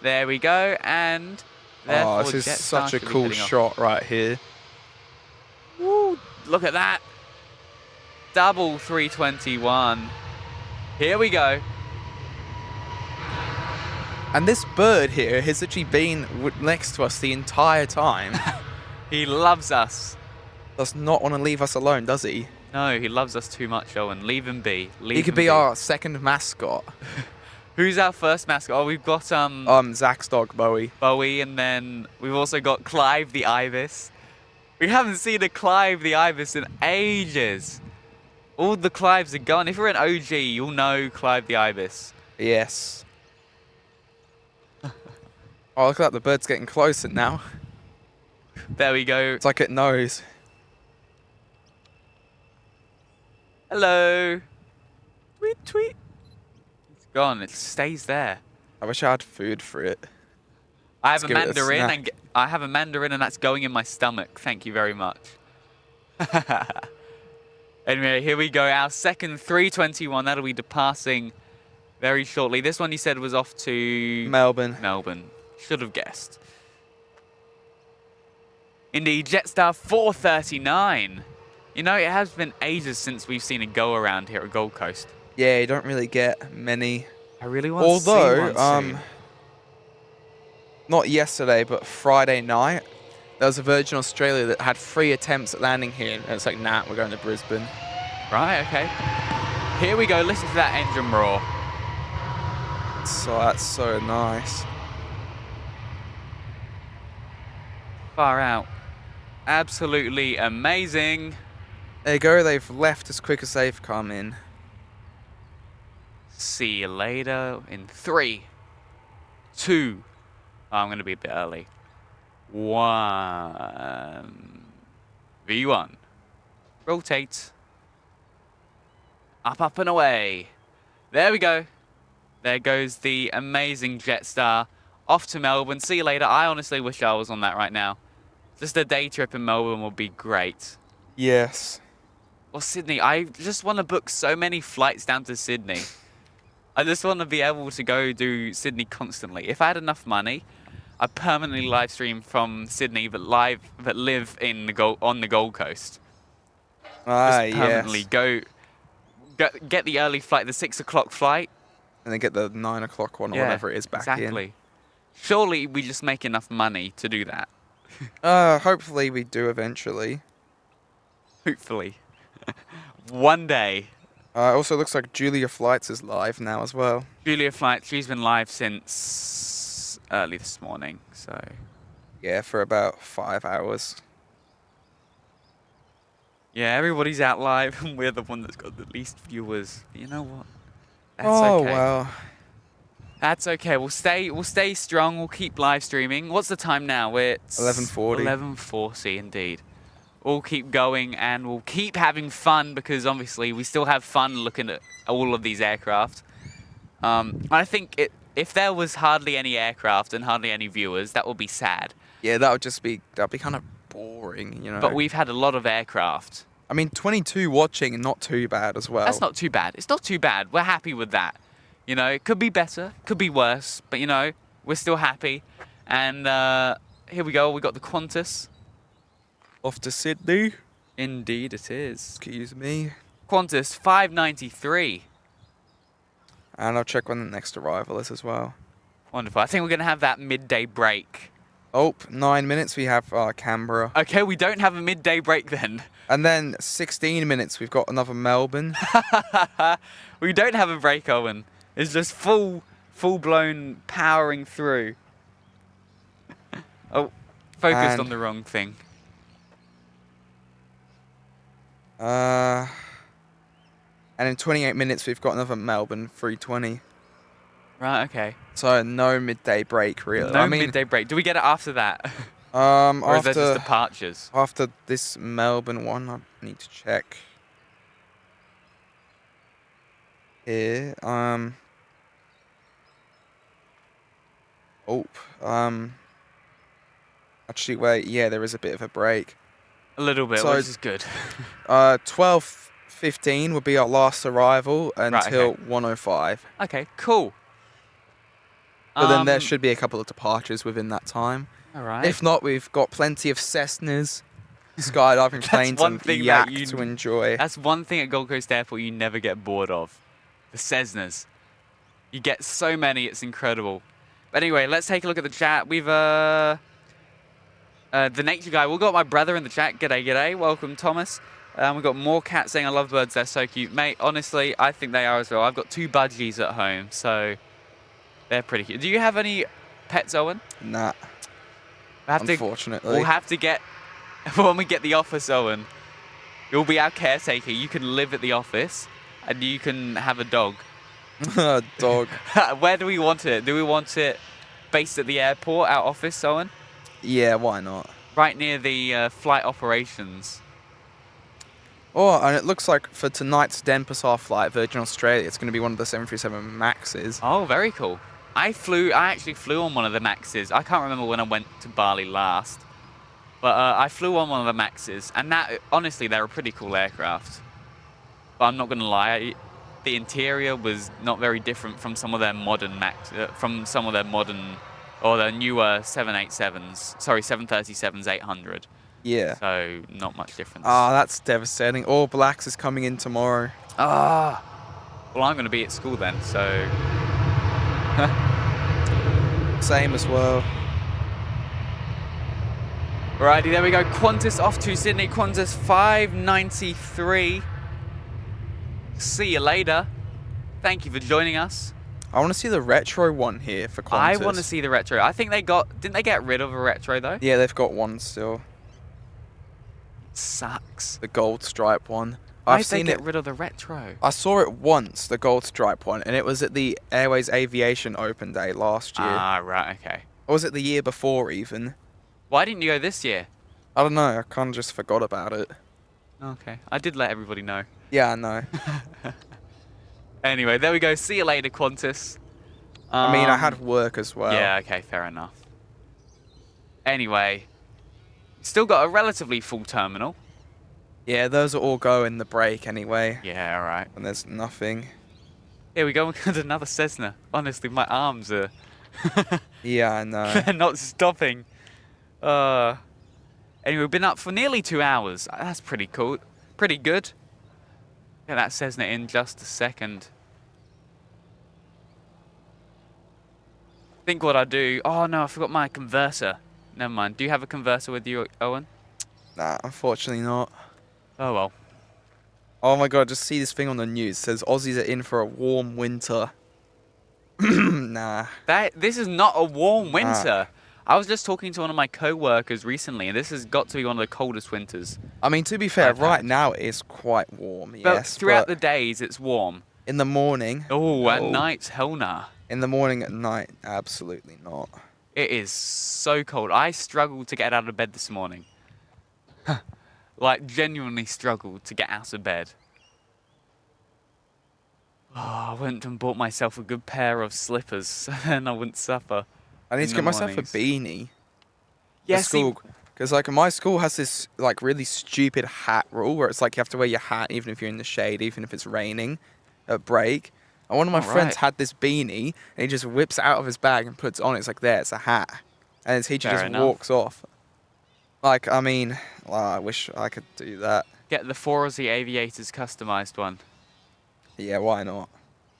There we go, and therefore this is Jetstar such a cool shot right here. Woo, look at that. Double 321. Here we go. And this bird here has actually been next to us the entire time. He loves us. Does not want to leave us alone, does he? No, he loves us too much, Owen. Leave him be. He could be our second mascot. Who's our first mascot? Oh, we've got Zach's dog, Bowie. Bowie, and then we've also got Clive the Ibis. We haven't seen a Clive the Ibis in ages. All the Clives are gone. If you're an OG, you'll know Clive the Ibis. Yes. Oh, look at that. The bird's getting closer now. There we go. It's like it knows. Hello. Tweet, tweet. It's gone. It stays there. I wish I had food for it. I have a mandarin, and that's going in my stomach. Thank you very much. Anyway, here we go. Our second 321. That'll be departing very shortly. This one you said was off to Melbourne. Melbourne. Should have guessed. Indeed, Jetstar 439. You know, it has been ages since we've seen a go around here at Gold Coast. Yeah, you don't really get many. I really want to see one soon. Not yesterday, but Friday night, there was a Virgin Australia that had 3 attempts at landing here, and it's like, nah, we're going to Brisbane. Right, okay. Here we go. Listen to that engine roar. So that's so nice. Far out. Absolutely amazing. There you go. They've left as quick as they've come in. See you later in 3, 2. Oh, I'm going to be a bit early. 1. V1. Rotate. Up, up and away. There we go. There goes the amazing Jetstar. Off to Melbourne. See you later. I honestly wish I was on that right now. Just a day trip in Melbourne would be great. Yes. Or Sydney. I just want to book so many flights down to Sydney. I just want to be able to go do Sydney constantly. If I had enough money, I'd permanently live stream from Sydney, but live in the on the Gold Coast. Just permanently yes. Get the early flight, the 6 o'clock flight, and then get the 9 o'clock one or whatever it is back in. Surely we just make enough money to do that. Hopefully we do eventually. Hopefully. One day. Also looks like Julia Flights is live now as well. Julia Flights, she's been live since early this morning, so. Yeah, for about 5 hours. Yeah, everybody's out live, and we're the one that's got the least viewers. But you know what? That's okay. Well. That's okay. We'll stay strong. We'll keep live streaming. What's the time now? It's 11:40. 11:40 indeed. We'll keep going and we'll keep having fun because obviously we still have fun looking at all of these aircraft. I think if there was hardly any aircraft and hardly any viewers, that would be sad. Yeah, that'd be kind of boring, you know. But we've had a lot of aircraft. I mean, 22 watching and not too bad as well. That's not too bad. It's not too bad. We're happy with that. You know, it could be better, could be worse, but you know, we're still happy. And here we go. We got the Qantas. Off to Sydney. Indeed it is. Excuse me. Qantas 593. And I'll check when the next arrival is as well. Wonderful. I think we're going to have that midday break. Oh, 9 minutes we have Canberra. Okay, we don't have a midday break then. And then 16 minutes we've got another Melbourne. We don't have a break, Owen. It's just full-blown powering through. Oh, focused on the wrong thing. And in 28 minutes, we've got another Melbourne 320. Right, okay. So no midday break, really. No midday break. Do we get it after that? Or is that just departures? After this Melbourne one, I need to check. Here, actually, wait, yeah, there is a bit of a break. A little bit, so, which is good. 12:15 would be our last arrival until 1:05. Okay, cool. But then there should be a couple of departures within that time. All right. If not, we've got plenty of Cessnas, skydiving planes, and yak to enjoy. That's one thing at Gold Coast Airport you never get bored of. The Cessnas. You get so many, it's incredible. But anyway, let's take a look at the chat. We've, the Nature Guy, we've got my brother in the chat. G'day, g'day. Welcome, Thomas. We've got more cats saying, I love birds, they're so cute. Mate, honestly, I think they are as well. I've got 2 budgies at home, so they're pretty cute. Do you have any pets, Owen? Nah. Unfortunately. We'll have to get, when we get the office, Owen, you'll be our caretaker. You can live at the office, and you can have a dog. A dog. Where do we want it? Do we want it based at the airport, our office, Owen? Yeah, why not? Right near the flight operations. Oh, and it looks like for tonight's Denpasar flight, Virgin Australia, it's going to be one of the 737 Maxes. Oh, very cool. I actually flew on one of the Maxes. I can't remember when I went to Bali last. But I flew on one of the Maxes, and honestly, they're a pretty cool aircraft. But I'm not going to lie, the interior was not very different from some of their modern or their newer 787s. Sorry, 737s 800. Yeah. So not much difference. Oh, that's devastating. All Blacks is coming in tomorrow. Ah. Well, I'm going to be at school then, so. Same as well. Alrighty, there we go. Qantas off to Sydney. Qantas 593. See you later. Thank you for joining us. I want to see the retro one here for Qantas. I want to see the retro. I think didn't they get rid of a retro though? Yeah, they've got one still. Sucks. The gold stripe one. Why did they get rid of the retro? I saw it once, the gold stripe one, and it was at the Airways Aviation Open Day last year. Ah, right, okay. Or was it the year before even? Why didn't you go this year? I don't know, I kind of just forgot about it. Okay, I did let everybody know. Yeah, I know. Anyway, there we go. See you later, Qantas. I mean, I had work as well. Yeah, okay, fair enough. Anyway, still got a relatively full terminal. Yeah, those are all go in the break anyway. Yeah, alright. And there's nothing. Here we go, we got another Cessna. Honestly, my arms are... Yeah, I know. They're not stopping. Anyway, we've been up for nearly 2 hours. That's pretty cool. Pretty good. Get that Cessna in just a second. Think what I do. Oh no, I forgot my converter. Never mind. Do you have a converter with you, Owen? Nah, unfortunately not. Oh well. Oh my god, just see this thing on the news. It says Aussies are in for a warm winter. Nah. This is not a warm winter. I was just talking to one of my co-workers recently, and this has got to be one of the coldest winters. I mean, to be fair, right now it is quite warm, but yes. Throughout the days, it's warm. In the morning. Oh, at night, hell nah. In the morning, at night, absolutely not. It is so cold. I struggled to get out of bed this morning. Like, genuinely struggled to get out of bed. Oh, I went and bought myself a good pair of slippers, so then I wouldn't suffer. I need to get myself a beanie. Yes, school, because like my school has this like really stupid hat rule where it's like you have to wear your hat even if you're in the shade, even if it's raining at break. And one of my friends had this beanie, and he just whips it out of his bag and puts it on. It's like, there, it's a hat. And his teacher just walks off. Like, I mean, I wish I could do that. Get the Aussie Aviators customized one. Yeah, why not?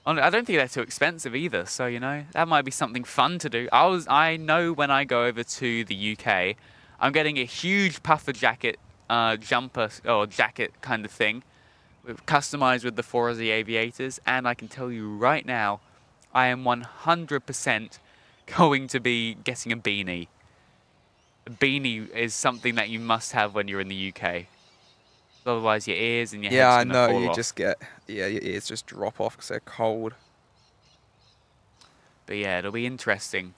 I don't think they're too expensive either, so, you know, that might be something fun to do. I know when I go over to the UK, I'm getting a huge puffer jacket, jumper, or jacket kind of thing, customized with the Aussie Aviators, and I can tell you right now, I am 100% going to be getting a beanie. A beanie is something that you must have when you're in the UK. Otherwise, your ears and your head's gonna fall off. You just get, your ears just drop off because they're cold. But yeah, it'll be interesting.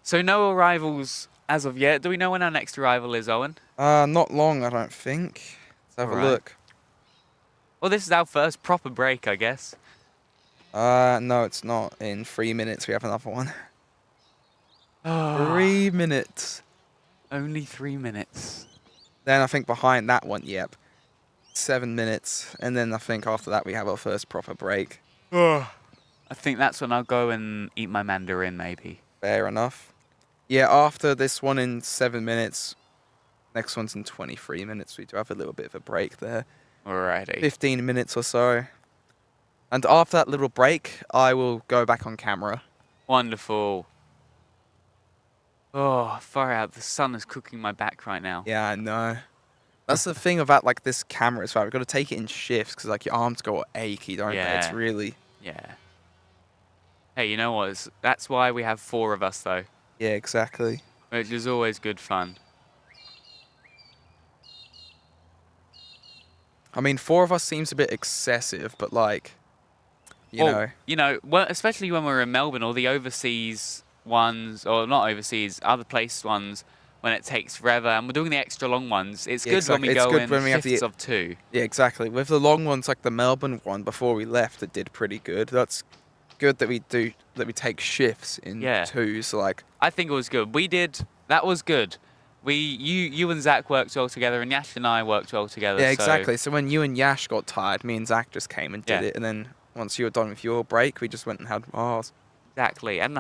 So no arrivals as of yet. Do we know when our next arrival is, Owen? Not long, I don't think. Let's have a look. Well, this is our first proper break, I guess. No, it's not. In 3 minutes, we have another one. 3 minutes. Only 3 minutes. Then I think behind that one, 7 minutes. And then I think after that, we have our first proper break. I think that's when I'll go and eat my mandarin, maybe. Fair enough. Yeah, after this one in 7 minutes, next one's in 23 minutes. We do have a little bit of a break there. Alrighty. 15 minutes or so. And after that little break, I will go back on camera. Wonderful. Oh, far out. The sun is cooking my back right now. Yeah, I know. That's the thing about like this camera as well. We've got to take it in shifts because like your arms go achy, don't they? It's really... Yeah. Hey, you know what? That's why we have 4 of us, though. Yeah, exactly. Which is always good fun. I mean, 4 of us seems a bit excessive, but like, you know. You know, well, especially when we're in Melbourne, or the overseas ones, or not overseas, other place ones, when it takes forever, and we're doing the extra long ones. It's good when we go in shifts of 2. Yeah, exactly. With the long ones, like the Melbourne one before we left, it did pretty good. That's good that we take shifts in twos. Like, I think it was good. That was good. You and Zach worked well together, and Yash and I worked well together. Yeah, exactly. So when you and Yash got tired, me and Zach just came and did it, and then once you were done with your break, we just went and had ours. Exactly. And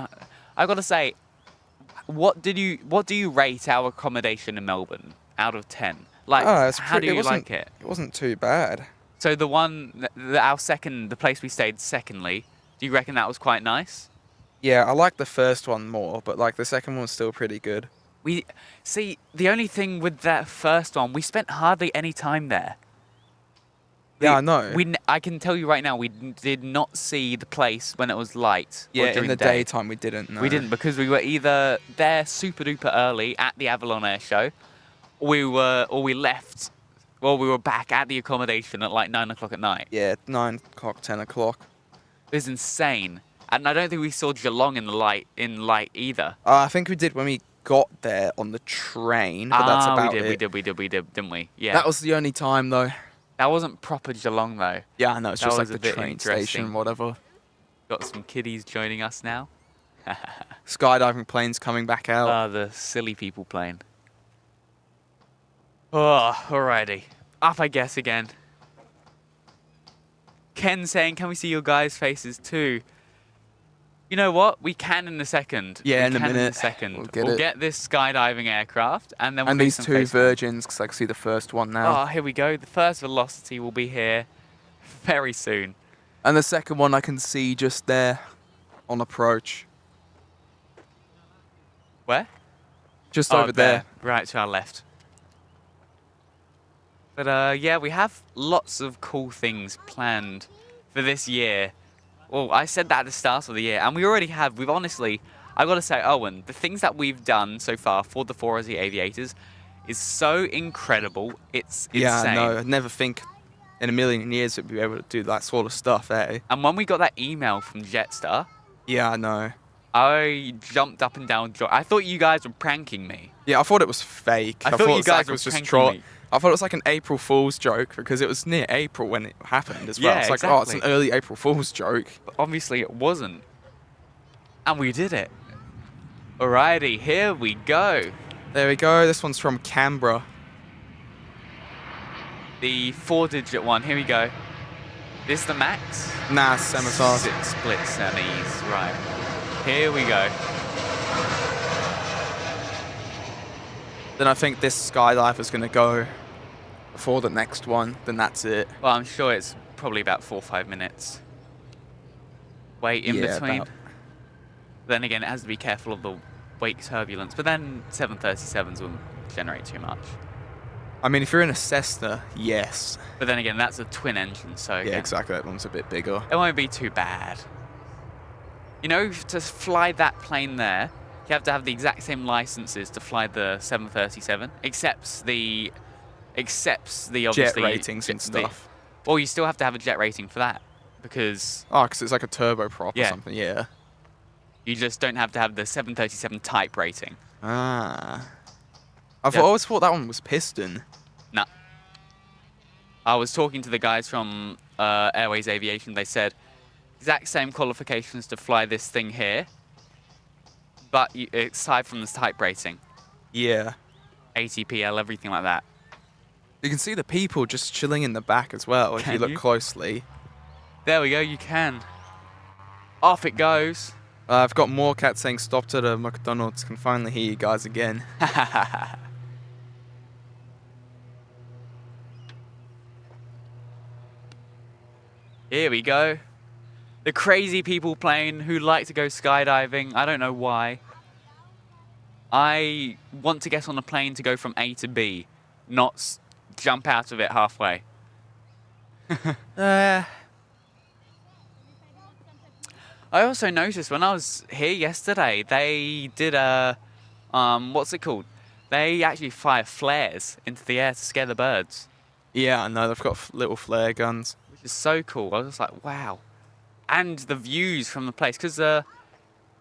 I got to say, what do you rate our accommodation in Melbourne out of 10? Like, how do you like it? It wasn't too bad. So the place we stayed secondly, do you reckon that was quite nice? Yeah, I like the first one more, but like the second one was still pretty good. The only thing with that first one, we spent hardly any time there. Yeah, I know. I can tell you right now, we did not see the place when it was light. Yeah, in the daytime we didn't. No. We didn't, because we were either there super duper early at the Avalon Air Show, or we left. Well, we were back at the accommodation at like 9 o'clock at night. Yeah, 9 o'clock, 10 o'clock. It was insane. And I don't think we saw Geelong in light either. I think we did when we got there on the train, but that's about it. We did, didn't we? Yeah. That was the only time, though. That wasn't proper Geelong, though. Yeah, I know. It's just like the train station, whatever. Got some kiddies joining us now. Skydiving planes coming back out. Ah, the silly people plane. Oh, alrighty. Up, I guess, again. Ken saying, can we see your guys' faces too? You know what? We can in a second. Yeah, in a minute. We'll get this skydiving aircraft, and then we'll do these two Virgins, because I can see the first one now. Oh, here we go. The first Velocity will be here very soon. And the second one I can see just there on approach. Where? Just over there. Right to our left. But yeah, we have lots of cool things planned for this year. Well, I said that at the start of the year, and we already have. We've honestly, I've got to say, Owen, the things that we've done so far for the 4 Aussie Aviators is so incredible. It's insane. Yeah, I know. I'd never think in a million years we'd be able to do that sort of stuff, eh? And when we got that email from Jetstar... Yeah, I know. I jumped up and down. I thought you guys were pranking me. Yeah, I thought it was fake. I thought you guys were pranking me. I thought it was like an April Fool's joke because it was near April when it happened as well. Yeah, it's like, exactly. oh, it's an early April Fool's joke. But obviously it wasn't. And we did it. Alrighty, here we go. There we go. This one's from Canberra. The 4-digit one. Here we go. This the max? Nah, semitars. 6 split semis. Right. Here we go. Then I think this skydive is going to go before the next one. Then that's it. Well, I'm sure it's probably about 4 or 5 minutes. Wait in between. Then again, it has to be careful of the wake turbulence. But then 737s won't generate too much. I mean, if you're in a Cessna, yes. But then again, that's a twin engine, so... Yeah, exactly. That one's a bit bigger. It won't be too bad. You know, to fly that plane there, you have to have the exact same licenses to fly the 737, except the obviously... Jet ratings and stuff. Well, you still have to have a jet rating for that, because... Oh, because it's like a turboprop or something, yeah. You just don't have to have the 737 type rating. Ah. I always thought that one was piston. Nah. I was talking to the guys from Airways Aviation. They said exact same qualifications to fly this thing here, but it's aside from the type rating. Yeah. ATPL, everything like that. You can see the people just chilling in the back as well if you look closely. There we go, you can. Off it goes. I've got more cats saying stopped at a McDonald's. Can finally hear you guys again. Here we go. The crazy people plane who like to go skydiving. I don't know why. I want to get on a plane to go from A to B, not jump out of it halfway. I also noticed when I was here yesterday, they did a, what's it called? They actually fire flares into the air to scare the birds. Yeah, I know. They've got little flare guns. Which is so cool. I was just like, wow. And the views from the place, because the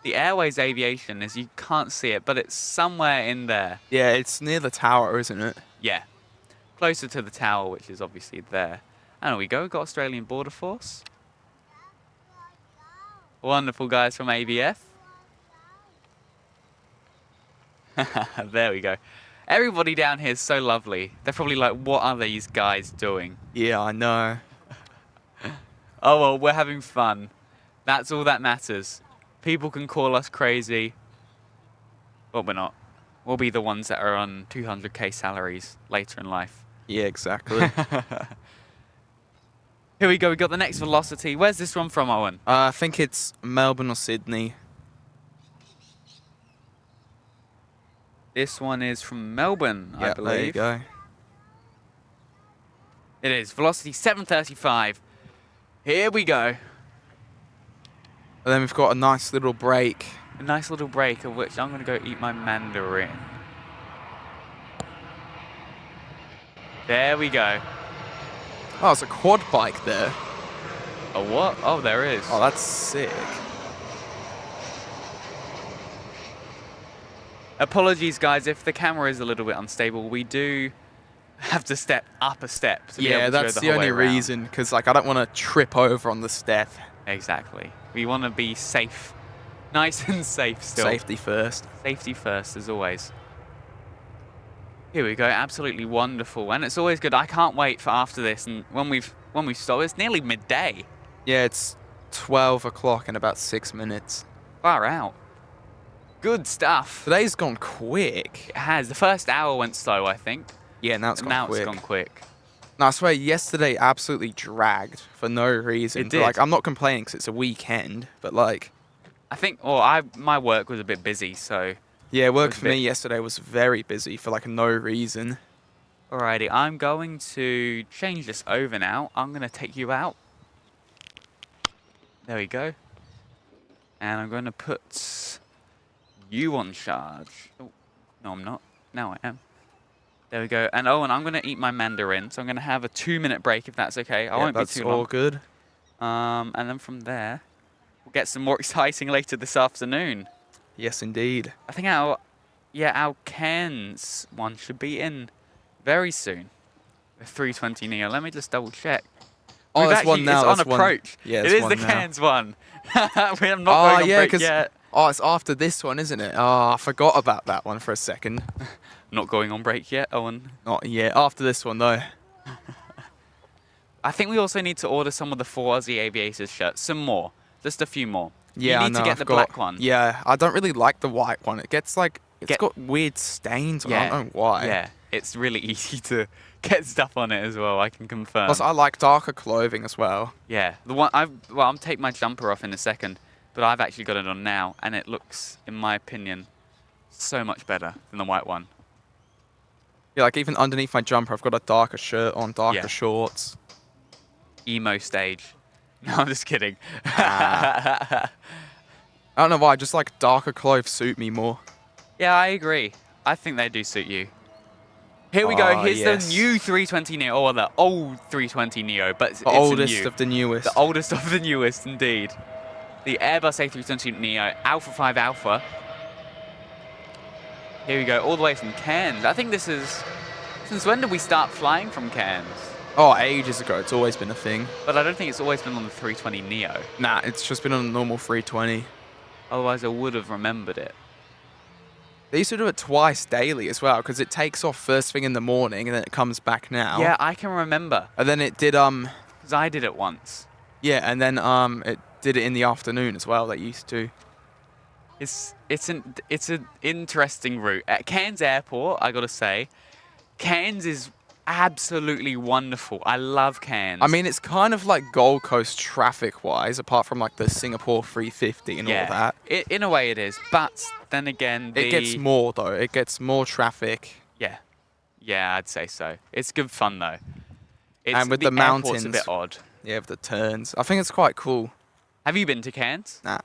Airways Aviation is, you can't see it, but it's somewhere in there. Yeah, it's near the tower, isn't it? Yeah. Closer to the tower, which is obviously there. And there we go. We've got Australian Border Force. Wonderful guys from ABF. There we go. Everybody down here is so lovely. They're probably like, what are these guys doing? Yeah, I know. Oh well, we're having fun. That's all that matters. People can call us crazy, but we're not. We'll be the ones that are on 200k salaries later in life. Yeah, exactly. Here we go, we got the next velocity. Where's this one from, Owen? I think it's Melbourne or Sydney. This one is from Melbourne, I believe. There you go. It is. Velocity 735. Here we go. And then we've got a nice little break. A nice little break of which I'm going to go eat my mandarin. There we go. Oh, it's a quad bike there. A what? Oh, there is. Oh, that's sick. Apologies, guys, if the camera is a little bit unstable. We do have to step up a step to be able to that's go the only reason, because like I don't want to trip over on the step. Exactly. We want to be safe. Nice and safe still. Safety first. Safety first, as always. Here we go. Absolutely wonderful. And it's always good. I can't wait for after this. And when we've stopped, it's nearly midday. Yeah, it's 12 o'clock in about 6 minutes. Far out. Good stuff. Today's gone quick. It has. The first hour went slow, I think. Yeah, now it's gone quick. Now it's gone quick. No, I swear, yesterday absolutely dragged for no reason. It did. Like, I'm not complaining because it's a weekend, but like... I think, my work was a bit busy, so... Yeah, work for me yesterday was very busy for like no reason. Alrighty, I'm going to change this over now. I'm going to take you out. There we go. And I'm going to put you on charge. Oh, no, I'm not. Now I am. There we go. And Owen, I'm going to eat my mandarin, so I'm going to have a 2-minute break if that's okay. I won't be too long. That's all good. And then from there, we'll get some more exciting later this afternoon. Yes, indeed. I think our Cairns one should be in very soon. The 320 Neo. Let me just double check. Oh, there's one now. It's on approach. Yeah, it is the Cairns one. I'm not going on break yet. Oh, it's after this one, isn't it? Oh, I forgot about that one for a second. Not going on break yet, Owen. Not yet. After this one, though. I think we also need to order some of the 4 Aussie Aviators shirts. Some more. Just a few more. Yeah, you need to get the black one. Yeah, I don't really like the white one. It gets like, it's got weird stains on it. I don't know why. Yeah, it's really easy to get stuff on it as well, I can confirm. Plus, I like darker clothing as well. Yeah, the one I'll take my jumper off in a second, but I've actually got it on now, and it looks, in my opinion, so much better than the white one. Yeah, like even underneath my jumper, I've got a darker shirt on, darker shorts. Emo stage. No, I'm just kidding. I don't know why, just like darker clothes suit me more. Yeah, I agree. I think they do suit you. Here we go. Here's the new 320 Neo, or the old 320 Neo, but it's the oldest of the newest. The oldest of the newest, indeed. The Airbus A320 Neo Alpha 5 Alpha. Here we go, all the way from Cairns. I think this is... Since when did we start flying from Cairns? Oh, ages ago. It's always been a thing. But I don't think it's always been on the 320 Neo. Nah, it's just been on the normal 320. Otherwise, I would have remembered it. They used to do it twice daily as well, because it takes off first thing in the morning and then it comes back now. Yeah, I can remember. And then it did, because I did it once. Yeah, and then it did it in the afternoon as well, they used to. It's an interesting route. At Cairns Airport, I gotta say, Cairns is absolutely wonderful. I love Cairns. I mean, it's kind of like Gold Coast traffic-wise, apart from like the Singapore 350 and all that. In a way it is, but then again... It gets more, though. It gets more traffic. Yeah. Yeah, I'd say so. It's good fun, though. And with the mountains... a bit odd. Yeah, with the turns. I think it's quite cool. Have you been to Cairns? Nah.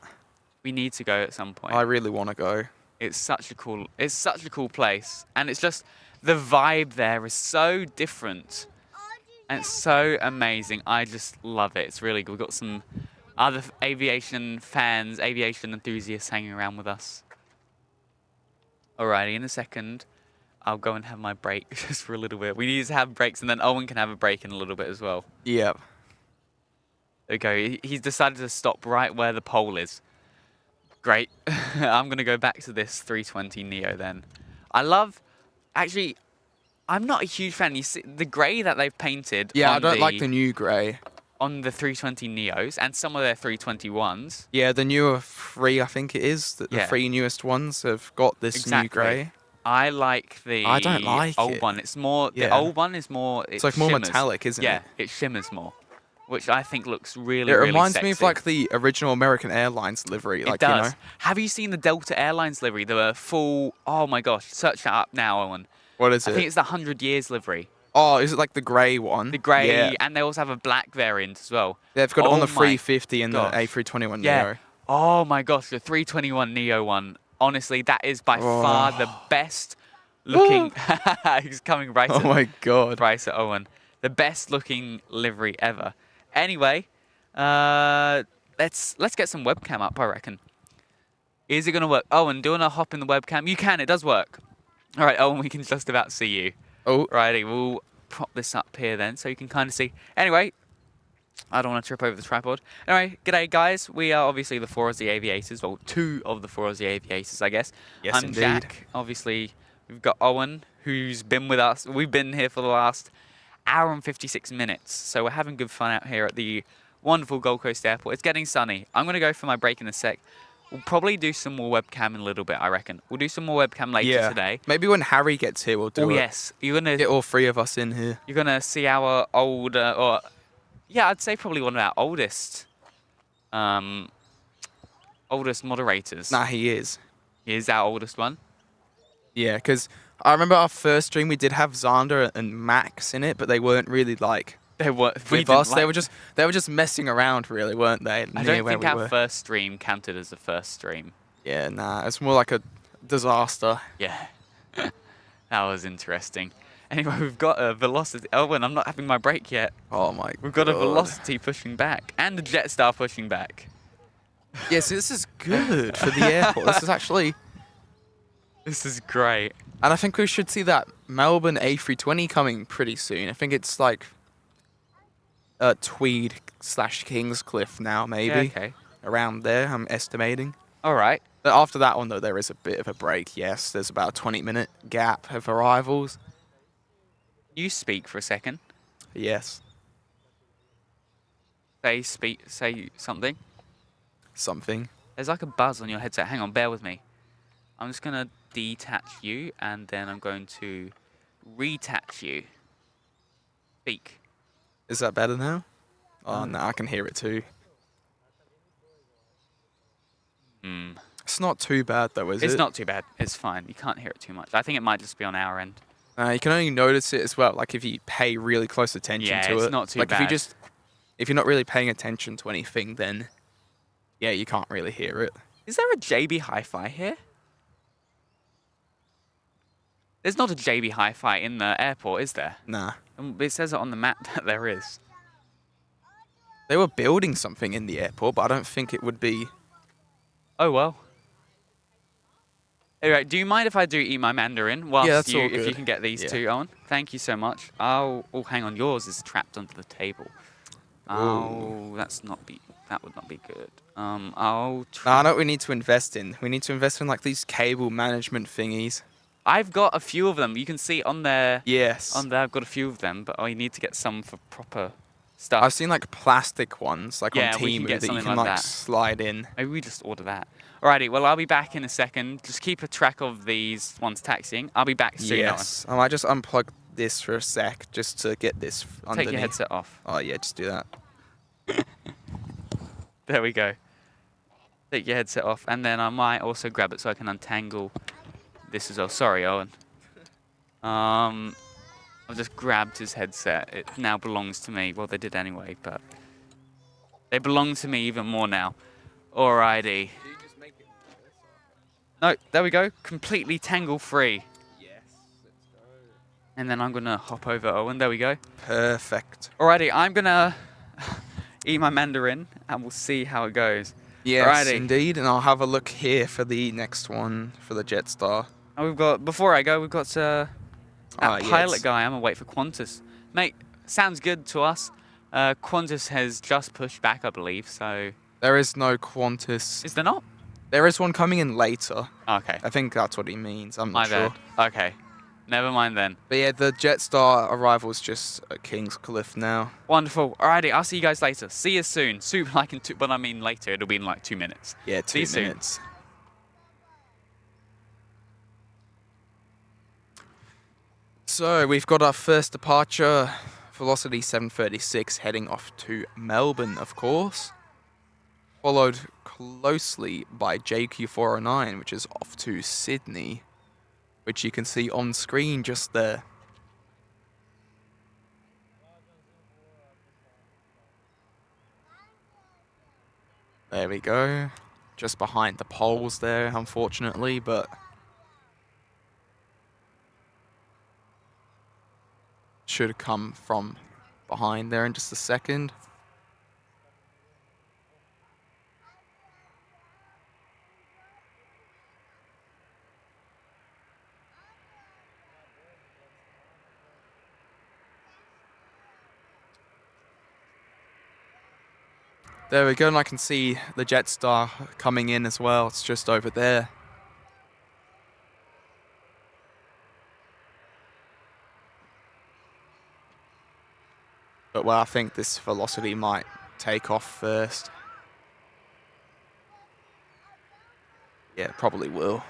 We need to go at some point. I really want to go. It's such a cool place. And it's just... The vibe there is so different, and it's so amazing. I just love it. It's really good. We've got some other aviation fans, aviation enthusiasts hanging around with us. Alrighty, in a second, I'll go and have my break just for a little bit. We need to have breaks, and then Owen can have a break in a little bit as well. Yep. There we go. He's decided to stop right where the pole is. Great. I'm going to go back to this 320 Neo then. Actually, I'm not a huge fan. You see the grey that they've painted. Yeah, I don't like the new grey. On the 320 Neos and some of their 321s. Yeah, the newer 3, I think it is. The 3 newest ones have got this new grey. I like the I don't like old it. one. It's more, the old one is more, it's like more metallic, isn't it? Yeah, it shimmers more, which I think looks really, it really reminds sexy. me of like the original American Airlines livery. It does. You know? Have you seen the Delta Airlines livery? The full, oh my gosh, search that up now, Owen. What is it? I think it's the 100 Years livery. Oh, is it like the grey one? The grey, and they also have a black variant as well. Yeah, they've got it on the 350 and the A321 Neo. Oh my gosh, the 321 Neo one. Honestly, that is by far the best looking. He's coming right at my god. Right at Owen. The best looking livery ever. Anyway, let's get some webcam up, I reckon. Is it gonna work? Owen, do you wanna hop in the webcam? You can, it does work. Alright, Owen, we can just about see you. Oh. Righty, we'll prop this up here then so you can kind of see. Anyway, I don't want to trip over the tripod. Anyway, g'day guys. We are obviously the 4 Aussie Aviators. Well, 2 of the 4 Aussie Aviators, I guess. Yes, I'm indeed. Jack. Obviously, we've got Owen, who's been with us. We've been here for the last hour and 56 minutes. So we're having good fun out here at the wonderful Gold Coast Airport. It's getting sunny. I'm going to go for my break in a sec. We'll probably do some more webcam in a little bit, I reckon. We'll do some more webcam later today. Maybe when Harry gets here, we'll do it. Oh, yes. You're gonna get all 3 of us in here. You're going to see our old, yeah, I'd say probably one of our oldest moderators. Nah, he is. He is our oldest one. Yeah, because I remember our first stream, we did have Xander and Max in it, but they weren't really like... They were with us. They were just messing around, really, weren't they? I don't think our first stream counted as a first stream. Yeah, nah, it's more like a disaster. Yeah, that was interesting. Anyway, we've got a velocity. Oh, and I'm not having my break yet. Oh my god. We've got a velocity pushing back and a Jetstar pushing back. Yeah, so this is good for the airport. This is great. And I think we should see that Melbourne A320 coming pretty soon. I think it's like Tweed / Kingscliff now, maybe. Yeah, okay. Around there, I'm estimating. All right. But after that one, though, there is a bit of a break, yes. There's about a 20-minute gap of arrivals. You speak for a second. Yes. Say something. Something. There's like a buzz on your headset. Hang on, bear with me. I'm just going to detach you, and then I'm going to reattach you. Speak. Is that better now? Oh, no, I can hear it too. It's not too bad, though, is it? It's not too bad. It's fine. You can't hear it too much. I think it might just be on our end. You can only notice it as well, like if you pay really close attention to it. Yeah, it's not too bad. Like if you're not really paying attention to anything, then yeah, you can't really hear it. Is there a JB Hi-Fi here? There's not a JB Hi-Fi in the airport, is there? Nah. It says it on the map that there is. They were building something in the airport, but I don't think it would be... Oh, well. Anyway, do you mind if I do eat my mandarin whilst that's all good. If you can get these two on? Thank you so much. Oh, hang on. Yours is trapped under the table. Oh, that would not be good. I'll try. I know what we need to invest in. We need to invest in like these cable management thingies. I've got a few of them. You can see on there. Yes. On there, I've got a few of them, but I need to get some for proper stuff. I've seen like plastic ones, like on Temu, that you can like slide in. Maybe we just order that. Alrighty, well, I'll be back in a second. Just keep a track of these ones taxiing. I'll be back soon. Yes. I might just unplug this for a sec just to get this underneath. Take your headset off. Oh, yeah, just do that. There we go. Take your headset off, and then I might also grab it so I can untangle this as well. Sorry, Owen. I've just grabbed his headset. It now belongs to me. Well, they did anyway, but they belong to me even more now. Alrighty. No, there we go. Completely tangle-free. Yes, let's go. And then I'm going to hop over Owen. There we go. Perfect. Alrighty, I'm going to eat my mandarin, and we'll see how it goes. Yes, indeed. And I'll have a look here for the next one, for the Jetstar. And we've got, before I go, we've got that pilot guy. I'm going to wait for Qantas. Mate, sounds good to us. Qantas has just pushed back, I believe, so... There is no Qantas. Is there not? There is one coming in later. Okay. I think that's what he means. I'm not My sure. bad. Okay. Never mind then. But yeah, the Jetstar arrival is just at Kingscliff now. Wonderful. Alrighty, I'll see you guys later. See you soon. Soon, like in but I mean later. It'll be in like 2 minutes. Yeah, 2 See you minutes. Soon. So we've got our first departure, Velocity 736, heading off to Melbourne, of course. Followed closely by JQ409, which is off to Sydney, which you can see on screen just there. There we go. Just behind the poles there, unfortunately, but should come from behind there in just a second. There we go, and I can see the Jetstar coming in as well. It's just over there. But well, I think this Velocity might take off first. Yeah, it probably will.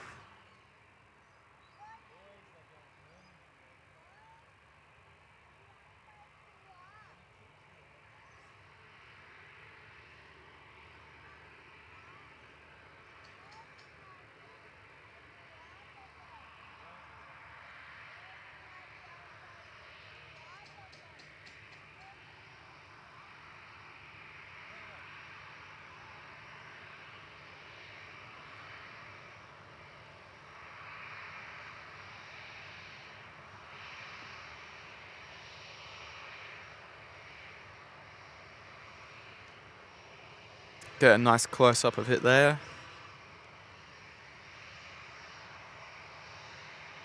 Get a nice close-up of it there.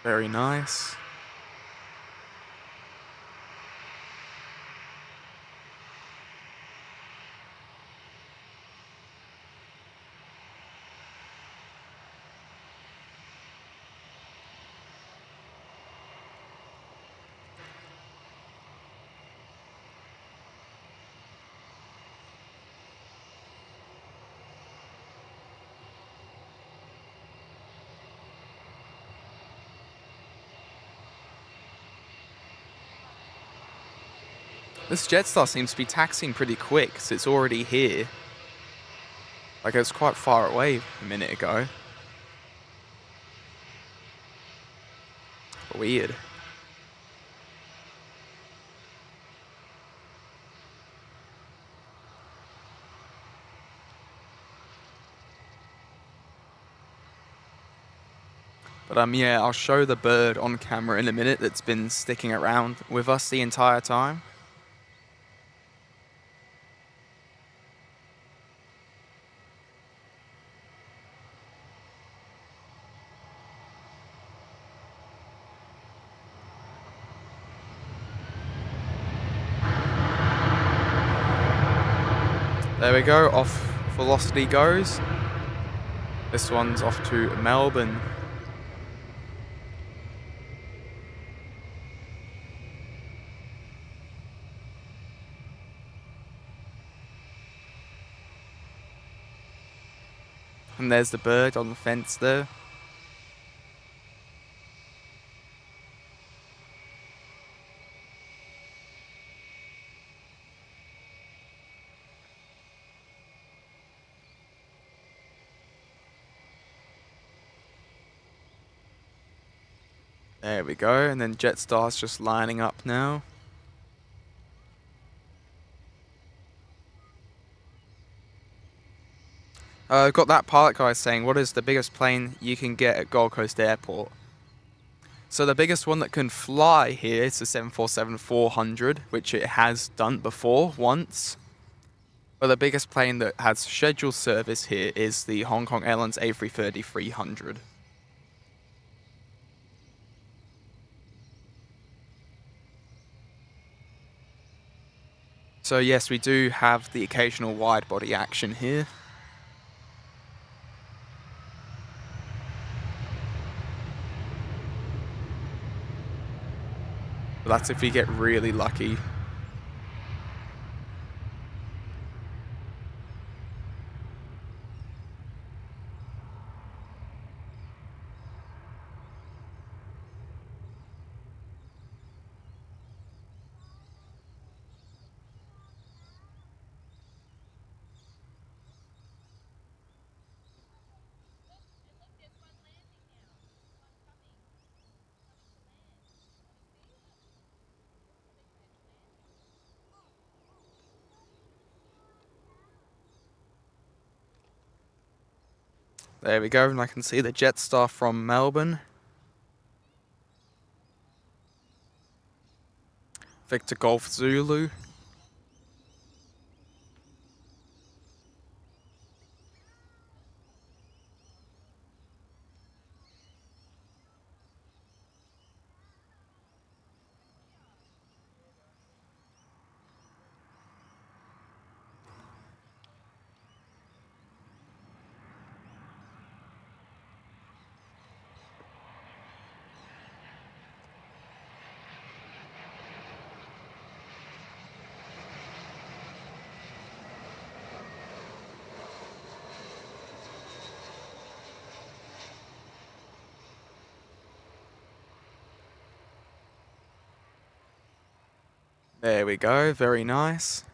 Very nice. This Jetstar seems to be taxiing pretty quick, because it's already here. Like, it was quite far away a minute ago. Weird. But yeah, I'll show the bird on camera in a minute that's been sticking around with us the entire time. There we go, off Velocity goes. This one's off to Melbourne. And there's the bird on the fence there. There we go, and then Jetstar's just lining up now. I've got that pilot guy saying, what is the biggest plane you can get at Gold Coast Airport? So the biggest one that can fly here is the 747-400, which it has done before, once. But the biggest plane that has scheduled service here is the Hong Kong Airlines A330-300. So yes, we do have the occasional wide body action here. But that's if we get really lucky. There we go, and I can see the Jetstar from Melbourne. Victor Golf Zulu. There we go, very nice.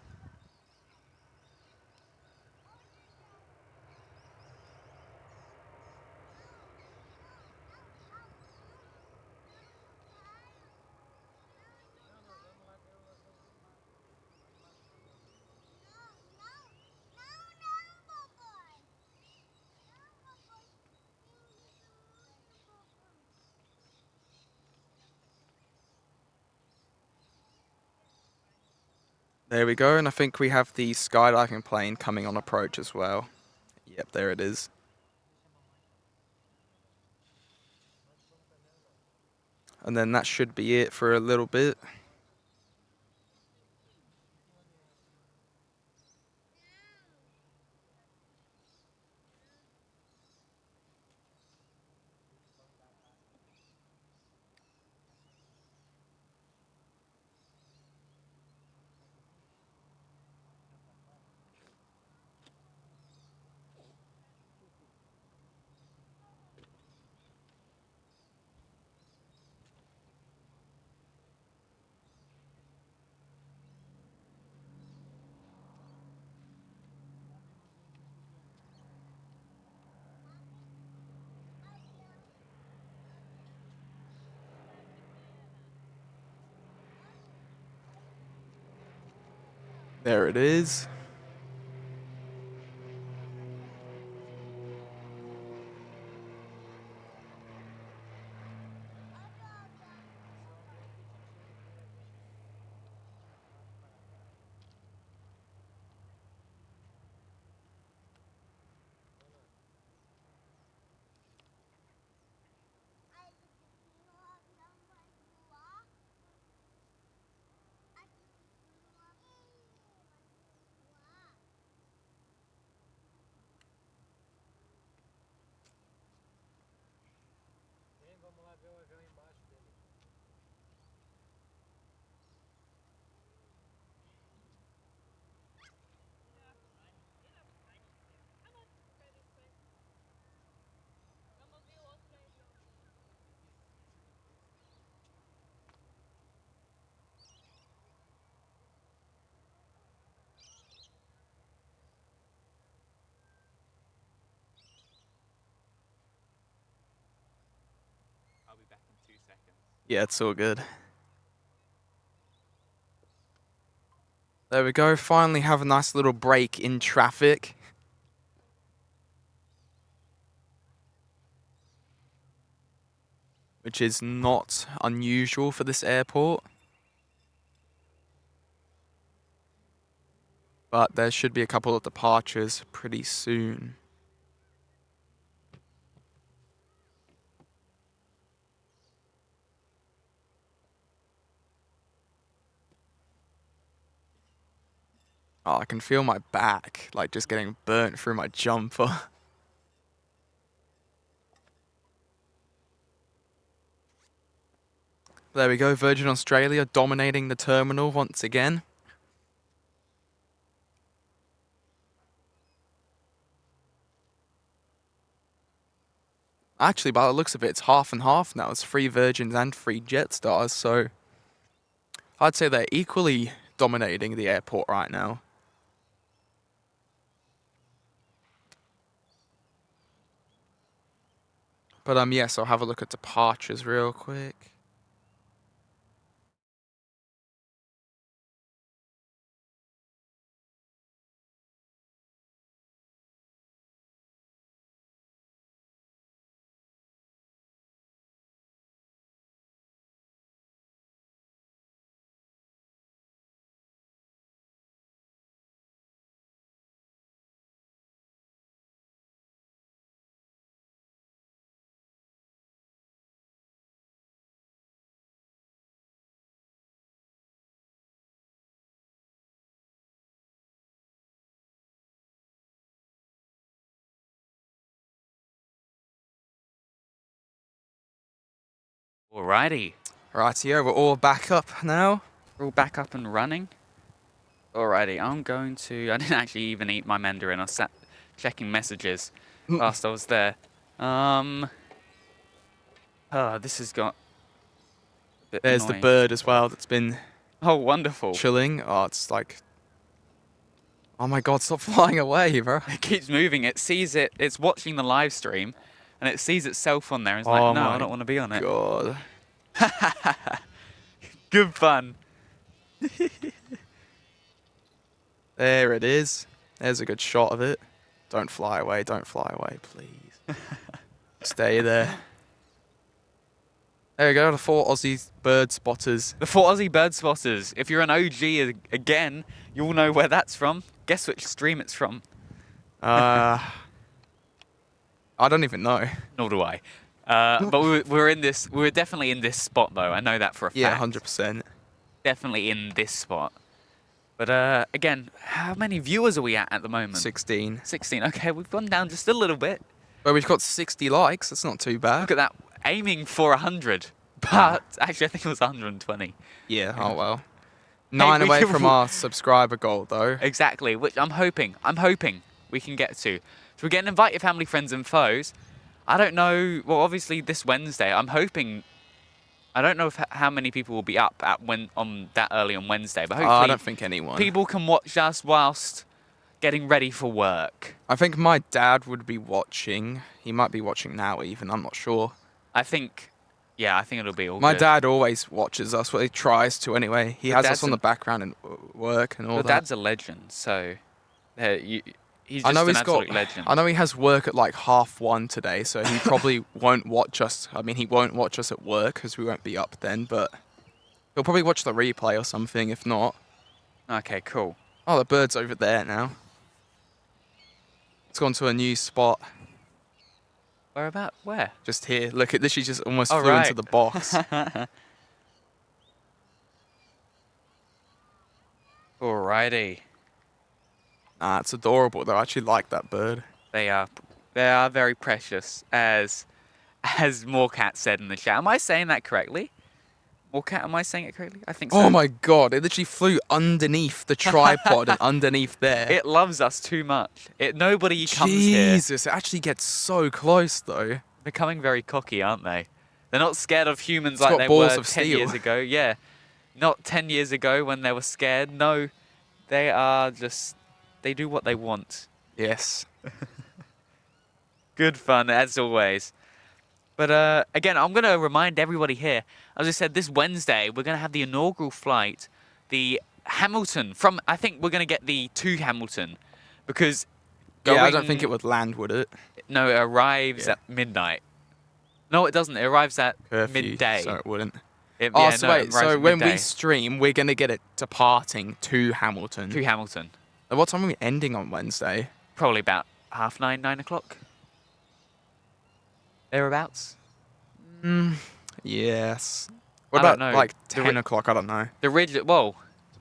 There we go, and I think we have the skydiving plane coming on approach as well. Yep, there it is. And then that should be it for a little bit. There it is. I'll be back in 2 seconds. Yeah, it's all good. There we go, finally have a nice little break in traffic. Which is not unusual for this airport. But there should be a couple of departures pretty soon. Oh, I can feel my back, like, just getting burnt through my jumper. There we go, Virgin Australia dominating the terminal once again. Actually, by the looks of it, it's half and half now. It's 3 Virgins and 3 Jetsstars, so I'd say they're equally dominating the airport right now. But yes, I'll have a look at departures real quick. Alrighty. Rightio, we're all back up now. We're all back up and running. Alrighty, I'm going to... I didn't actually even eat my Mandarin. I sat checking messages whilst I was there. Oh, this has got... There's annoying. the bird as well that's been... Oh, wonderful. Chilling. Oh, it's like... Oh my god, stop flying away, bro. It keeps moving. It sees it. It's watching the live stream, and it sees itself on there. It's like, no, I don't want to be on it. God. Good fun. There it is. There's a good shot of it. Don't fly away. Don't fly away, please. Stay there. There we go, the 4 Aussie bird spotters. The 4 Aussie bird spotters. If you're an OG again, you'll know where that's from. Guess which stream it's from. I don't even know. Nor do I. But we were definitely in this spot though. I know that for a fact. Yeah, 100%. Definitely in this spot. But again, how many viewers are we at the moment? 16. 16. Okay, we've gone down just a little bit. Well, we've got 60 likes. That's not too bad. Look at that. Aiming for 100. But actually, I think it was 120. Yeah, oh well. 9 away from our subscriber goal, though. Exactly, which I'm hoping we can get to. So we're getting invite your family, friends, and foes. I don't know. Well, obviously this Wednesday, I'm hoping. I don't know how many people will be up on that early on Wednesday, but hopefully I don't think anyone. People can watch us whilst getting ready for work. I think my dad would be watching. He might be watching now, even. I'm not sure. I think it'll be all My good. dad always watches us. Well, he tries to anyway. He has us on the background and work and all that. Your dad's a legend, so he's just an absolute legend. I know he has work at like 1:30 today, so he probably won't watch us. I mean, he won't watch us at work because we won't be up then, but he'll probably watch the replay or something if not. Okay, cool. Oh, the bird's over there now. It's gone to a new spot. Where? Just here. Look, this she just almost flew into the box. Alrighty. Nah, it's adorable though. I actually like that bird. They are very precious, as Morecat said in the chat. Am I saying that correctly? Morecat, am I saying it correctly? I think so. Oh my god, it literally flew underneath the tripod and underneath there. It loves us too much. Nobody comes here. Jesus, it actually gets so close though. Becoming very cocky, aren't they? They're not scared of humans It's like got they balls were of 10 steel. years ago. Yeah. Not 10 years ago when they were scared. No, they are just... They do what they want. Yes. Good fun, as always. But again, I'm going to remind everybody here, as I said, this Wednesday, we're going to have the inaugural flight, the Hamilton, I think we're going to get the to Hamilton, because... Yeah, I don't think it would land, would it? No, it arrives at midnight. No, it doesn't. It arrives at Curfew, midday. so it wouldn't. So when we stream, we're going to get it departing to Hamilton. To Hamilton. And what time are we ending on Wednesday? Probably about 9:30, 9 o'clock. Thereabouts. Yes. What about like 10 o'clock? I don't know. The rigid, well,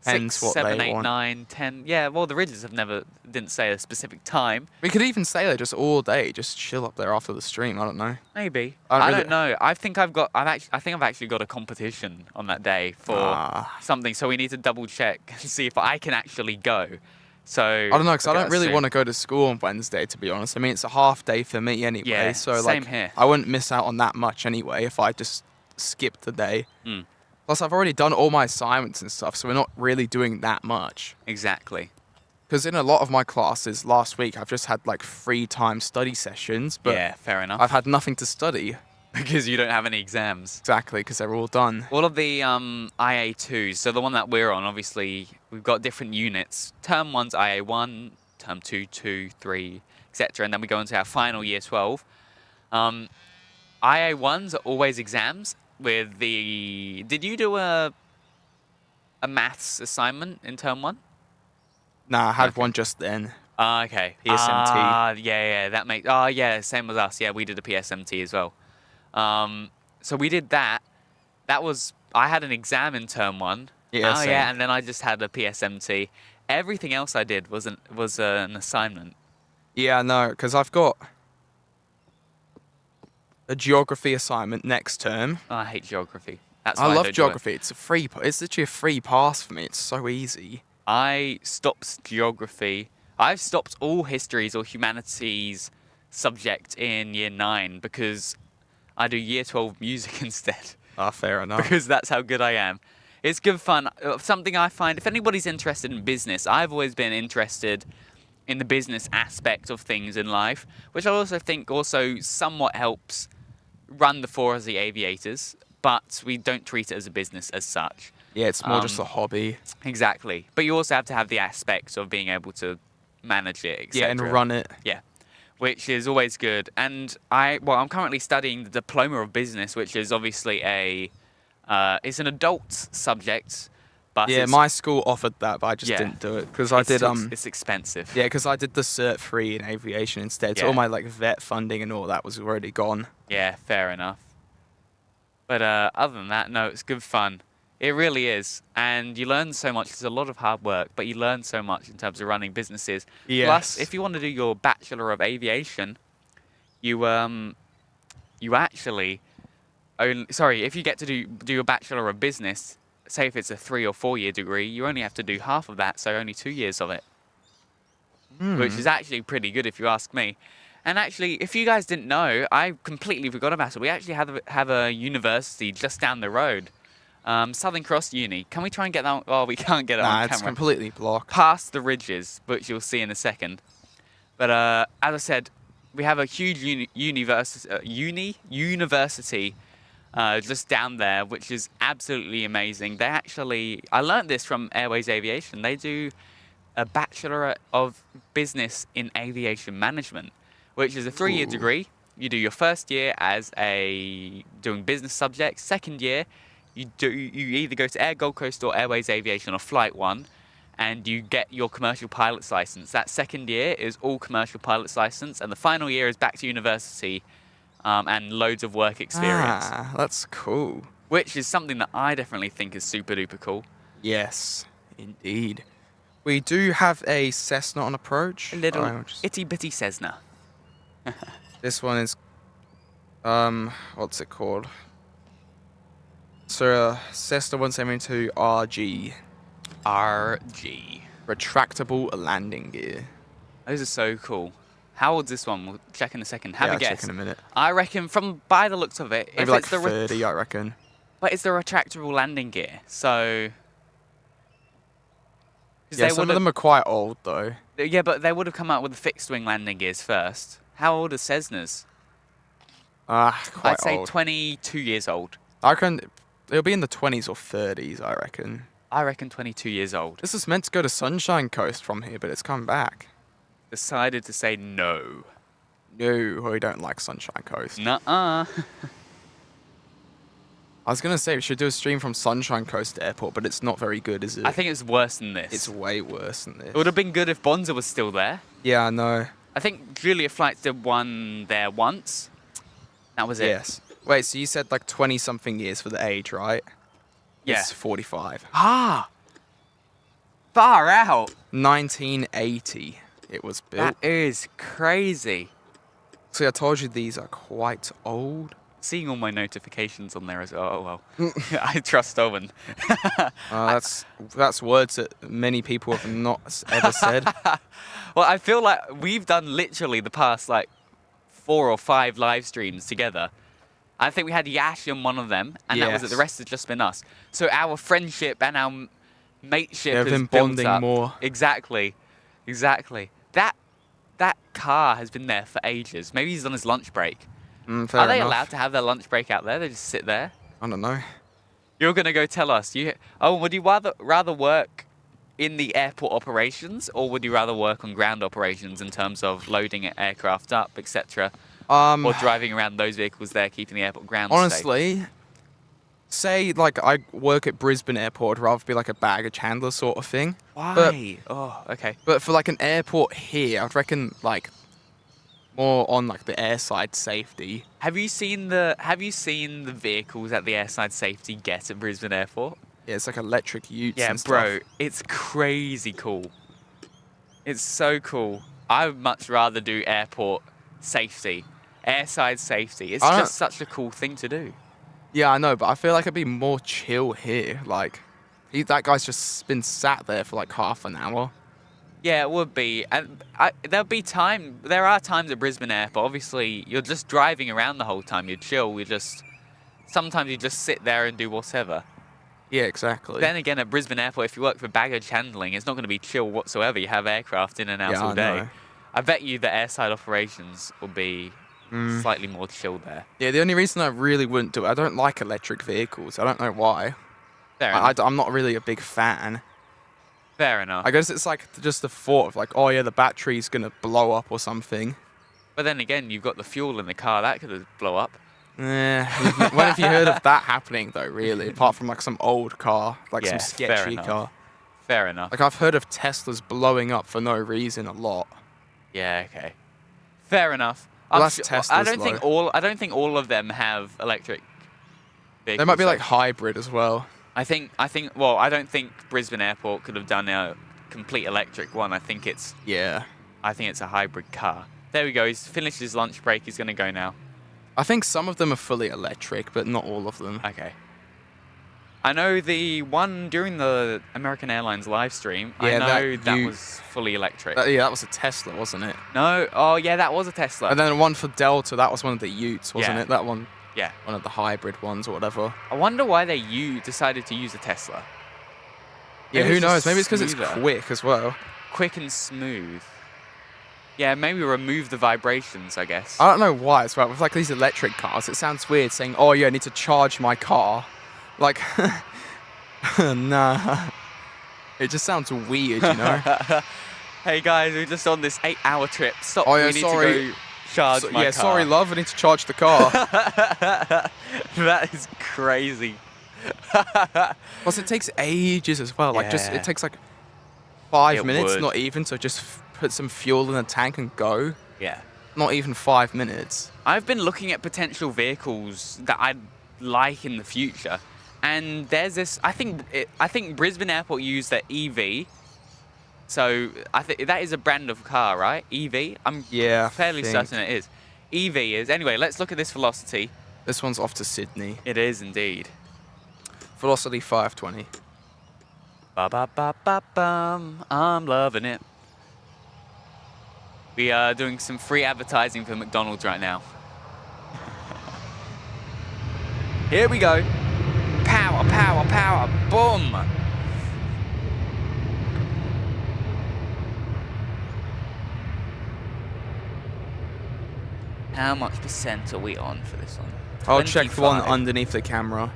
Hence 6, what 7, they 8, want. 9, 10. Yeah, well, the Ridges have never didn't say a specific time. We could even stay there just all day, just chill up there after the stream. I don't know. Maybe. I don't know. I think I've actually got a competition on that day for something. So we need to double check and see if I can actually go. So I don't know, because I don't really want to go to school on Wednesday, to be honest. I mean, it's a half day for me anyway. Yeah, so same here. I wouldn't miss out on that much anyway if I just skipped the day. Mm. Plus, I've already done all my assignments and stuff, so we're not really doing that much. Exactly. Because in a lot of my classes last week, I've just had like free time study sessions, but yeah, fair enough. I've had nothing to study. Because you don't have any exams. Exactly, because they're all done. All of the IA2s, so the one that we're on, obviously, we've got different units. Term 1's IA1, Term 2, 2, 3, etc. And then we go into our final year 12. IA1s are always exams with the... Did you do a maths assignment in Term 1? Nah, I had one just then. Okay. PSMT. Yeah, that makes... Oh, yeah, same with us. Yeah, we did a PSMT as well. So we did that. That was... I had an exam in Term 1. Yeah, oh, yeah, and then I just had a PSMT. Everything else I did was an assignment. Yeah, no, because I've got a geography assignment next term. Oh, I hate geography. That's I love geography. It's literally a free pass for me. It's so easy. I stopped geography. I've stopped all histories or humanities subject in year 9 because I do year 12 music instead. Fair enough. Because that's how good I am. It's good fun. Something I find, if anybody's interested in business, I've always been interested in the business aspect of things in life, which I also think also somewhat helps run the 4 as the aviators, but we don't treat it as a business as such. Yeah, it's more just a hobby. Exactly. But you also have to have the aspects of being able to manage it, etc. Yeah, and run it. Yeah, which is always good. And I'm currently studying the Diploma of Business, which is obviously it's an adult subject. But yeah, my school offered that, but I just didn't do it because I did. It's expensive. Yeah, because I did the Cert 3 in aviation instead. So all my vet funding and all that was already gone. Yeah, fair enough. But other than that, no, it's good fun. It really is, and you learn so much. It's a lot of hard work, but you learn so much in terms of running businesses. Yes. Plus, if you want to do your Bachelor of Aviation, you actually if you get to do your Bachelor of Business. Say if it's a 3 or 4 year degree, you only have to do half of that, so only 2 years of it. Which is actually pretty good if you ask me. And actually, if you guys didn't know, I completely forgot about it. We actually have a university just down the road. Southern Cross Uni. Can we try and get that? Oh, we can't get it on camera. Nah, it's completely blocked. Past the ridges, which you'll see in a second. But as I said, we have a huge university just down there, which is absolutely amazing. I learned this from Airways Aviation. They do a Bachelor of Business in Aviation Management, which is a 3-year degree. You do your first year as doing business subjects. Second year, you either go to Air Gold Coast or Airways Aviation or Flight 1, and you get your commercial pilot's license. That second year is all commercial pilot's license, and the final year is back to university. And loads of work experience. That's cool. Which is something that I definitely think is super duper cool. Yes, indeed. We do have a Cessna on approach. A little itty bitty Cessna. This one is, what's it called? So, Cessna 172 RG. RG. Retractable landing gear. Those are so cool. How old's this one? We'll check in a second. Have a guess. I'll check in a minute. I reckon, by the looks of it, maybe like 30, I reckon. But it's the retractable landing gear, so... Yeah, some of them are quite old, though. Yeah, but they would have come out with the fixed-wing landing gears first. How old are Cessnas? Quite I'd say old. 22 years old. I reckon it'll be in the 20s or 30s, I reckon. I reckon 22 years old. This is meant to go to Sunshine Coast from here, but it's come back. Decided to say no. No, we don't like Sunshine Coast. Nuh-uh. I was going to say we should do a stream from Sunshine Coast Airport, but it's not very good, is it? I think it's worse than this. It's way worse than this. It would have been good if Bonza was still there. Yeah, I know. I think Julia Flights did one there once. That was it. Yes. Wait, so you said like 20-something years for the age, right? Yeah. It's 45. Ah! Far out. 1980 it was built. That is crazy. See, I told you these are quite old. Seeing all my notifications on there as well. Oh, well. I trust Owen. That's words that many people have not ever said. Well, I feel like we've done literally the past, like, 4 or 5 live streams together. I think we had Yash on one of them, and that was it. The rest has just been us. So our friendship and our mateship has been built bonding up. more. Exactly. That car has been there for ages. Maybe he's on his lunch break. Fair Are they enough. allowed to have their lunch break out there? They just sit there? I don't know. You're going to go tell us. Would you rather work in the airport operations, or would you rather work on ground operations in terms of loading aircraft up, etc., or driving around those vehicles there, keeping the airport ground honestly, safe? Say, like, I work at Brisbane Airport, I'd rather be like a baggage handler sort of thing. Why? Oh, okay. But for like an airport here, I'd reckon like more on like the airside safety. Have you seen the vehicles that the airside safety get at Brisbane Airport? Yeah, it's like electric utes Yeah, and stuff. bro, it's crazy cool. It's so cool. I would much rather do airport safety, airside safety. It's just such a cool thing to do. Yeah, I know, but I feel like it'd be more chill here. Like, that guy's just been sat there for like half an hour. Yeah, it would be. And there are times at Brisbane Airport, obviously, you're just driving around the whole time. You're chill. Sometimes you just sit there and do whatever. Yeah, exactly. Then again, at Brisbane Airport, if you work for baggage handling, it's not going to be chill whatsoever. You have aircraft in and out all day. Know. I bet you the airside operations will be slightly more chill there. Yeah, the only reason I really wouldn't do it, I don't like electric vehicles. I don't know why. Fair enough. I'm not really a big fan. Fair enough. I guess it's like just the thought of like, oh yeah, the battery's going to blow up or something. But then again, you've got the fuel in the car. That could blow up. When have you heard of that happening though, really? Apart from like some old car, like some sketchy car. Fair enough. Like I've heard of Teslas blowing up for no reason a lot. Yeah, okay. Fair enough. Well, that's Teslas, I don't think all of them have electric vehicles. They might be like hybrid as well. I don't think Brisbane Airport could have done a complete electric one. I think it's a hybrid car. There we go. He's finished his lunch break. He's going to go now. I think some of them are fully electric, but not all of them. Okay. I know the one during the American Airlines live stream, I know that was fully electric. That was a Tesla, wasn't it? No, oh yeah, that was a Tesla. And then the one for Delta, that was one of the Utes, wasn't it? That one, yeah, one of the hybrid ones or whatever. I wonder why they decided to use a Tesla. Maybe who knows? Maybe it's because it's quick as well. Quick and smooth. Yeah, maybe remove the vibrations, I guess. I don't know why as well. With like these electric cars, it sounds weird saying, oh yeah, I need to charge my car. Like, nah. It just sounds weird, you know? Hey guys, we're just on this 8-hour trip. Stop, oh, yeah, we need to go charge my car. Yeah, sorry love, I need to charge the car. That is crazy. Plus it takes ages as well. Like it takes like 5 minutes, not even, so just put some fuel in the tank and go. Yeah. Not even 5 minutes. I've been looking at potential vehicles that I'd like in the future. And there's this, I think Brisbane Airport used their EV. So I think that is a brand of car, right? EV? I'm fairly certain it is. EV is. Anyway, let's look at this velocity. This one's off to Sydney. It is indeed. Velocity 520. Ba-ba-ba-ba-bum. I'm loving it. We are doing some free advertising for McDonald's right now. Here we go. Power, power, power. Boom. How much percent are we on for this one? I'll check the one underneath the camera.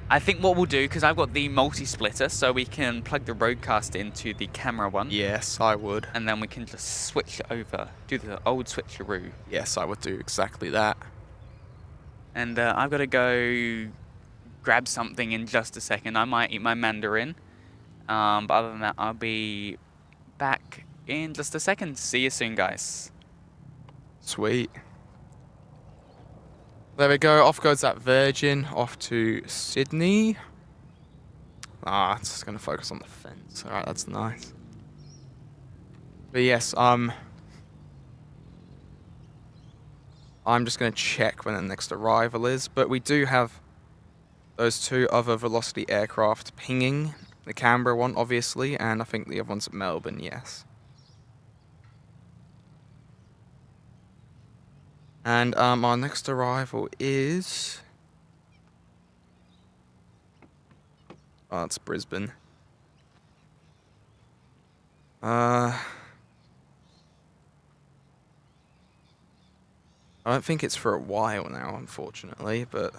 I think what we'll do, because I've got the multi-splitter, so we can plug the roadcaster into the camera one. Yes, I would. And then we can just switch it over, do the old switcheroo. Yes, I would do exactly that. And I've got to go grab something in just a second. I might eat my mandarin. But other than that, I'll be back in just a second. See you soon, guys. Sweet. There we go. Off goes that Virgin, off to Sydney. It's just going to focus on the fence. Alright, that's nice. But yes, I'm just going to check when the next arrival is. But we do have those 2 other Velocity aircraft pinging. The Canberra one, obviously, and I think the other one's at Melbourne, yes. And our next arrival is... Oh, it's Brisbane. I don't think it's for a while now, unfortunately, but...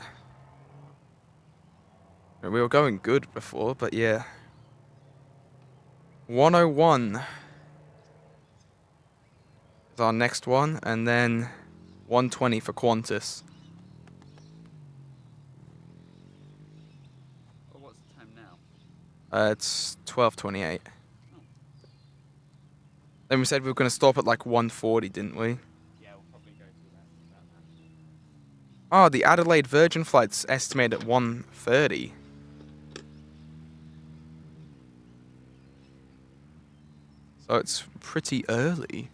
We were going good before, but yeah. 101 is our next one, and then 120 for Qantas. Well, what's the time now? It's 12:28. Oh. Then we said we were going to stop at like 1:40, didn't we? Yeah, we'll probably go through that. Oh, the Adelaide Virgin flight's estimated at 1:30. So it's pretty early.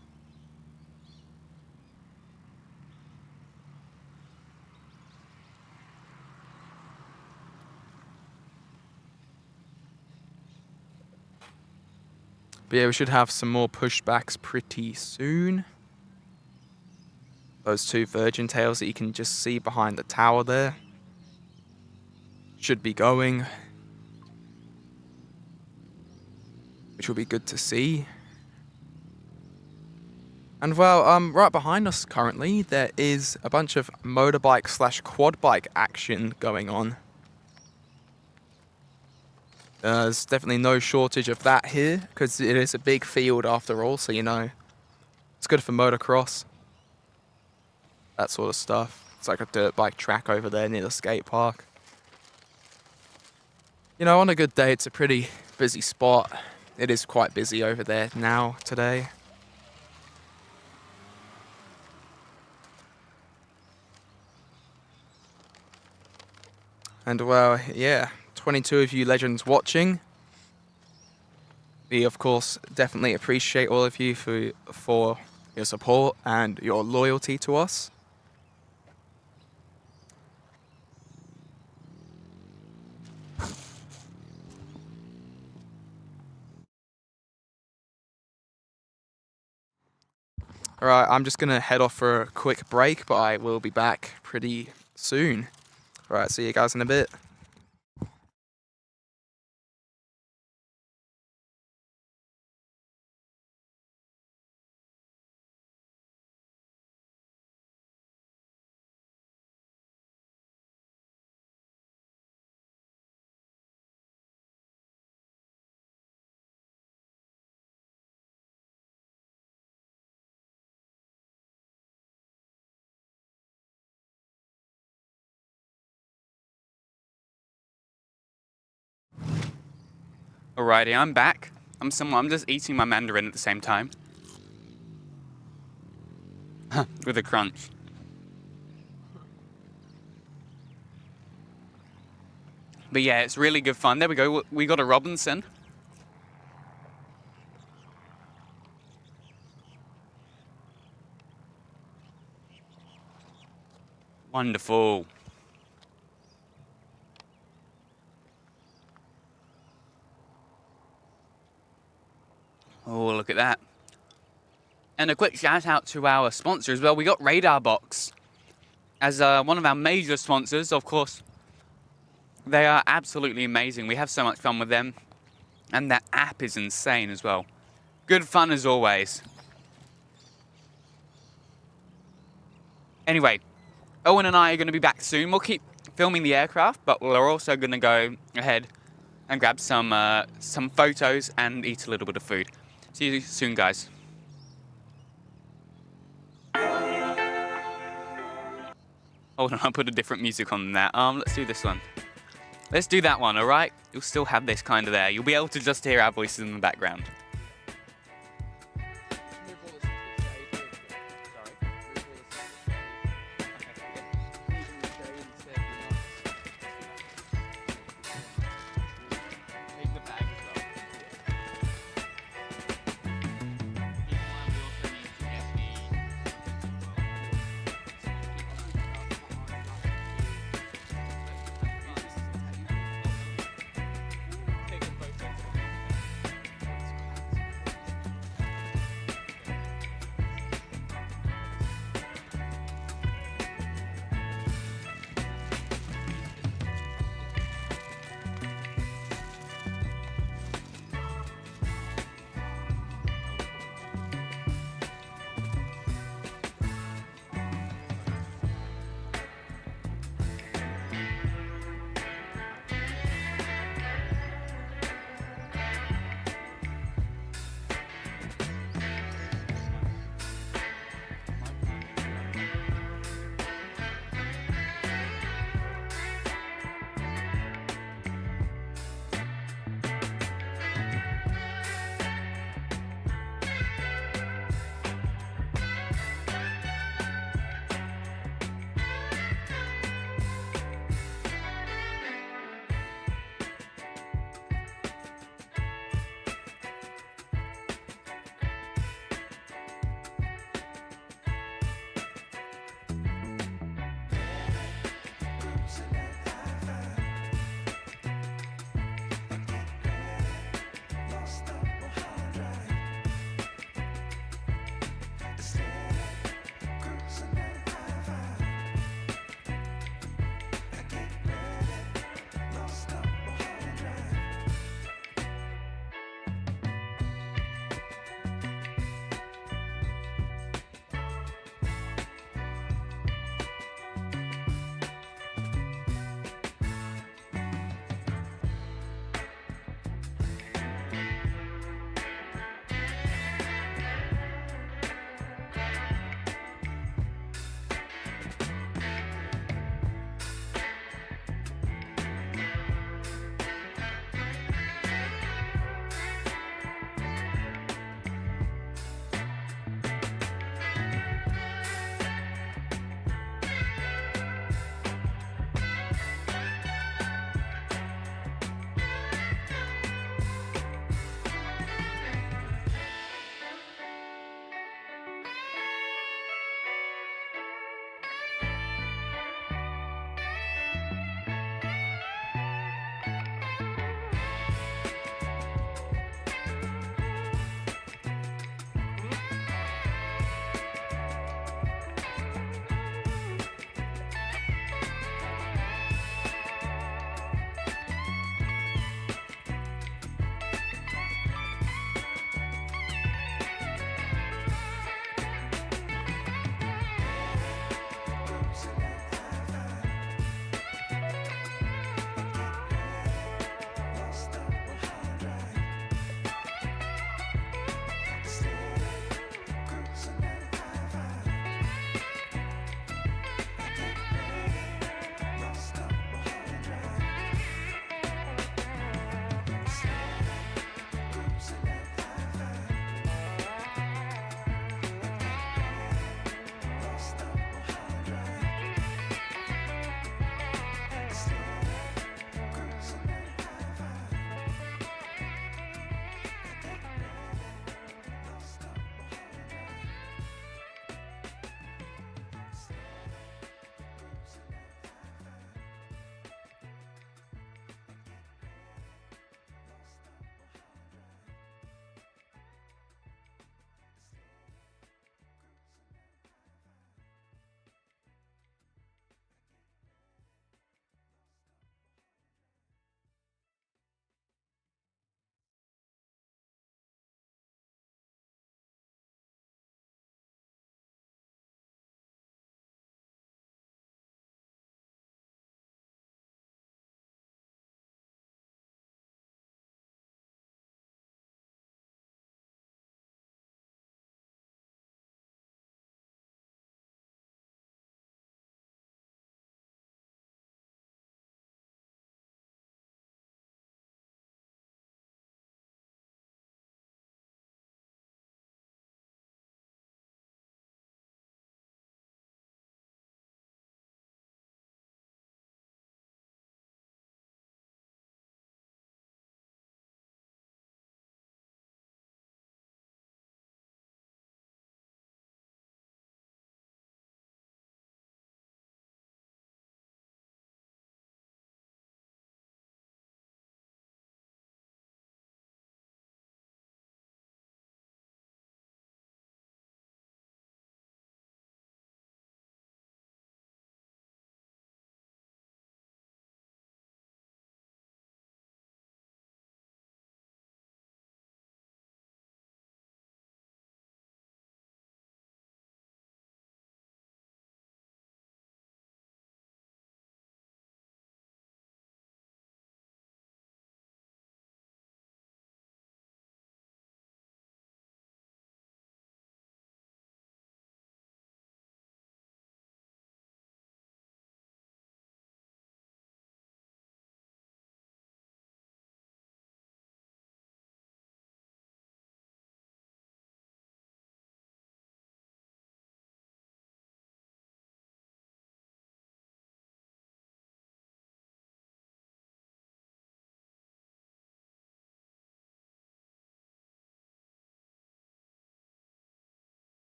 But yeah, we should have some more pushbacks pretty soon. Those 2 Virgin tails that you can just see behind the tower there should be going, which will be good to see. And well, right behind us currently, there is a bunch of motorbike / quad bike action going on. There's definitely no shortage of that here, because it is a big field after all, so you know, it's good for motocross. That sort of stuff. It's like a dirt bike track over there near the skate park. You know, on a good day, it's a pretty busy spot. It is quite busy over there now, today. And well, yeah, 22 of you legends watching. We, of course, definitely appreciate all of you for your support and your loyalty to us. Alright, I'm just going to head off for a quick break, but I will be back pretty soon. Alright, see you guys in a bit. Alrighty, I'm back. I'm just eating my mandarin at the same time. With a crunch. But yeah, it's really good fun. There we go. We got a Robinson. Wonderful. Oh, look at that. And a quick shout out to our sponsor as well. We got Radar Box as one of our major sponsors, of course. They are absolutely amazing. We have so much fun with them. And that app is insane as well. Good fun as always. Anyway, Owen and I are going to be back soon. We'll keep filming the aircraft, but we're also going to go ahead and grab some photos and eat a little bit of food. See you soon, guys. Hold on, I'll put a different music on than that. Let's do this one. Let's do that one, alright? You'll still have this kind of there. You'll be able to just hear our voices in the background.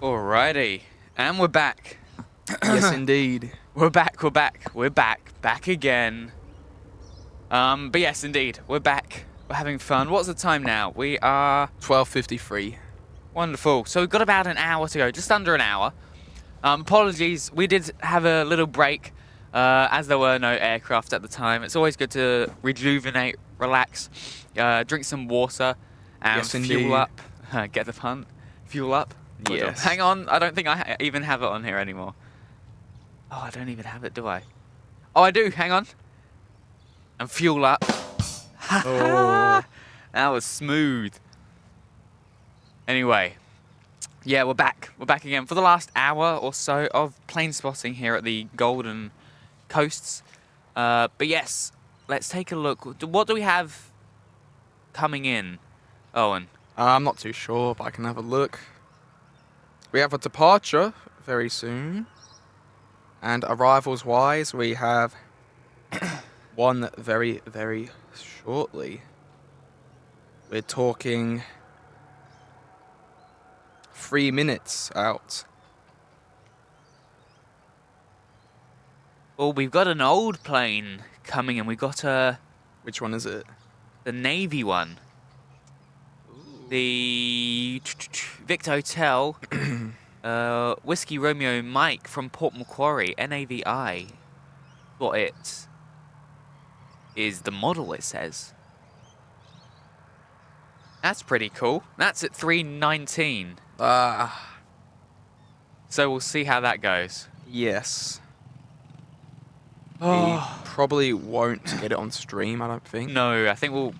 Alrighty, and we're back. Yes, indeed. We're back again. But yes, indeed, we're back. We're having fun. What's the time now? We are 12:53. Wonderful. So we've got about an hour to go, just under an hour. Apologies, we did have a little break, as there were no aircraft at the time. It's always good to rejuvenate, relax, drink some water, and fuel up. Get the pun? Fuel up. Yes. Hang on, I don't think I even have it on here anymore. Oh, I don't even have it, do I? Oh, I do, hang on. And fuel up. Oh. That was smooth. Anyway, yeah, we're back. We're back again for the last hour or so of plane spotting here at the Golden Coasts. But yes, let's take a look. What do we have coming in, Owen? I'm not too sure, but I can have a look. We have a departure very soon. And arrivals-wise, we have one very, very shortly. We're talking 3 minutes out. Well, we've got an old plane coming in. We've got a... Which one is it? The Navy one. The Victor Hotel, Whiskey Romeo Mike from Port Macquarie, NAVI. What it is the model, it says. That's pretty cool. That's at 319. So we'll see how that goes. Yes. Oh. We probably won't get it on stream, I don't think. No, I think we'll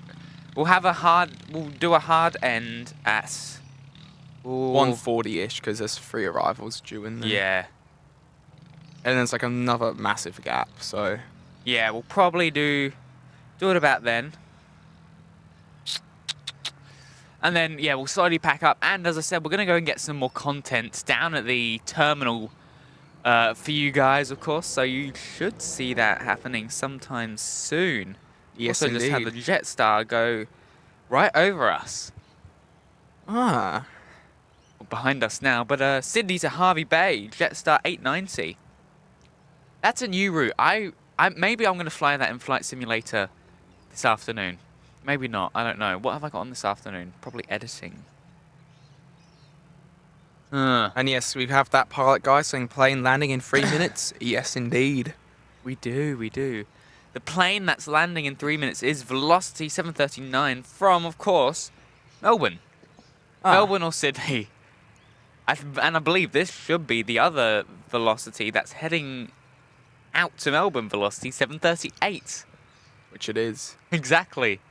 do a hard end at 1:40-ish, because there's 3 arrivals due in there. Yeah. And there's like another massive gap, so... Yeah, we'll probably do it about then. And then, yeah, we'll slowly pack up. And as I said, we're going to go and get some more content down at the terminal for you guys, of course. So you should see that happening sometime soon. Yes, also, indeed. just had the Jetstar go right over us. Behind us now. But Sydney to Harvey Bay, Jetstar 890. That's a new route. Maybe I'm going to fly that in Flight Simulator this afternoon. Maybe not. I don't know. What have I got on this afternoon? Probably editing. And yes, we have that pilot guy saying plane landing in 3 minutes. Yes, indeed. We do. The plane that's landing in 3 minutes is Velocity 739 from, of course, Melbourne. Melbourne or Sydney. And I believe this should be the other Velocity that's heading out to Melbourne, Velocity 738. Which it is. Exactly.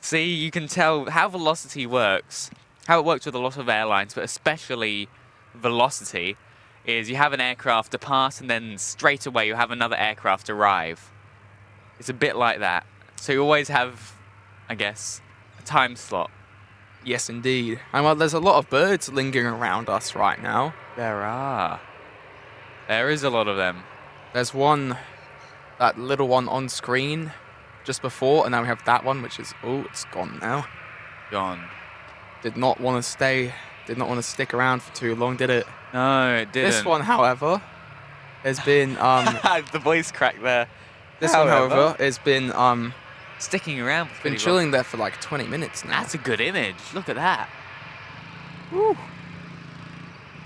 See, you can tell how Velocity works, how it works with a lot of airlines, but especially Velocity, is you have an aircraft depart and then straight away you have another aircraft arrive. It's a bit like that. So you always have, I guess, a time slot. Yes, indeed. And well, there's a lot of birds lingering around us right now. There are. There is a lot of them. There's one, that little one on screen just before, and now we have that one, which is, it's gone now. Gone. Did not want to stick around for too long, did it? No, it didn't. This one, however, has been, the voice crack there. This one, however, has been, sticking around. Been chilling there for like 20 minutes now. That's a good image. Look at that. Woo.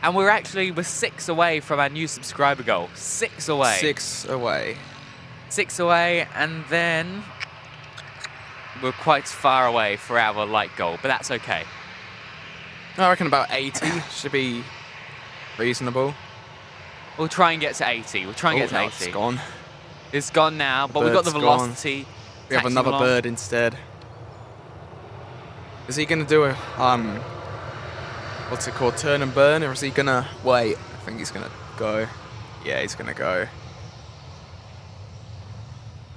And we're 6 away from our new subscriber goal. 6 away. 6 away. 6 away, and then we're quite far away for our like goal, but that's okay. I reckon about 80 should be Reasonable. We'll try and get to 80. We'll try and get to 80. It's gone. It's gone now, but we've got the velocity. We have another bird instead. Is he going to do a, what's it called, turn and burn, or is he going to wait? I think he's going to go. Yeah, he's going to go.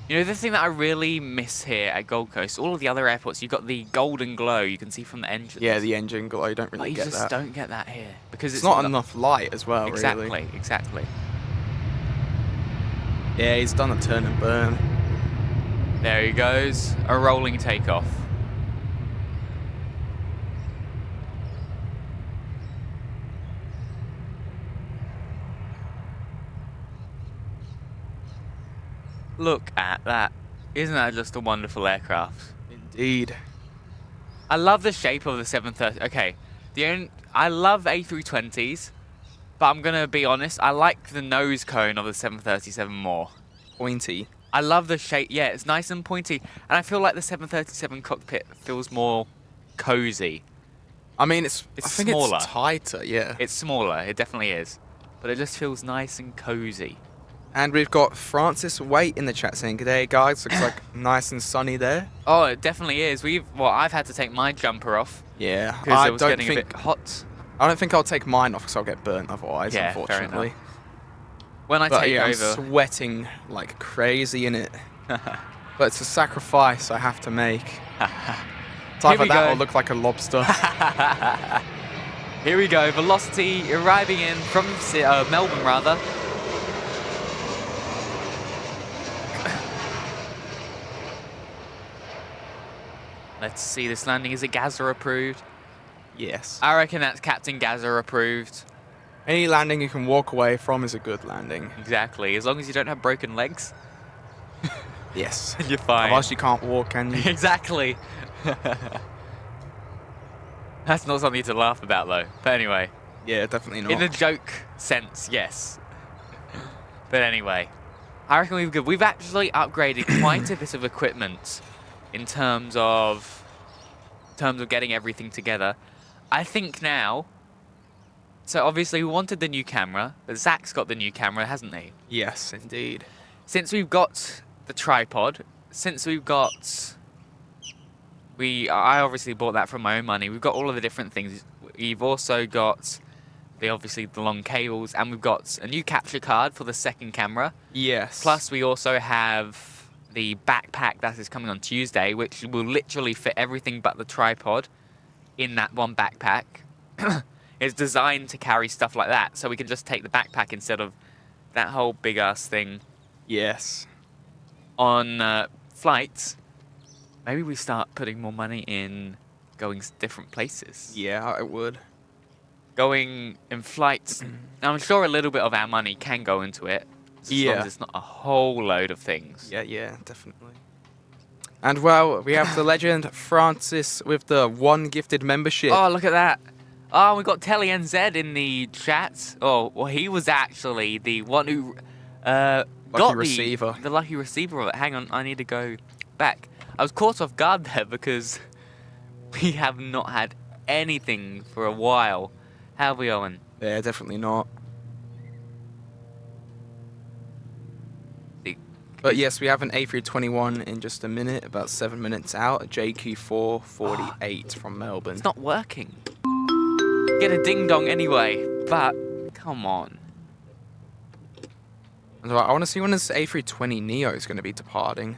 You know, the thing that I really miss here at Gold Coast, all of the other airports, you've got the golden glow you can see from the engines. Yeah, the engine glow, you don't really get that. You just don't get that here. Because it's not enough light as well, exactly, really. Exactly. Yeah, he's done a turn and burn. There he goes, a rolling takeoff. Look at that. Isn't that just a wonderful aircraft? Indeed. I love the shape of the 730. Okay, I love A320s, but I'm going to be honest, I like the nose cone of the 737 more. Pointy. I love the shape. Yeah, it's nice and pointy. And I feel like the 737 cockpit feels more cozy. I mean, I think smaller. It's tighter, yeah. It's smaller, it definitely is. But it just feels nice and cozy. And we've got Francis Waite in the chat saying, "G'day guys, looks like nice and sunny there." Oh, it definitely is. I've had to take my jumper off. Yeah, because it was getting a bit hot. I don't think I'll take mine off because I'll get burnt otherwise, unfortunately. Fair enough. When I take over, I'm sweating like crazy in it. But it's a sacrifice I have to make. It's either that or look like a lobster. Here we go. Velocity arriving in from Melbourne, rather. Let's see this landing. Is it Gaza approved? Yes. I reckon that's Captain Gaza approved. Any landing you can walk away from is a good landing. Exactly. As long as you don't have broken legs. Yes. You're fine. Otherwise you can't walk, can you? Exactly. That's not something to laugh about, though. But anyway. Yeah, definitely not. In a joke sense, yes. But anyway. I reckon we've actually upgraded quite a bit of equipment in terms of getting everything together. I think now, so obviously we wanted the new camera, but Zach's got the new camera, hasn't he? Yes, indeed. Since we've got the tripod, I obviously bought that from my own money. We've got all of the different things. We've also got obviously the long cables, and we've got a new capture card for the second camera. Yes. Plus we also have the backpack that is coming on Tuesday, which will literally fit everything but the tripod in that one backpack. It's designed to carry stuff like that, so we can just take the backpack instead of that whole big ass thing. Yes. On flights, maybe we start putting more money in going different places. Yeah, I would. Going in flights, I'm sure a little bit of our money can go into it. As long as it's not a whole load of things. Yeah, definitely. And well, we have the legend Francis with the one gifted membership. Oh, look at that. Oh, we got Telly NZ in the chat. Oh, well, he was actually the one who got the lucky receiver of it. Hang on, I need to go back. I was caught off guard there because we have not had anything for a while. How have we, Owen? Yeah, definitely not. But yes, we have an A321 in just a minute, about 7 minutes out, a JQ448 from Melbourne. It's not working. Get a ding-dong anyway, but come on. I want to see when this A320neo is going to be departing.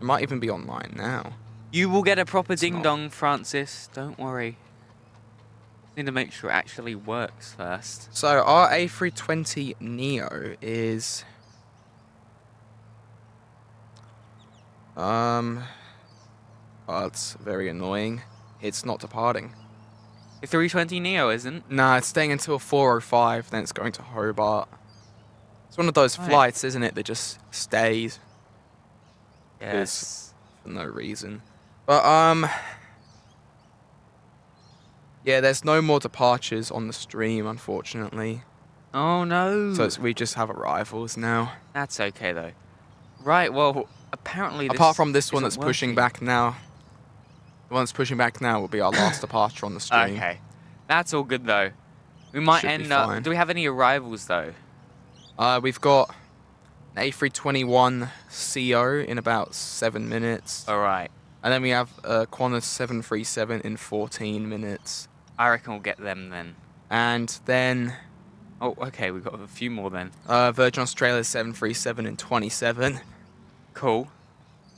It might even be online now. You will get a proper ding-dong, Francis. Don't worry. Need to make sure it actually works first. So our A320neo is... oh, it's very annoying. It's not departing. The 320neo isn't? Nah, it's staying until 4:05, then it's going to Hobart. It's one of those flights, isn't it, that just stays. Yes. For no reason. But, yeah, there's no more departures on the stream, unfortunately. Oh, no. So we just have arrivals now. That's okay, though. Right, well... Apparently, apart from this one that's pushing back now, the one that's pushing back now will be our last departure on the stream. Okay, that's all good though. We might end up... Do we have any arrivals, though? We've got an A321CO in about 7 minutes. All right. And then we have a Qantas 737 in 14 minutes. I reckon we'll get them then. And then... Oh, okay, we've got a few more then. Virgin Australia 737 in 27. Cool.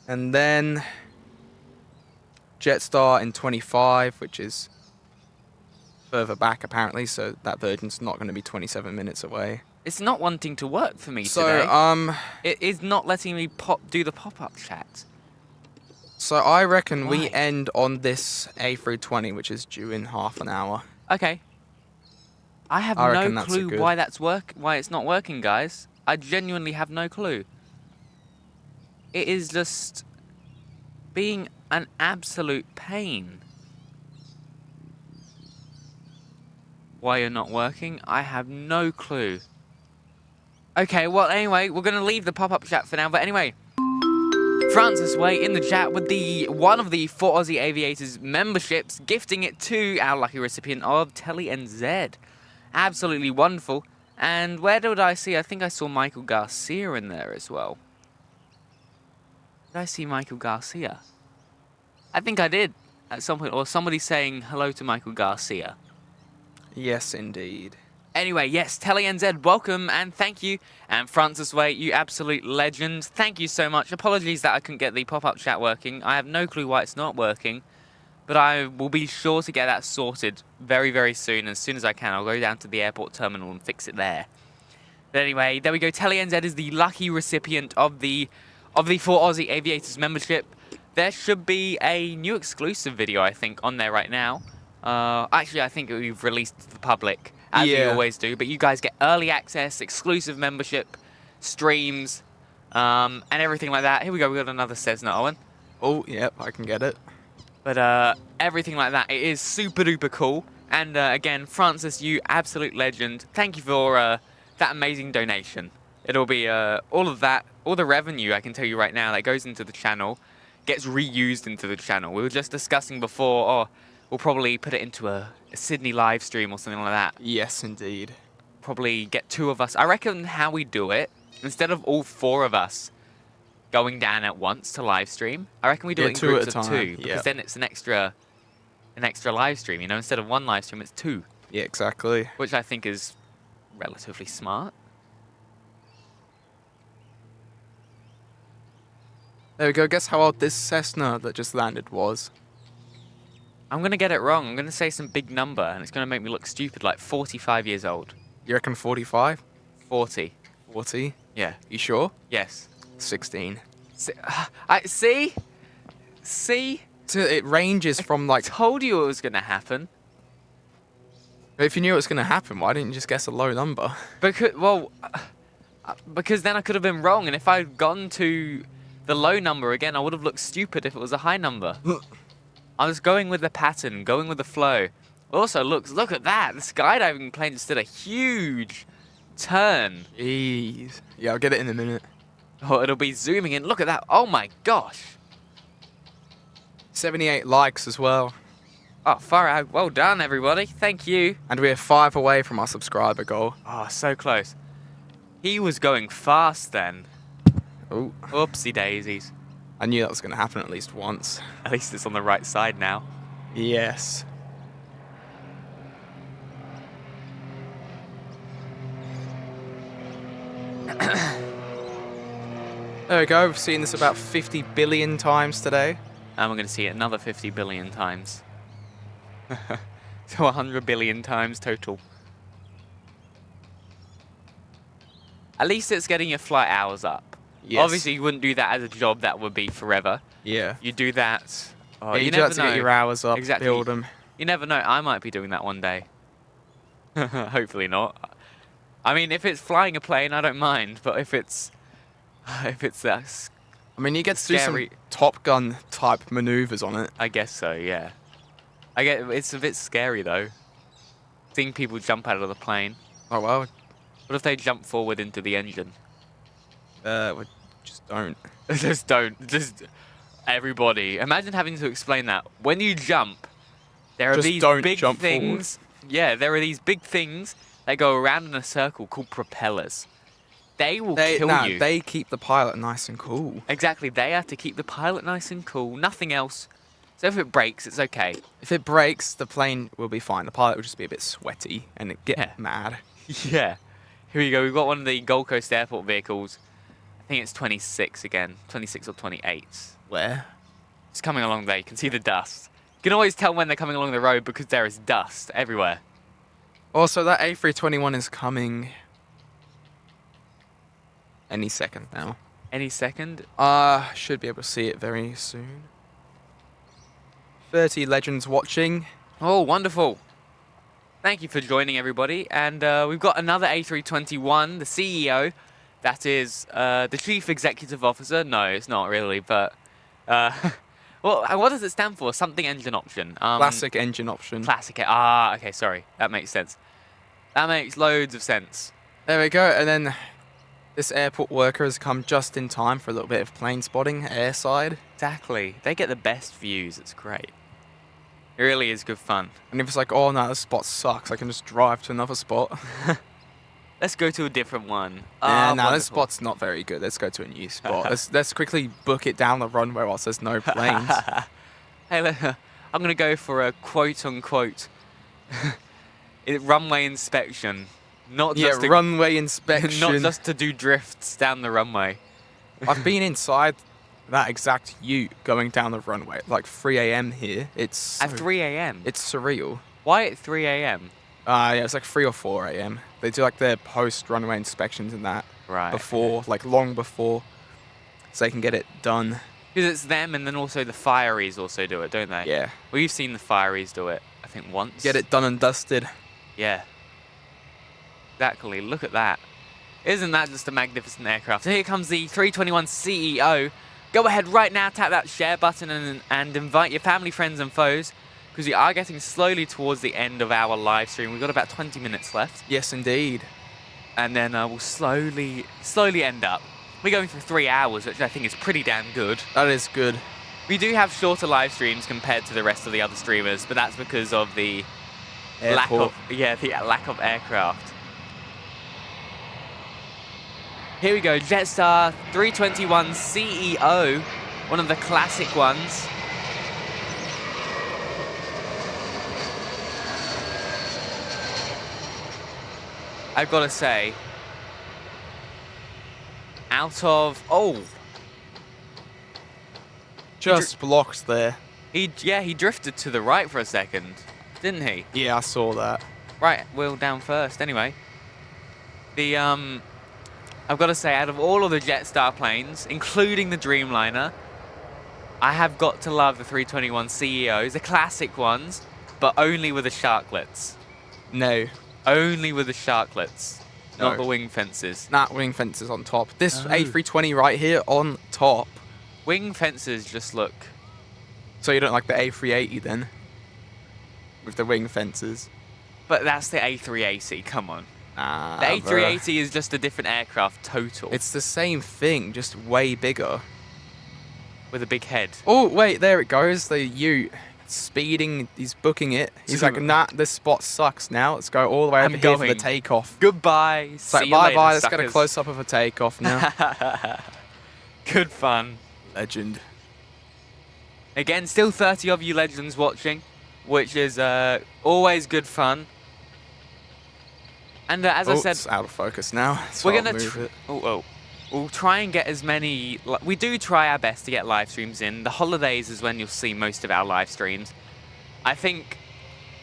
And then Jetstar in 25, which is further back apparently, so that Virgin's not going to be 27 minutes away. It's not wanting to work for me today. It is not letting me do the pop-up chat. So I reckon we end on this A320, which is due in half an hour. Okay. I have no clue why why it's not working, guys. I genuinely have no clue. It is just being an absolute pain. Why you're not working, I have no clue. Okay, well, anyway, we're going to leave the pop-up chat for now. But anyway, Francis Way in the chat with one of the 4 Aussie Aviators memberships, gifting it to our lucky recipient of Telly NZ. Absolutely wonderful. And where did I see? I think I saw Michael Garcia in there as well. Did I see Michael Garcia? I think I did at some point. Or somebody saying hello to Michael Garcia. Yes, indeed. Anyway, yes, Telly NZ, welcome and thank you. And Francis Way, you absolute legend. Thank you so much. Apologies that I couldn't get the pop-up chat working. I have no clue why it's not working. But I will be sure to get that sorted very, very soon. As soon as I can, I'll go down to the airport terminal and fix it there. But anyway, there we go. Telly NZ is the lucky recipient of the 4 Aussie Aviators membership. There should be a new exclusive video, I think, on there right now. Actually, I think we've released to the public, as we always do. But you guys get early access, exclusive membership, streams, and everything like that. Here we go. We got another Cessna, Owen. Oh, yep, I can get it. But everything like that, it is super duper cool. And again, Francis, you absolute legend. Thank you for that amazing donation. It'll be all of that, all the revenue, I can tell you right now, that goes into the channel, gets reused into the channel. We were just discussing before, we'll probably put it into a Sydney live stream or something like that. Yes, indeed. Probably get 2 of us. I reckon how we do it, instead of all 4 of us going down at once to live stream, I reckon we do it in groups of 2, because then it's an extra live stream, you know, instead of 1 live stream, it's 2. Yeah, exactly. Which I think is relatively smart. There we go. Guess how old this Cessna that just landed was? I'm going to get it wrong. I'm going to say some big number, and it's going to make me look stupid, like 45 years old. You reckon 45? 40. 40? Yeah. You sure? Yes. 16. See? So it ranges from like... I told you it was going to happen. If you knew it was going to happen, why didn't you just guess a low number? Because then I could have been wrong, and if I'd gone to the low number again, I would have looked stupid if it was a high number. I was going with the pattern, going with the flow. Also, look at that. The skydiving plane just did a huge turn. Jeez. Yeah, I'll get it in a minute. Oh, it'll be zooming in. Look at that. Oh my gosh. 78 likes as well. Oh, far out. Well done, everybody. Thank you. And we're 5 away from our subscriber goal. Oh, so close. He was going fast then. Oh. Oopsie daisies. I knew that was going to happen at least once. At least it's on the right side now. Yes. There we go. We've seen this about 50 billion times today. And we're going to see it another 50 billion times. So 100 billion times total. At least it's getting your flight hours up. Yes. Obviously, you wouldn't do that as a job. That would be forever. Yeah. You do that. Oh, yeah, you never know. To get your hours up, exactly. Build them. You never know. I might be doing that one day. Hopefully not. I mean, if it's flying a plane, I don't mind. But if it's that, I mean, you get to do some Top Gun type maneuvers on it. I guess so. Yeah. It's a bit scary though. Seeing people jump out of the plane. Oh well. What if they jump forward into the engine? Just don't. Just don't. Just everybody. Imagine having to explain that. When you jump, there are these big things Yeah, there are these big things that go around in a circle called propellers. They will kill you. They keep the pilot nice and cool. Exactly. They have to keep the pilot nice and cool. Nothing else. So if it breaks, it's okay. If it breaks, the plane will be fine. The pilot will just be a bit sweaty and get mad. Yeah. Here we go. We've got one of the Gold Coast Airport vehicles. I think it's 26 again. 26 or 28. Where? It's coming along there. You can see the dust. You can always tell when they're coming along the road because there is dust everywhere. Also, that A321 is coming any second now. Any second? Should be able to see it very soon. 30 legends watching. Oh, wonderful. Thank you for joining, everybody. And we've got another A321, the CEO. That is the Chief Executive Officer. No, it's not really, but... well, what does it stand for? Something engine option. Classic engine option. Classic. Ah, okay, sorry. That makes sense. That makes loads of sense. There we go. And then this airport worker has come just in time for a little bit of plane spotting, airside. Exactly. They get the best views. It's great. It really is good fun. And if it's like, oh no, this spot sucks, I can just drive to another spot. Let's go to a different one. Yeah, no, this spot's not very good. Let's go to a new spot. let's quickly book it down the runway whilst there's no planes. Hey, I'm going to go for a quote-unquote runway inspection. Not just runway inspection. Not just to do drifts down the runway. I've been inside that exact ute going down the runway at like 3 a.m. here. At 3 a.m.? It's surreal. Why at 3 a.m.? Yeah, it's like 3 or 4 a.m. They do like their post-runway inspections and that. Right. Before, like long before, so they can get it done. Because it's them and then also the fireys also do it, don't they? Yeah. We've seen the fireys do it, I think, once. Get it done and dusted. Yeah. Exactly. Look at that. Isn't that just a magnificent aircraft? So here comes the 321 CEO. Go ahead right now, tap that share button and invite your family, friends and foes, because we are getting slowly towards the end of our live stream. We've got about 20 minutes left. Yes, indeed. And then we'll slowly end up. We're going for 3 hours, which I think is pretty damn good. That is good. We do have shorter live streams compared to the rest of the other streamers, but that's because of the lack of aircraft. Here we go, Jetstar 321 CEO, one of the classic ones. I've got to say, just blocked there. He drifted to the right for a second, didn't he? Yeah, I saw that. Right, wheel down first. Anyway, I've got to say, out of all of the Jetstar planes, including the Dreamliner, I have got to love the 321 CEOs, the classic ones, but only with the sharklets. No. Only with the sharklets, not the wing fences. Not wing fences on top. This A320 right here on top. Wing fences just look... So you don't like the A380 then? With the wing fences? But that's the A380, come on. The A380 is just a different aircraft total. It's the same thing, just way bigger. With a big head. Oh, wait, there it goes. The ute speeding, he's booking it. He's like, nah, this spot sucks now. Let's go all the way over here for the takeoff. Goodbye. It's like, bye-bye, let's get a close-up of a takeoff now. Good fun. Legend. Again, still 30 of you legends watching, which is always good fun. And as I said, it's out of focus now. We're gonna we'll try and get as many. We do try our best to get live streams in. The holidays is when you'll see most of our live streams. I think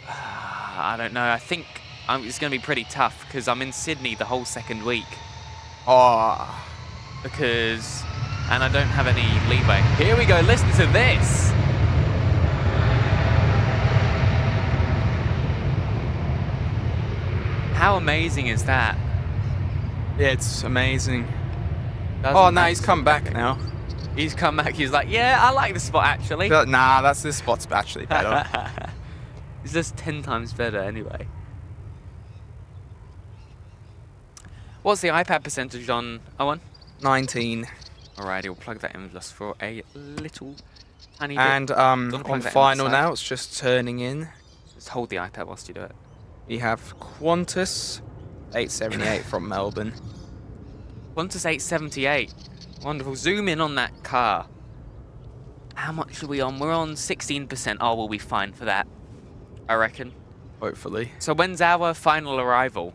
I don't know. I think it's gonna be pretty tough because I'm in Sydney the whole second week. And I don't have any leeway. Here we go. Listen to this. How amazing is that? Yeah, it's amazing. Oh, no, he's come back now. He's come back. He's like, yeah, I like this spot, actually. But, nah, this spot's actually better. It's just 10 times better anyway. What's the iPad percentage on Owen? 19. Alrighty, we'll plug that in just for a little tiny bit. And on final now, it's just turning in. Just hold the iPad whilst you do it. We have Qantas 878 from Melbourne. Qantas 878. Wonderful. Zoom in on that car. How much are we on? We're on 16%. Oh, we'll be fine for that, I reckon. Hopefully. So when's our final arrival?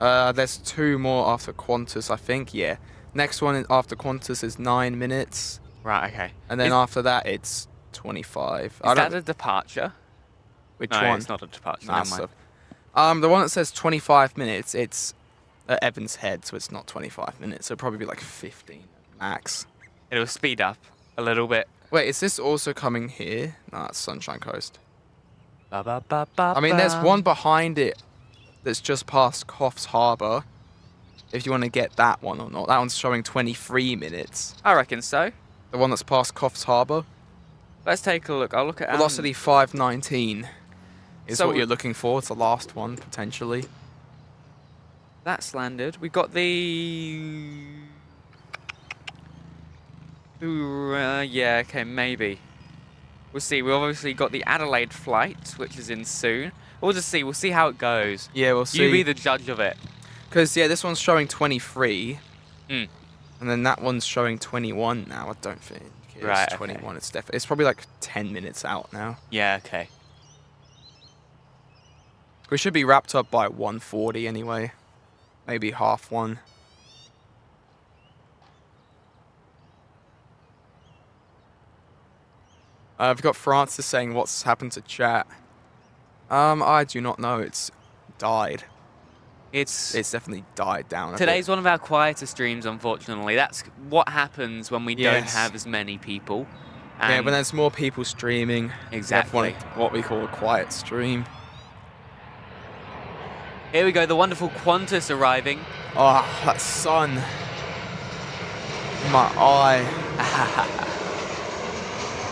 There's 2 more after Qantas, I think. Yeah. Next one after Qantas is 9 minutes. Right, okay. And then after that, it's 25. Is that a departure? Which no, one? It's not a departure. Nah, Never mind. The one that says 25 minutes, it's at Evans Head, so it's not 25 minutes. It'll probably be like 15 max. It'll speed up a little bit. Wait, is this also coming here? No, it's Sunshine Coast. I I mean, there's one behind it that's just past Coffs Harbour. If you want to get that one or not. That one's showing 23 minutes. I reckon so. The one that's past Coffs Harbour. Let's take a look. I'll look at Velocity 519 is so what you're looking for. It's the last one, potentially. That's landed. We got the... yeah, okay, maybe. We'll see. We've obviously got the Adelaide flight, which is in soon. We'll just see. We'll see how it goes. Yeah, we'll see. You be the judge of it. Because, yeah, this one's showing 23. Mm. And then that one's showing 21 now, I don't think. Right, It's 21. Okay. It's probably like 10 minutes out now. Yeah, okay. We should be wrapped up by 1:40 anyway. Maybe 1:30. I've got Francis saying what's happened to chat. I do not know. It's died. It's definitely died down. Today's one of our quieter streams, unfortunately. That's what happens when we don't have as many people. Yeah, when there's more people streaming. Exactly. What we call a quiet stream. Here we go, the wonderful Qantas arriving. Oh, that sun. In my eye.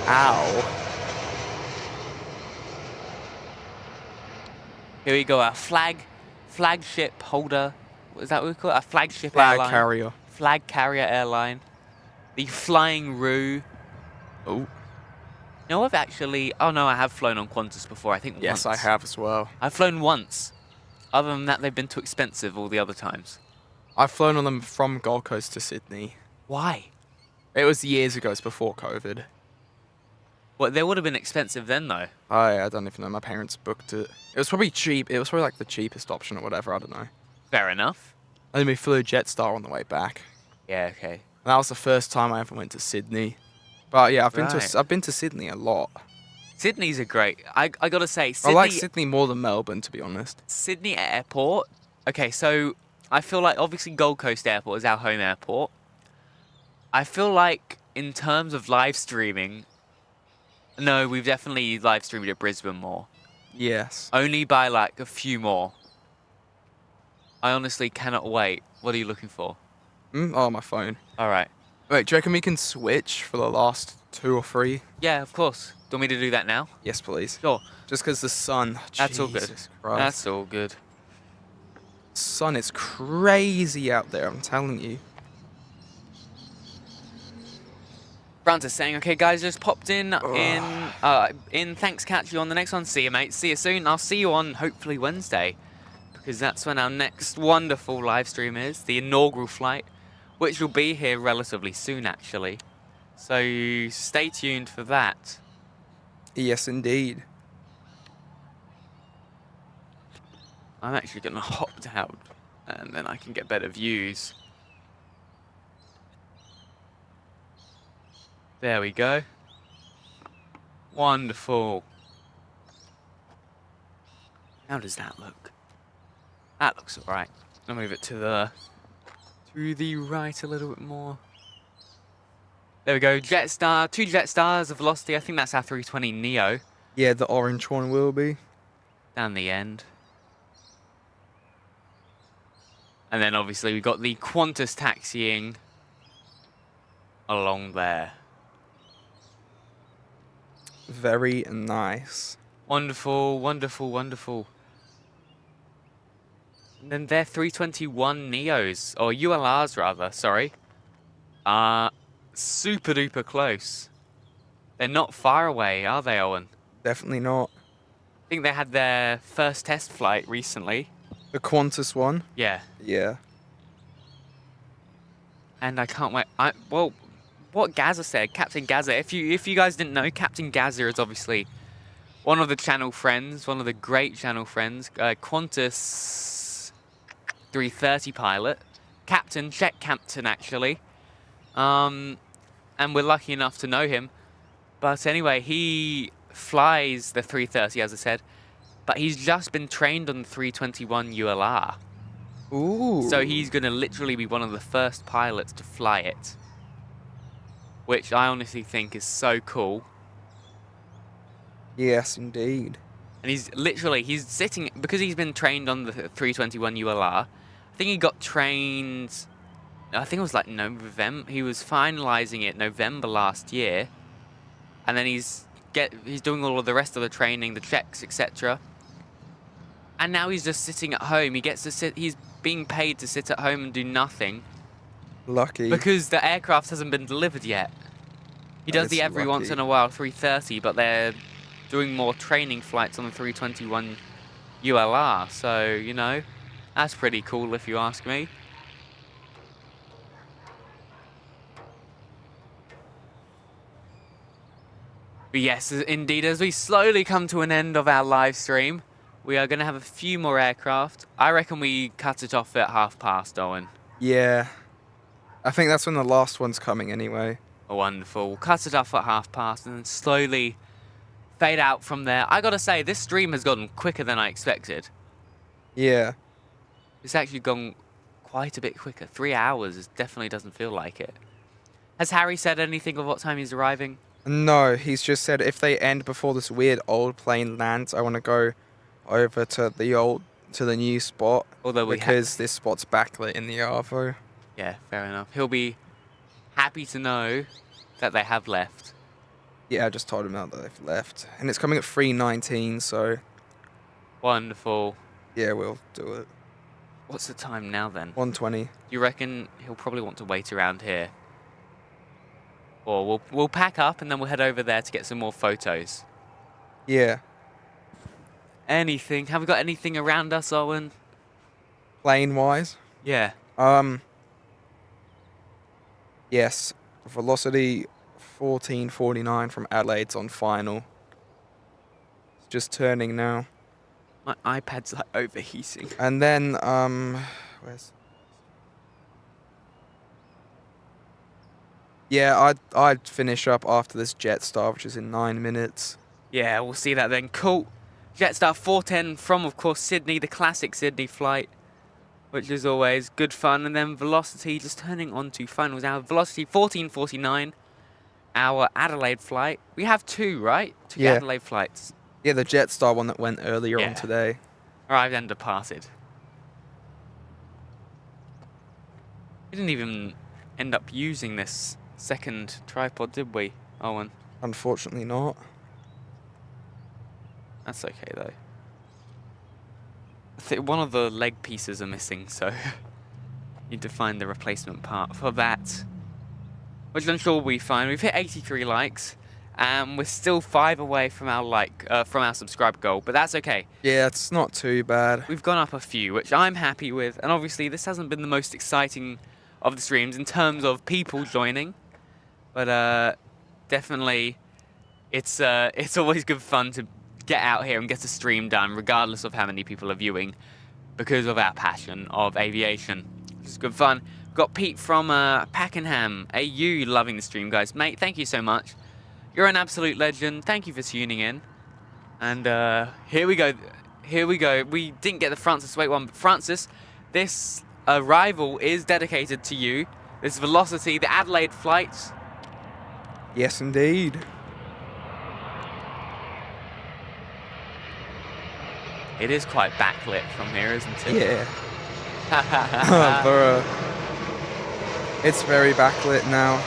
Ow. Here we go, our flagship holder. Is that what we call it? A flagship flag airline. carrier. Flag carrier airline. The Flying Roo. Oh. No, I've actually... Oh, no, I have flown on Qantas before, I think once. Yes, I have as well. I've flown once. Other than that, they've been too expensive all the other times. I've flown on them from Gold Coast to Sydney. Why? It was years ago. It's before COVID. Well, they would have been expensive then, though. I don't even know. My parents booked it. It was probably cheap. It was probably like the cheapest option or whatever. I don't know. Fair enough. And then we flew Jetstar on the way back. Yeah, okay. And that was the first time I ever went to Sydney. But yeah, I've been to Sydney a lot. Sydney's a great... I gotta say, Sydney... I like Sydney more than Melbourne, to be honest. Sydney Airport... Okay, so I feel like obviously Gold Coast Airport is our home airport. I feel like in terms of live streaming... No, we've definitely live streamed at Brisbane more. Yes. Only by like a few more. I honestly cannot wait. What are you looking for? Oh, my phone. Alright. Wait, do you reckon we can switch for the last 2 or 3? Yeah, of course. Do you want me to do that now? Yes, please. Sure. Just because the sun... That's all good. Jesus Christ. That's all good. Sun is crazy out there, I'm telling you. Francis saying, okay, guys, just popped in. Thanks, catch you on the next one. See you, mate. See you soon. I'll see you on hopefully Wednesday, because that's when our next wonderful live stream is, the inaugural flight, which will be here relatively soon, actually. So stay tuned for that. Yes, indeed. I'm actually going to hop down, and then I can get better views. There we go. Wonderful. How does that look? That looks alright. I'll move it to the right a little bit more. There we go. Jetstar, 2 Jetstars of Velocity. I think that's our 320 Neo. Yeah, the orange one will be. Down the end. And then obviously we've got the Qantas taxiing along there. Very nice. Wonderful, wonderful, wonderful. And then they're 321 Neos, or ULRs rather, sorry. Super duper close. They're not far away, are they, Owen? Definitely not. I think they had their first test flight recently. The Qantas one? Yeah. Yeah. And I can't wait. Well, what Gaza said, Captain Gaza. If you guys didn't know, Captain Gaza is obviously one of the channel friends, one of the great channel friends, Qantas 330 pilot, Czech captain actually. And we're lucky enough to know him. But anyway, he flies the 330, as I said, but he's just been trained on the 321 ULR. Ooh. So he's going to literally be one of the first pilots to fly it, which I honestly think is so cool. Yes, indeed. And he's sitting, because he's been trained on the 321 ULR, I think he got trained, I think it was like November, he was finalizing it November last year, and then he's doing all of the rest of the training, the checks, etc. And now he's just sitting at home. He gets to sit, he's being paid to sit at home and do nothing. Lucky. Because the aircraft hasn't been delivered yet. He does the every once in a while 330, but they're doing more training flights on the 321 ULR. So, you know, that's pretty cool if you ask me. But yes, indeed, as we slowly come to an end of our live stream, we are going to have a few more aircraft. I reckon we cut it off at past, Owen. Yeah. I think that's when the last one's coming anyway. Oh, wonderful. We'll cut it off at past and then slowly fade out from there. I gotta say, this stream has gone quicker than I expected. Yeah. It's actually gone quite a bit quicker. 3 hours definitely doesn't feel like it. Has Harry said anything of what time he's arriving? No, he's just said if they end before this weird old plane lands, I want to go over to the new spot. Although because this spot's backlit in the Arvo. Yeah, fair enough. He'll be happy to know that they have left. Yeah, I just told him that they've left. And it's coming at 3:19, so... Wonderful. Yeah, we'll do it. What's the time now then? 1:20. You reckon he'll probably want to wait around here? Or we'll pack up and then we'll head over there to get some more photos. Yeah. Anything? Have we got anything around us, Owen? Plane-wise? Yeah. Yes. Velocity 1449 from Adelaide's on final. It's just turning now. My iPad's like overheating. And then, where's... Yeah, I'd finish up after this Jetstar, which is in 9 minutes. Yeah, we'll see that then. Cool. Jetstar 410 from, of course, Sydney, the classic Sydney flight, which is always good fun. And then Velocity just turning on to finals now. Velocity 1449, our Adelaide flight. We have two, right? Two Adelaide flights. Yeah, the Jetstar one that went earlier on today. Arrived and departed. We didn't even end up using this second tripod, did we, Owen? Unfortunately not. That's okay, though. I think one of the leg pieces are missing, so need to find the replacement part for that, which I'm sure we'll be fine. We've hit 83 likes, and we're still 5 away from our subscribe goal, but that's okay. Yeah, it's not too bad. We've gone up a few, which I'm happy with, and obviously this hasn't been the most exciting of the streams in terms of people joining, but definitely it's always good fun to get out here and get a stream done, regardless of how many people are viewing, because of our passion of aviation. It's good fun. We've got Pete from Pakenham. AU, loving the stream, guys. Mate, thank you so much. You're an absolute legend. Thank you for tuning in. And here we go. Here we go. We didn't get the Francis Wait one, but Francis, this arrival is dedicated to you. This Velocity, the Adelaide flight. Yes, indeed. It is quite backlit from here, isn't it? Yeah. It's very backlit now.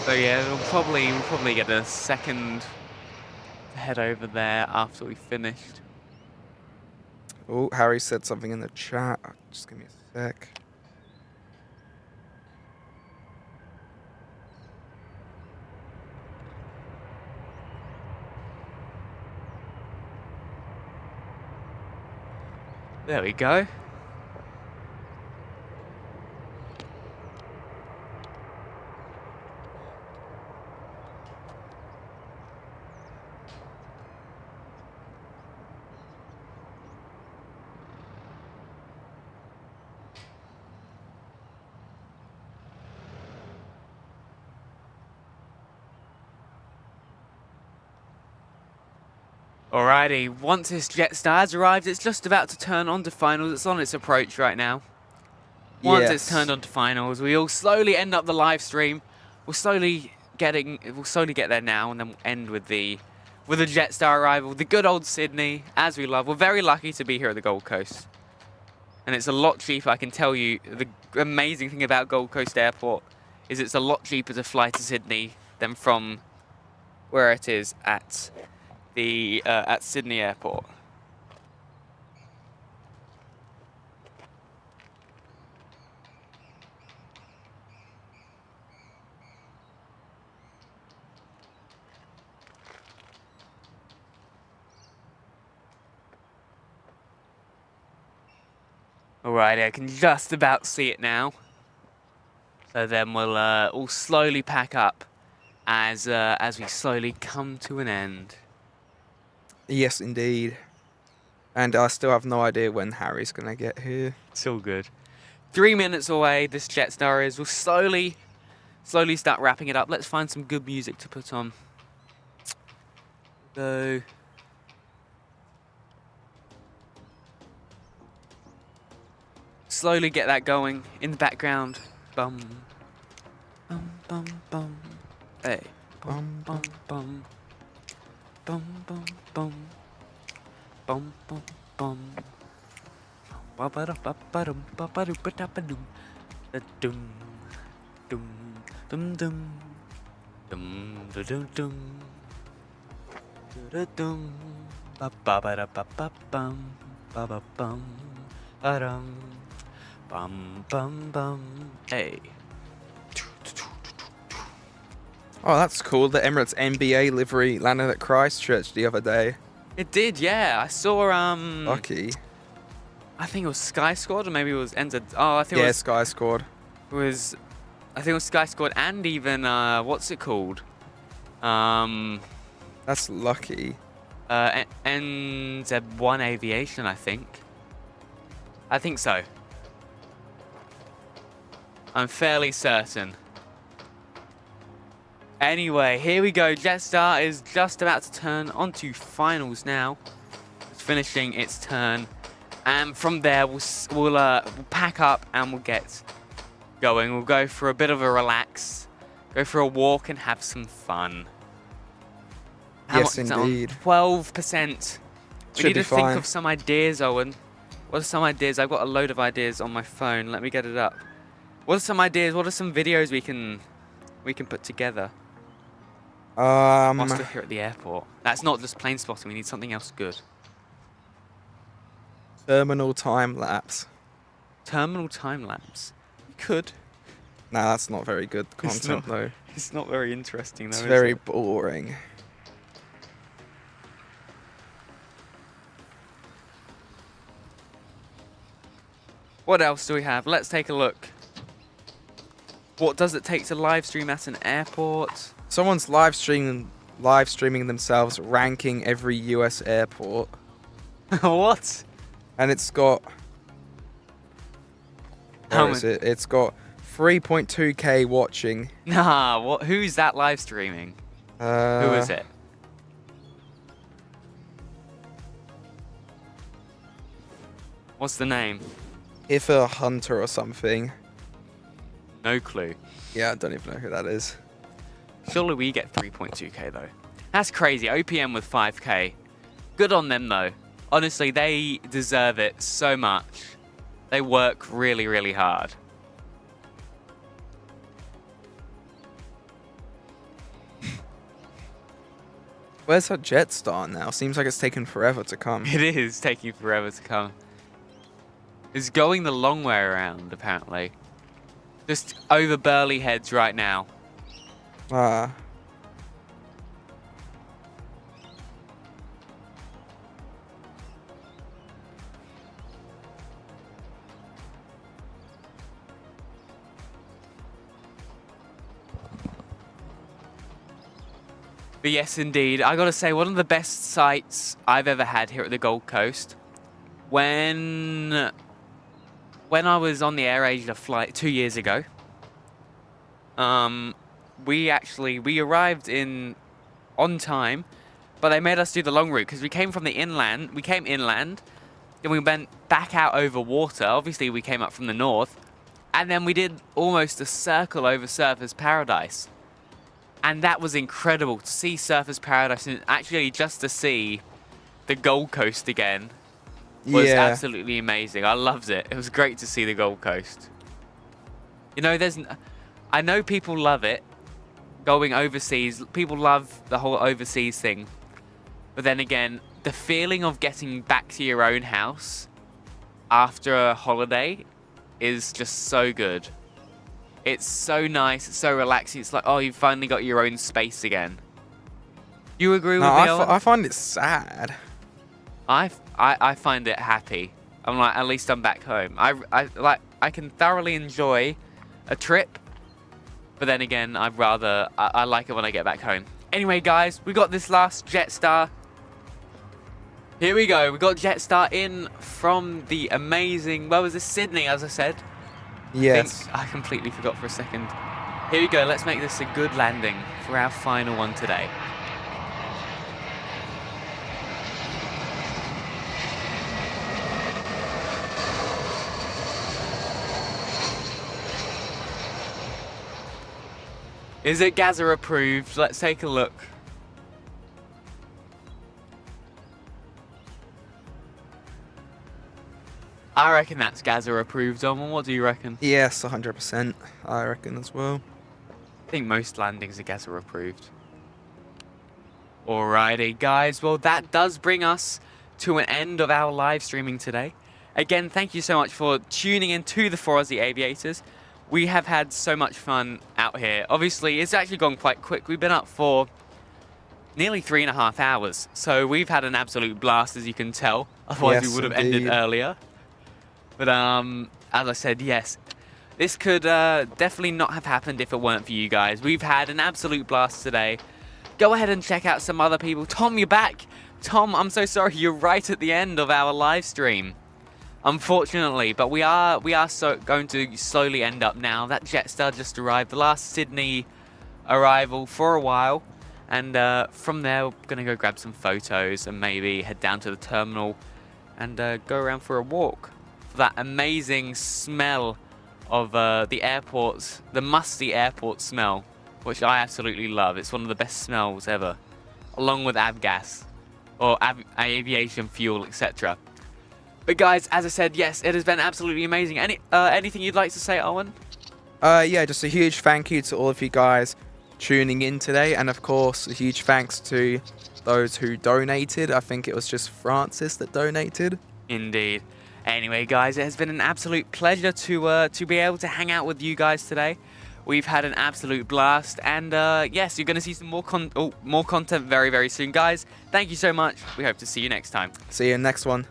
So yeah, we'll probably get a second to head over there after we finished. Oh, Harry said something in the chat. Just give me a sec. There we go. Alrighty, once this Jetstar has arrived, it's just about to turn on to finals. It's on its approach right now. Once it's turned on to finals, we'll slowly end up the live stream. We'll slowly get there now, and then we'll end with the Jetstar arrival, the good old Sydney, as we love. We're very lucky to be here at the Gold Coast, and it's a lot cheaper. I can tell you, the amazing thing about Gold Coast Airport is it's a lot cheaper to fly to Sydney than from where it is at Sydney Airport. Alright, I can just about see it now. So then we'll slowly pack up as we slowly come to an end. Yes, indeed. And I still have no idea when Harry's going to get here. It's all good. 3 minutes away, this Jetstar is. We'll slowly start wrapping it up. Let's find some good music to put on. So, slowly get that going in the background. Bum, bum, bum, bum. Hey, bum, bum, bum. Bum bum bum bum bum bum ba ba da ba ba dum ba ba dum ba da ba dum dum dum dum dum dum dum dum dum ba ba da ba ba bum ba ba bum ba dum bum bum bum. Hey. Oh, that's cool. The Emirates NBA livery landed at Christchurch the other day. It did, yeah. I saw, Lucky. I think it was Sky Squad, or maybe it was NZ. Oh, I think it was... Sky Squad. I think it was Sky Squad and even, what's it called? That's lucky. NZ1 Aviation, I think. I think so. I'm fairly certain. Anyway, here we go. Jetstar is just about to turn onto finals now. It's finishing its turn. And from there, we'll pack up and we'll get going. We'll go for a bit of a relax. Go for a walk and have some fun. Yes, indeed. 12%. We need to fine. think of some ideas, Owen. What are some ideas? I've got a load of ideas on my phone. Let me get it up. What are some ideas? What are some videos we can put together? Whilst we're here at the airport. That's not just plane spotting. We need something else good. Terminal time lapse. Terminal time lapse. We could. Nah, that's not very good content though. It's not very interesting though. It's very boring. What else do we have? Let's take a look. What does it take to live stream at an airport? Someone's live streaming themselves ranking every US airport. What? And it's got... Where is it? It's got 3.2k watching. Nah, what? Who's that live streaming? Who is it? What's the name? If a Hunter or something. No clue. Yeah, I don't even know who that is. Surely we get 3.2k though. That's crazy. OPM with 5k. Good on them though. Honestly, they deserve it so much. They work really, really hard. Where's her Jetstar now? Seems like it's taken forever to come. It is taking forever to come. It's going the long way around, apparently. Just over Burleigh Heads right now. Ah. But yes, indeed. I got to say, one of the best sights I've ever had here at the Gold Coast, when I was on the AirAsia flight 2 years ago, we arrived on time, but they made us do the long route because we came from the inland. We came inland, then we went back out over water. Obviously, we came up from the north, and then we did almost a circle over Surfers Paradise. And that was incredible to see Surfers Paradise, and actually just to see the Gold Coast again was absolutely amazing. I loved it. It was great to see the Gold Coast. You know, I know people love it, going overseas. People love the whole overseas thing. But then again, the feeling of getting back to your own house after a holiday is just so good. It's so nice, it's so relaxing. It's like, oh, you've finally got your own space again. You agree with me, Owen? I find it sad. I find it happy. I'm like, at least I'm back home. I can thoroughly enjoy a trip, but then again, I like it when I get back home. Anyway, guys, we got this last Jetstar. Here we go. We got Jetstar in from the amazing, where was this? Sydney, as I said. Yes. I completely forgot for a second. Here we go. Let's make this a good landing for our final one today. Is it Gaza approved? Let's take a look. I reckon that's Gaza approved, Owen. What do you reckon? Yes, 100%. I reckon as well. I think most landings are Gaza approved. Alrighty, guys. Well, that does bring us to an end of our live streaming today. Again, thank you so much for tuning in to the 4Aussie Aviators. We have had so much fun out here. Obviously, it's actually gone quite quick. We've been up for nearly 3.5 hours. So we've had an absolute blast, as you can tell. Otherwise, we would have ended earlier. But as I said, yes, this could definitely not have happened if it weren't for you guys. We've had an absolute blast today. Go ahead and check out some other people. Tom, you're back. Tom, I'm so sorry. You're right at the end of our live stream, unfortunately. But we are going to slowly end up now. That Jetstar just arrived, the last Sydney arrival for a while. And from there, we're going to go grab some photos and maybe head down to the terminal and go around for a walk. That amazing smell of the airports, the musty airport smell, which I absolutely love. It's one of the best smells ever, along with avgas or aviation fuel, etc. But guys, as I said, yes, it has been absolutely amazing. Anything you'd like to say, Owen? Yeah, just a huge thank you to all of you guys tuning in today, and of course, a huge thanks to those who donated. I think it was just Francis that donated. Indeed. Anyway, guys, it has been an absolute pleasure to be able to hang out with you guys today. We've had an absolute blast, and yes, you're going to see some more content very, very soon, guys. Thank you so much. We hope to see you next time. See you in the next one.